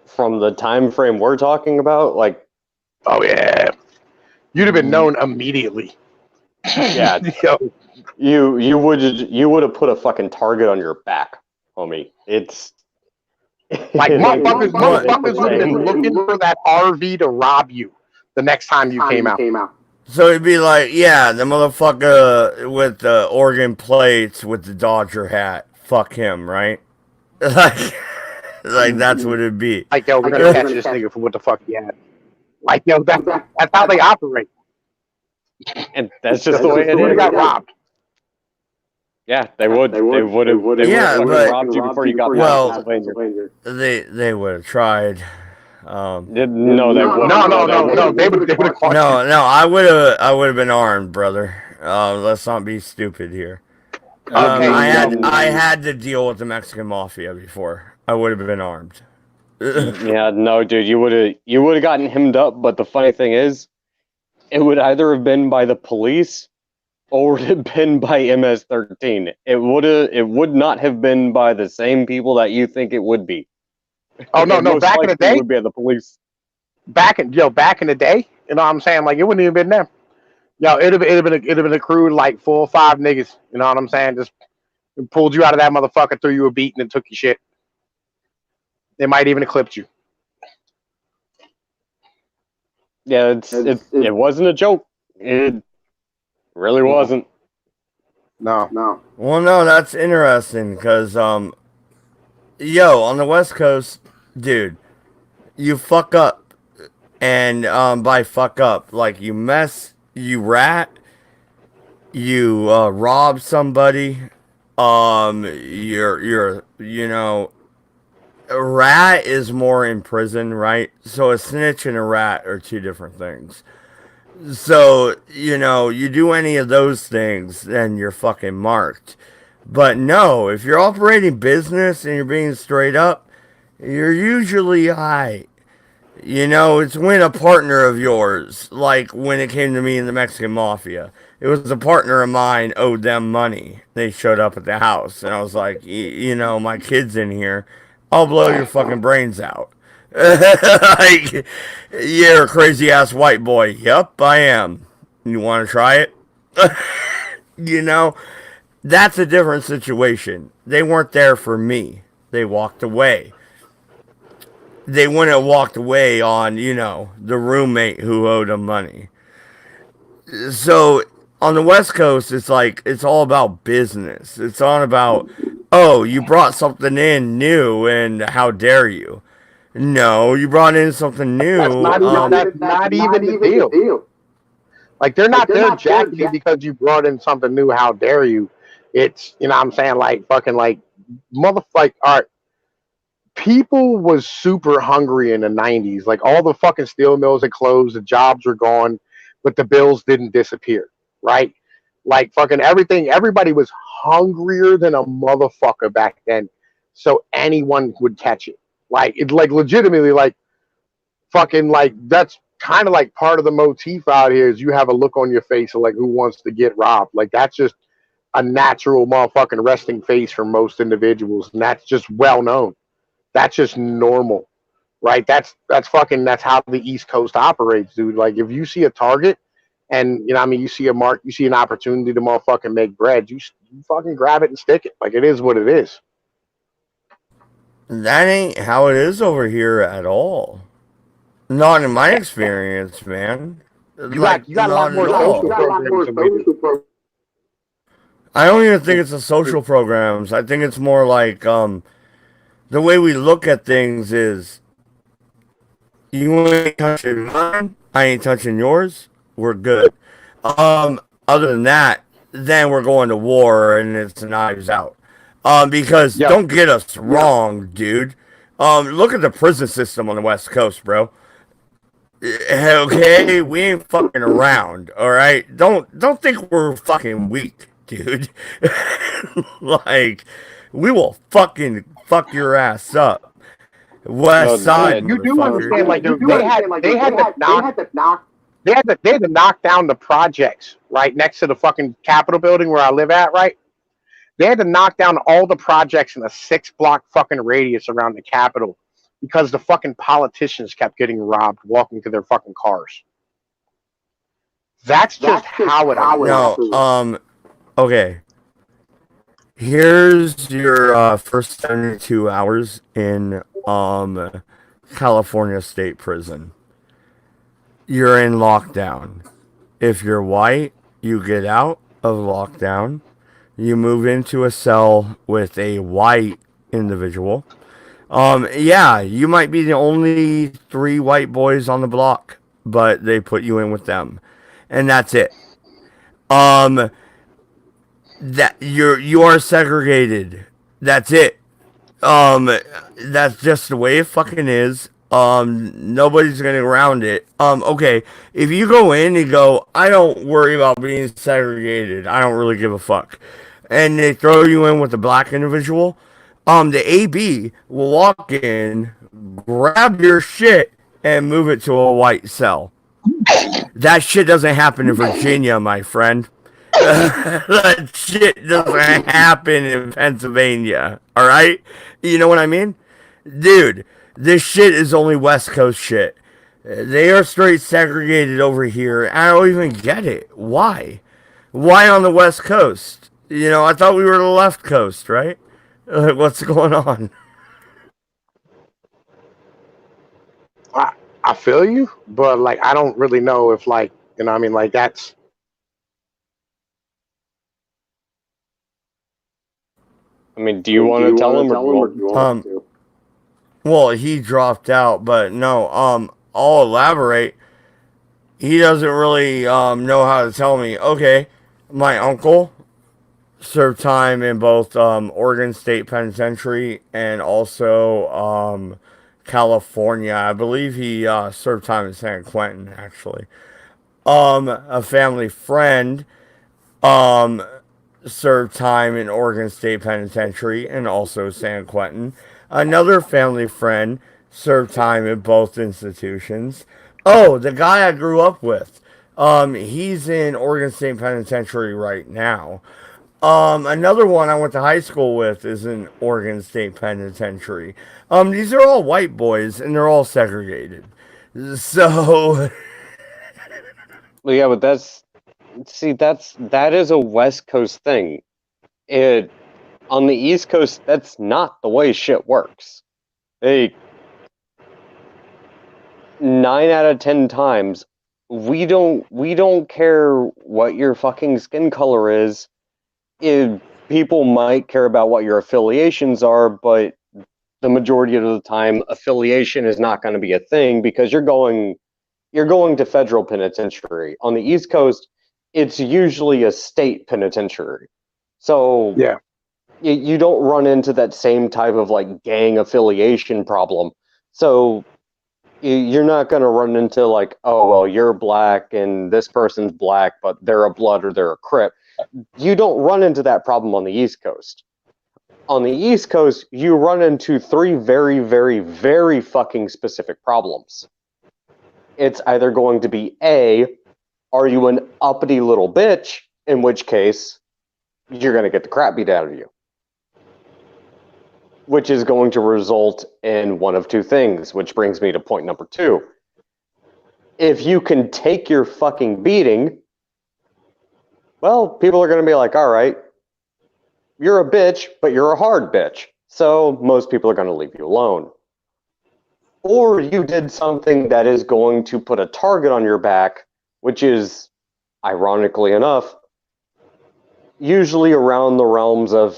from the time frame we're talking about, like, oh yeah, you'd have been known immediately. Yeah, you would have put a fucking target on your back, homie. It's like motherfuckers would have been looking for that RV to rob you the next time you came out. So it'd be like, yeah, the motherfucker with the organ plates with the Dodger hat. Fuck him, right? like that's what it'd be. Like, yo, we're gonna catch this nigga for what the fuck he had. Like, yo, that's how they operate. And that's just the way it is. Got robbed. Yeah, they would. They would have robbed you before you got well, Pennsylvania. They would have tried. No, they wouldn't. No. They would have caught you. No. I would have been armed, brother. Let's not be stupid here. I had to deal with the Mexican mafia before. I would have been armed. Yeah, no, dude, you would have gotten hemmed up. But the funny thing is, it would either have been by the police or would have been by MS-13. It would not have been by the same people that you think it would be. Oh no! Back in the day, it would be the police. Back in the day, you know what I'm saying? Like it wouldn't even been them. Yo, it'd have been a crew like 4 or 5 niggas. You know what I'm saying? Just pulled you out of that motherfucker, threw you a beat, and then took your shit. They might even have clipped you. Yeah, it wasn't a joke. It really wasn't. No. Well, no, that's interesting because yo, on the West Coast, dude, you fuck up, and by fuck up, like you rat, you rob somebody, you're you know, a rat is more in prison, right? So a snitch and a rat are 2 different things. So, you know, you do any of those things, then you're fucking marked. But no, if you're operating business and you're being straight up, you're usually high. You know, it's when a partner of yours, like when it came to me in the Mexican Mafia, it was a partner of mine owed them money. They showed up at the house, and I was like, you know, my kid's in here. I'll blow your fucking brains out. Like, you're a crazy ass white boy. Yup, I am. You want to try it? You know, that's a different situation. They weren't there for me. They walked away. They wouldn't have walked away on, you know, the roommate who owed them money. So on the West Coast, it's like, it's all about business. It's all about, oh, you brought something in new and how dare you. No, you brought in something new. That's not even the deal. Like they're not there jacking you because you brought in something new. How dare you? It's, you know what I'm saying, like fucking like motherfucker. All right, people was super hungry in the 90s. Like all the fucking steel mills had closed, the jobs were gone, but the bills didn't disappear, right? Like fucking everything, everybody was hungrier than a motherfucker back then. So anyone would catch it. Like it like legitimately like fucking like that's kind of like part of the motif out here is you have a look on your face of like who wants to get robbed. Like that's just a natural motherfucking resting face for most individuals, and that's just well known. That's just normal, right? That's how the East Coast operates, dude. Like if you see a target and you know, I mean, you see a mark, you see an opportunity to motherfucking make bread, you fucking grab it and stick it. Like it is what it is. That ain't how it is over here at all. Not in my experience, man. Like, You got a lot not more at social all. programs than we do. I don't even think it's the social programs. I think it's more like the way we look at things is you ain't touching mine, I ain't touching yours. We're good. Other than that, then we're going to war and it's knives out. Because Yo, don't get us wrong, dude. Look at the prison system on the West Coast, bro. Okay, we ain't fucking around, all right? Don't think we're fucking weak, dude. Like, we will fucking fuck your ass up. No, West side, that you do understand, motherfucker. like they had to knock down the projects right next to the fucking Capitol building where I live at, right? They had to knock down all the projects in a 6 block fucking radius around the Capitol because the fucking politicians kept getting robbed walking to their fucking cars. That's just how it No, operates. okay. Here's your first 72 hours in California State Prison. You're in lockdown. If you're white, you get out of lockdown. You move into a cell with a white individual. Yeah, you might be the only 3 white boys on the block, but they put you in with them, and that's it. Um, that you are segregated. That's it. Um, that's just the way it fucking is. Nobody's gonna get around it. Okay, if you go in and go, I don't worry about being segregated. I don't really give a fuck. And they throw you in with a black individual. The AB will walk in, grab your shit, and move it to a white cell. That shit doesn't happen in Virginia, my friend. That shit doesn't happen in Pennsylvania. All right, you know what I mean, dude? This shit is only West Coast shit. They are straight segregated over here. I don't even get it. Why? Why on the West Coast? You know, I thought we were the left coast, right? Like, what's going on? I, I feel you, but like I don't really know if like you know what I mean like that's I mean, do you want to tell him or do you want? Well, he dropped out, but no. I'll elaborate. He doesn't really know how to tell me. Okay, my uncle served time in both Oregon State Penitentiary and also California. I believe he served time in San Quentin, actually. A family friend um, served time in Oregon State Penitentiary and also San Quentin. Another family friend served time in both institutions. Oh, the guy I grew up with. He's in Oregon State Penitentiary right now. Another one I went to high school with is in Oregon State Penitentiary. These are all white boys and they're all segregated. So, Well, yeah, but that is a West Coast thing. It on the East Coast, that's not the way shit works. They 9 out of 10 times we don't care what your fucking skin color is. People might care about what your affiliations are, but the majority of the time, affiliation is not going to be a thing because you're going to federal penitentiary. On the East Coast, it's usually a state penitentiary. So yeah. you don't run into that same type of like gang affiliation problem. So you're not going to run into like, oh well, you're black and this person's black, but they're a Blood or they're a Crip. You don't run into that problem on the East Coast. On the East Coast, you run into three very, very, very fucking specific problems. It's either going to be A, are you an uppity little bitch? In which case, you're going to get the crap beat out of you. Which is going to result in one of two things, which brings me to point number 2. If you can take your fucking beating, well, people are going to be like, all right, you're a bitch, but you're a hard bitch. So most people are going to leave you alone. Or you did something that is going to put a target on your back, which is, ironically enough, usually around the realms of,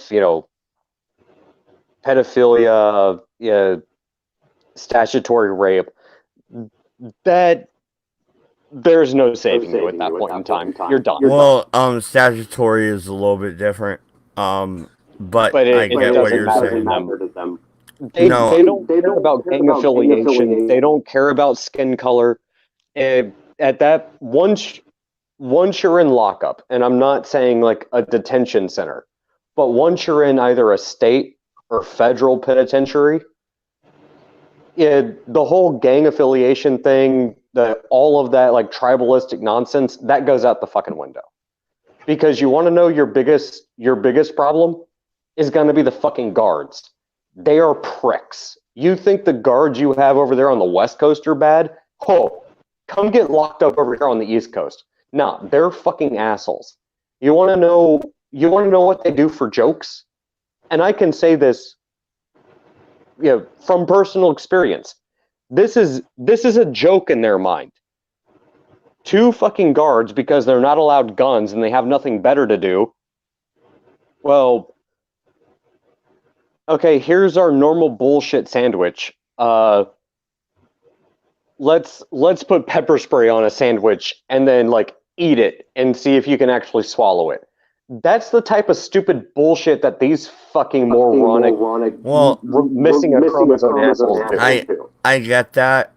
pedophilia, statutory rape, that there's no saving you at that point in time. You're done. Well, statutory is a little bit different. But I get what you're saying. They don't care about gang affiliation. They don't care about skin color. At that, once you're in lockup, and I'm not saying like a detention center, but once you're in either a state or federal penitentiary, the whole gang affiliation thing, all of that like tribalistic nonsense, that goes out the fucking window. Because you want to know your biggest problem is going to be the fucking guards. They are pricks. You think the guards you have over there on the West Coast are bad? Oh, come get locked up over here on the East Coast. Nah, they're fucking assholes. You want to know what they do for jokes? And I can say this, from personal experience. This is a joke in their mind. 2 fucking guards, because they're not allowed guns and they have nothing better to do. Well, okay, here's our normal bullshit sandwich. Let's put pepper spray on a sandwich and then like eat it and see if you can actually swallow it. That's the type of stupid bullshit that these fucking moronic missing a chromosome assholes do. I get that.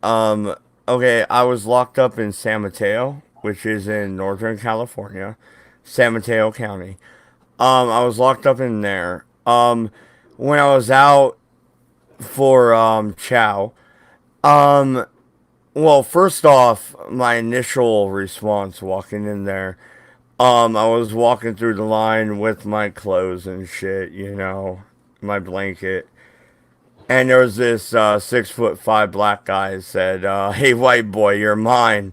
Okay, I was locked up in San Mateo, which is in Northern California, San Mateo County. I was locked up in there. When I was out for chow, well, first off, my initial response walking in there, I was walking through the line with my clothes and shit, my blanket. And there was this 6'5" black guy that said, "Hey, white boy, you're mine."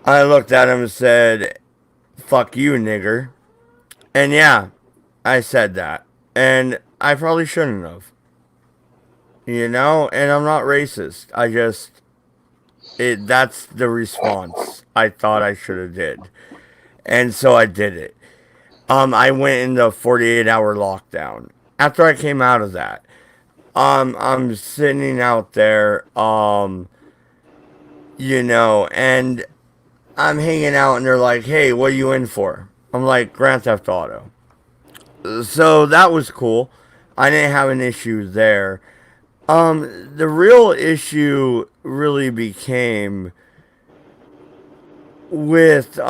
I looked at him and said, "Fuck you, nigger." And yeah, I said that. And I probably shouldn't have. And I'm not racist. That's the response I thought I should have did. And so I did it. I went into 48-hour lockdown. After I came out of that, I'm sitting out there, and I'm hanging out, and they're like, "Hey, what are you in for?" I'm like, "Grand Theft Auto." So that was cool. I didn't have an issue there. The real issue really became with,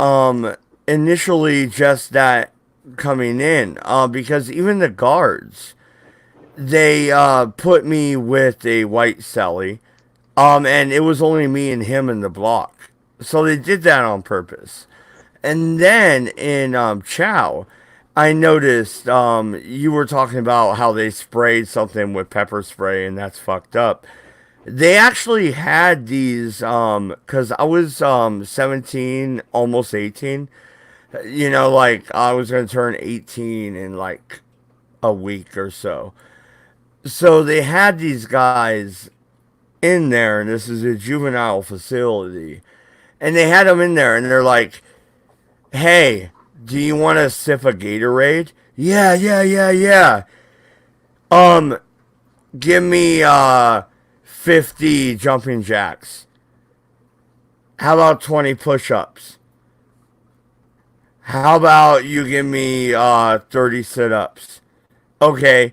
initially just that coming in, because even the guards, they put me with a white celly, and it was only me and him in the block. So they did that on purpose. And then in Chow, I noticed you were talking about how they sprayed something with pepper spray, and that's fucked up. They actually had these, because I was 17, almost 18. Like I was going to turn 18 in like a week or so. So they had these guys in there, and this is a juvenile facility. And they had them in there, and they're like, "Hey, do you want to sip a Gatorade?" "Yeah, yeah, yeah, yeah." Give me 50 jumping jacks. How about 20 push-ups? How about you give me 30 sit-ups? Okay,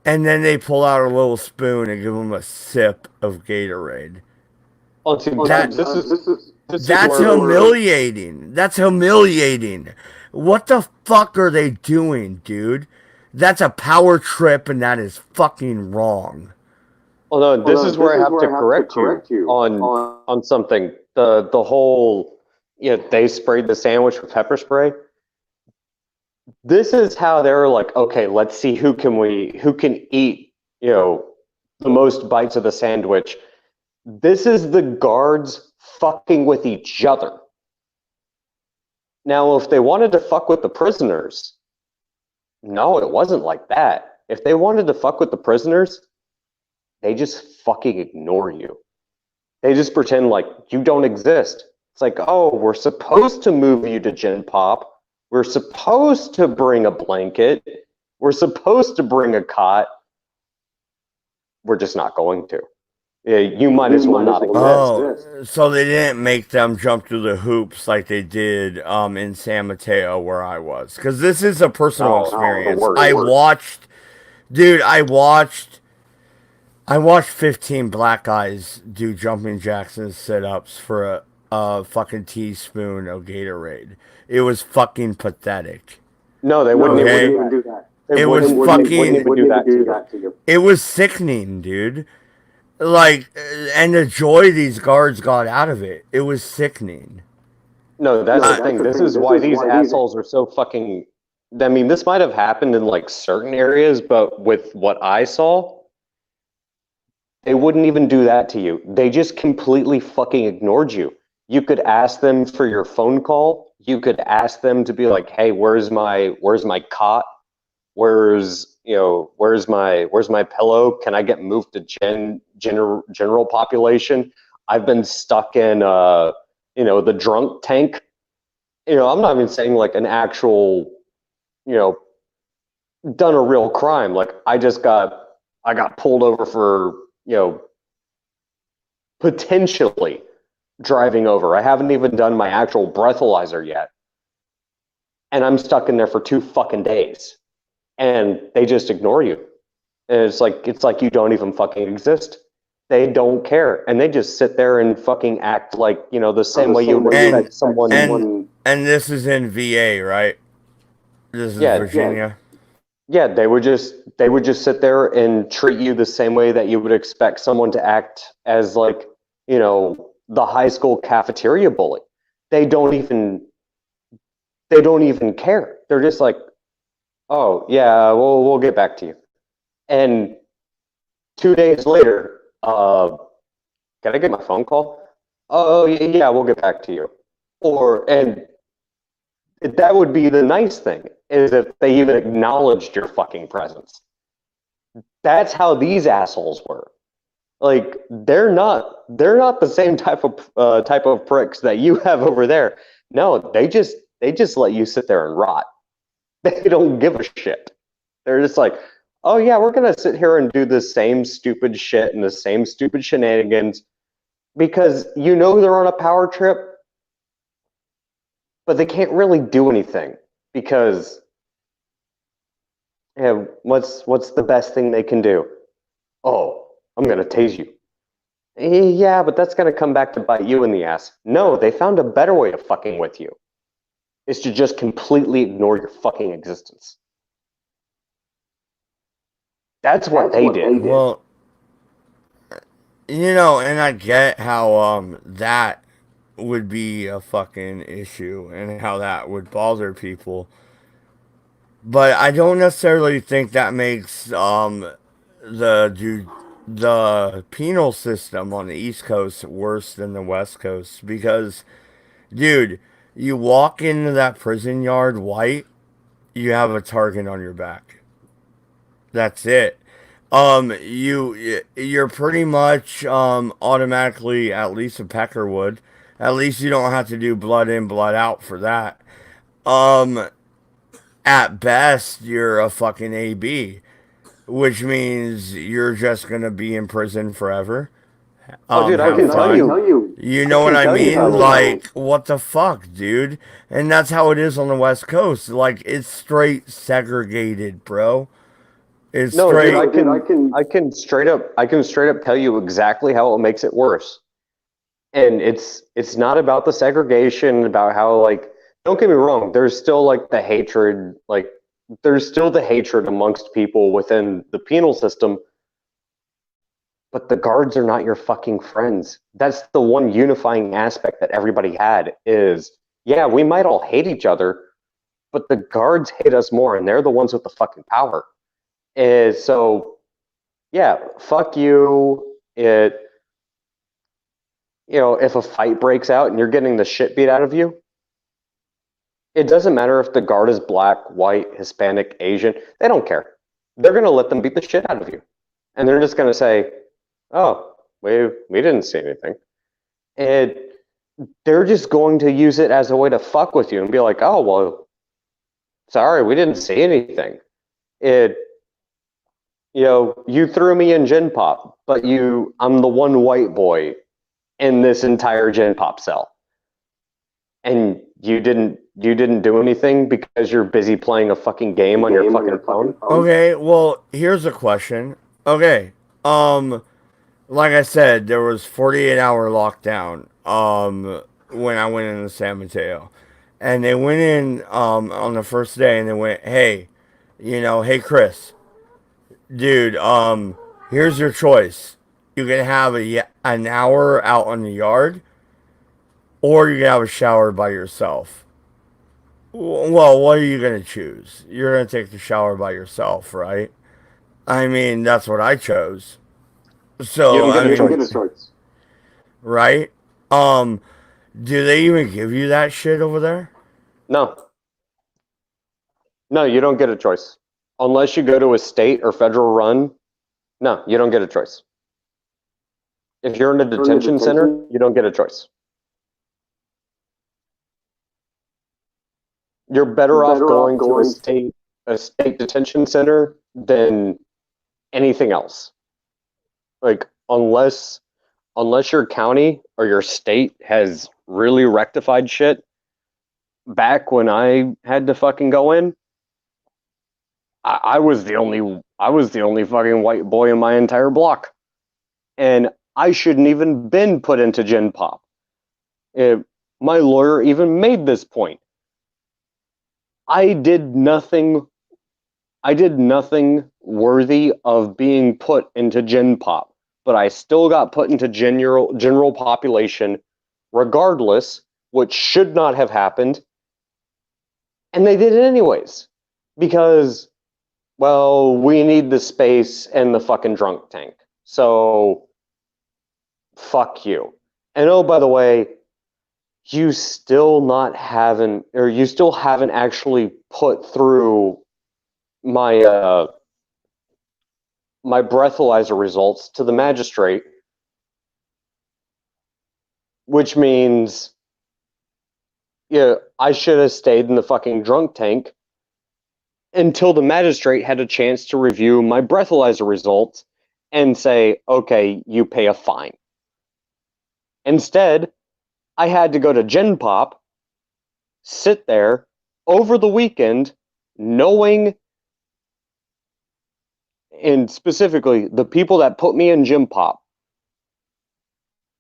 and then they pull out a little spoon and give him a sip of Gatorade. Oh, see, That this is that's where humiliating. That's humiliating. What the fuck are they doing, dude? That's a power trip, and that is fucking wrong. oh no, this is where I have to correct you on something. The whole they sprayed the sandwich with pepper spray. This is how they're like, okay, let's see who can eat, the most bites of the sandwich. This is the guards fucking with each other. Now, if they wanted to fuck with the prisoners, no, it wasn't like that. If they wanted to fuck with the prisoners, they just fucking ignore you. They just pretend like you don't exist. It's like, oh, we're supposed to move you to Gen Pop. We're supposed to bring a blanket. We're supposed to bring a cot. We're just not going to. Yeah, you might as well not exist. Oh, so they didn't make them jump through the hoops like they did in San Mateo where I was. Because this is a personal experience. I watched, dude, I watched 15 black guys do jumping jacks and sit-ups for a fucking teaspoon of Gatorade. It was fucking pathetic. No, they wouldn't even do that. It was fucking. Even do that to you. It was sickening, dude. Like, and the joy these guards got out of it, it was sickening. No, that's the thing. This is why these assholes are so fucking. I mean, this might have happened in like certain areas, but with what I saw, they wouldn't even do that to you. They just completely fucking ignored you. You could ask them for your phone call. You could ask them to be like, "Hey, where's my cot? Where's my pillow? Can I get moved to general population? I've been stuck in the drunk tank." I'm not even saying like an actual, done a real crime. Like I got pulled over for, potentially driving over. I haven't even done my actual breathalyzer yet. And I'm stuck in there for 2 fucking days. And they just ignore you. And it's like you don't even fucking exist. They don't care. And they just sit there and fucking act like, the same way you would expect someone. And this is in VA, right? This is Virginia. Yeah, they would just sit there and treat you the same way that you would expect someone to act as like, the high school cafeteria bully. They don't even care. They're just like, "Oh, yeah, we'll get back to you." And 2 days later, can I get my phone call? "Oh, yeah, we'll get back to you." And that would be the nice thing, is if they even acknowledged your fucking presence. That's how these assholes were. Like they're not the same type of pricks that you have over there. No, they just let you sit there and rot. They don't give a shit. They're just like, "Oh yeah, we're gonna sit here and do the same stupid shit and the same stupid shenanigans because they're on a power trip, but they can't really do anything because what's the best thing they can do? Oh, I'm gonna tase you. Yeah, but that's gonna come back to bite you in the ass." No, they found a better way of fucking with you. Is to just completely ignore your fucking existence. That's what they did. Well, and I get how that would be a fucking issue and how that would bother people. But I don't necessarily think that makes the the penal system on the East Coast worse than the West Coast because, dude, you walk into that prison yard white, you have a target on your back. That's it. You're pretty much automatically at least a Peckerwood. At least you don't have to do blood in, blood out for that. Um, at best, you're a fucking AB, which means you're just gonna be in prison forever. Oh, dude, I can tell you. You know what I mean? Like, what the fuck, dude? And that's how it is on the West Coast. Like, it's straight segregated, bro. It's No, straight. dude, I can straight up tell you exactly how it makes it worse. And it's not about the segregation, about how, like, don't get me wrong, there's still like the hatred, like there's still the hatred amongst people within the penal system, but the guards are not your fucking friends. That's the one unifying aspect that everybody had is, yeah, we might all hate each other, but the guards hate us more, and they're the ones with the fucking power. Is so, yeah, fuck you. If a fight breaks out and you're getting the shit beat out of you, it doesn't matter if the guard is black, white, Hispanic, Asian. They don't care. They're gonna let them beat the shit out of you, and they're just gonna say, "Oh, we didn't see anything," and they're just going to use it as a way to fuck with you and be like, "Oh, well, sorry, we didn't see anything." It you threw me in Gen Pop, but I'm the one white boy in this entire Gen Pop cell, and you didn't do anything because you're busy playing a fucking game on your fucking phone. Okay, well, here's a question. Okay, like I said, there was 48-hour lockdown. When I went into San Mateo, and they went in on the first day, and they went, hey, hey Chris, dude, here's your choice. You can have an hour out on the yard, or you can have a shower by yourself. Well, what are you gonna choose? You're gonna take the shower by yourself, right? I mean, that's what I chose. You So don't get I a mean, choice. right? Um, do they even give you that shit over there? No, no, you don't get a choice unless you go to a state or federal run. No, you don't get a choice. If you're in a detention center, you don't get a choice. You're better off going to a state detention center than anything else. Like, unless your county or your state has really rectified shit. Back when I had to fucking go in, I was the only fucking white boy in my entire block, and I shouldn't even been put into Gen Pop. My lawyer even made this point. I did nothing. I did nothing worthy of being put into Gen Pop, but I still got put into general population, regardless, which should not have happened, and they did it anyways because, well, we need the space and the fucking drunk tank. So fuck you. And oh, by the way, you still haven't actually put through my my breathalyzer results to the magistrate, which means, yeah, I should have stayed in the fucking drunk tank until the magistrate had a chance to review my breathalyzer results and say, okay, you pay a fine. Instead, I had to go to Gen Pop, sit there over the weekend, knowing, and specifically the people that put me in Gen Pop,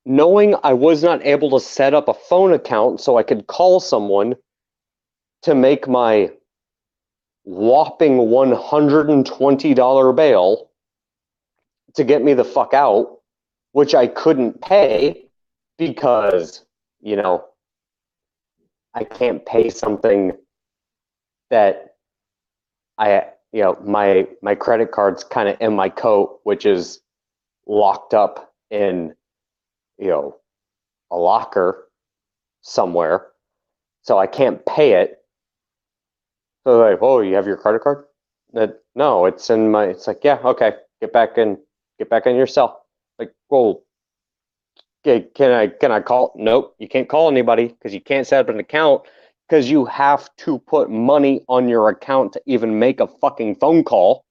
knowing I was not able to set up a phone account so I could call someone to make my whopping $120 bail to get me the fuck out, which I couldn't pay because, I can't pay something that my credit card's kind of in my coat, which is locked up in, a locker somewhere. So I can't pay it. So they're like, oh, you have your credit card? No, it's in my. It's like, yeah, okay, get back in your cell. Like, well, can I call? Nope, you can't call anybody because you can't set up an account because you have to put money on your account to even make a fucking phone call.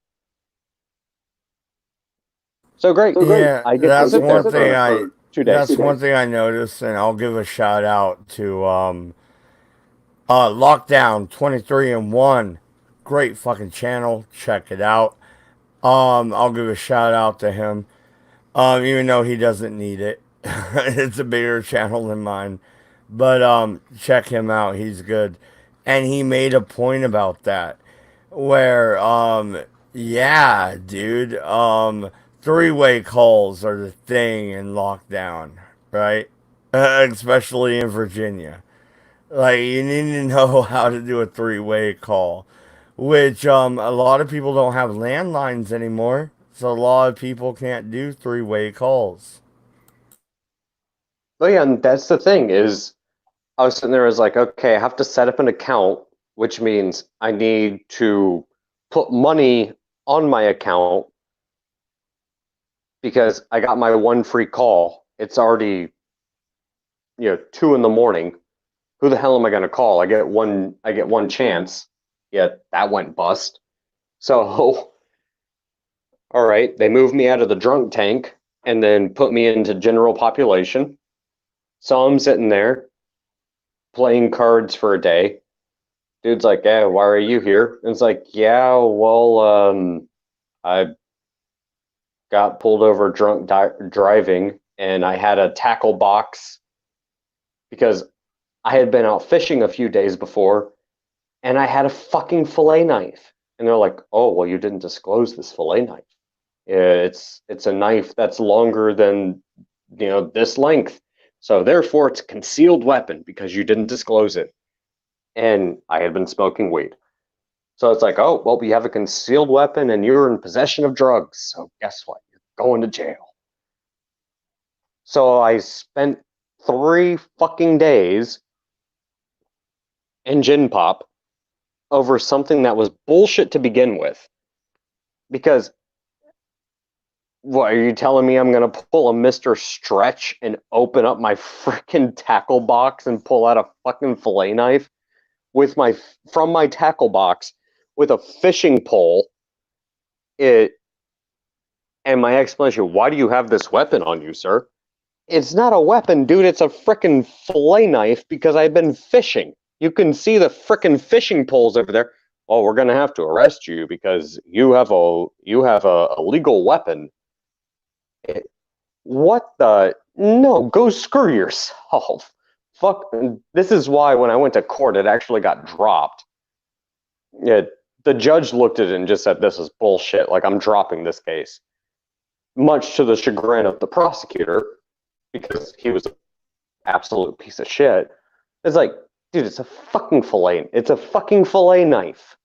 So great. Yeah, I get to sit there for 2 days. that's one thing I noticed, and I'll give a shout out to Lockdown 23 and 1. Great fucking channel. Check it out. I'll give a shout out to him. Even though he doesn't need it. It's a bigger channel than mine. But check him out. He's good. And he made a point about that. Where yeah, dude, three-way calls are the thing in lockdown, right? Especially in Virginia. Like you need to know how to do a three-way call, which a lot of people don't have landlines anymore, so a lot of people can't do three-way calls. Oh yeah, and that's the thing is I was sitting there as like, okay, I have to set up an account, which means I need to put money on my account because I got my one free call. It's already, 2 in the morning. Who the hell am I gonna call? I get one chance. Yet that went bust. So all right, they moved me out of the drunk tank and then put me into general population. So I'm sitting there playing cards for a day. Dude's like, "Yeah, why are you here?" And it's like, "Yeah, well, I got pulled over drunk driving, and I had a tackle box because I had been out fishing a few days before, and I had a fucking fillet knife." And they're like, "Oh, well, you didn't disclose this fillet knife. It's a knife that's longer than this length, so therefore it's a concealed weapon because you didn't disclose it." And I had been smoking weed. So it's like, oh, well, you have a concealed weapon and you're in possession of drugs. So guess what? You're going to jail. So I spent 3 fucking days in Gin Pop over something that was bullshit to begin with. Because what are you telling me I'm going to pull a Mr. Stretch and open up my freaking tackle box and pull out a fucking fillet knife with from my tackle box with a fishing pole? It And my explanation, why do you have this weapon on you, sir? It's not a weapon, dude. It's a frickin' fillet knife because I've been fishing. You can see the frickin' fishing poles over there. Oh, we're gonna have to arrest you because you have a illegal weapon. What the? No, go screw yourself. Fuck. This is why when I went to court, it actually got dropped. Yeah, the judge looked at it and just said, "This is bullshit. Like I'm dropping this case." Much to the chagrin of the prosecutor, because he was an absolute piece of shit. It's like, dude, it's a fucking fillet knife.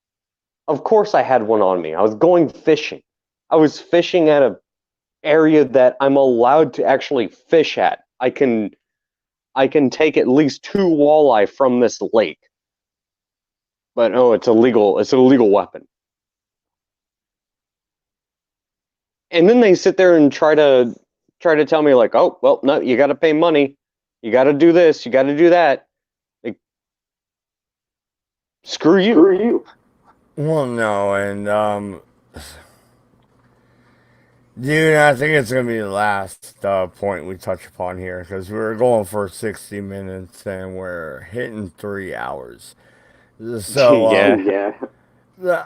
Of course I had one on me. I was going fishing. I was fishing at a area that I'm allowed to actually fish at. I can take at least 2 walleye from this lake. But no, it's an illegal weapon. And then they sit there and try to tell me like, oh, well, no, you got to pay money, you got to do this, you got to do that. Like, screw you. Screw you. Well, no, and dude, I think it's gonna be the last point we touch upon here because we're going for 60 minutes and we're hitting 3 hours. So, Yeah. Yeah.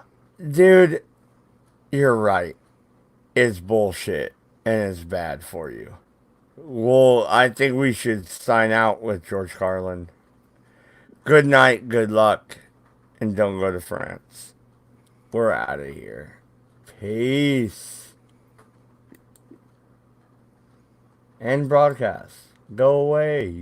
dude, you're right. It's bullshit and it's bad for you. Well, I think we should sign out with George Carlin. Good night, good luck, and don't go to France. We're out of here. Peace. End broadcast. Go away.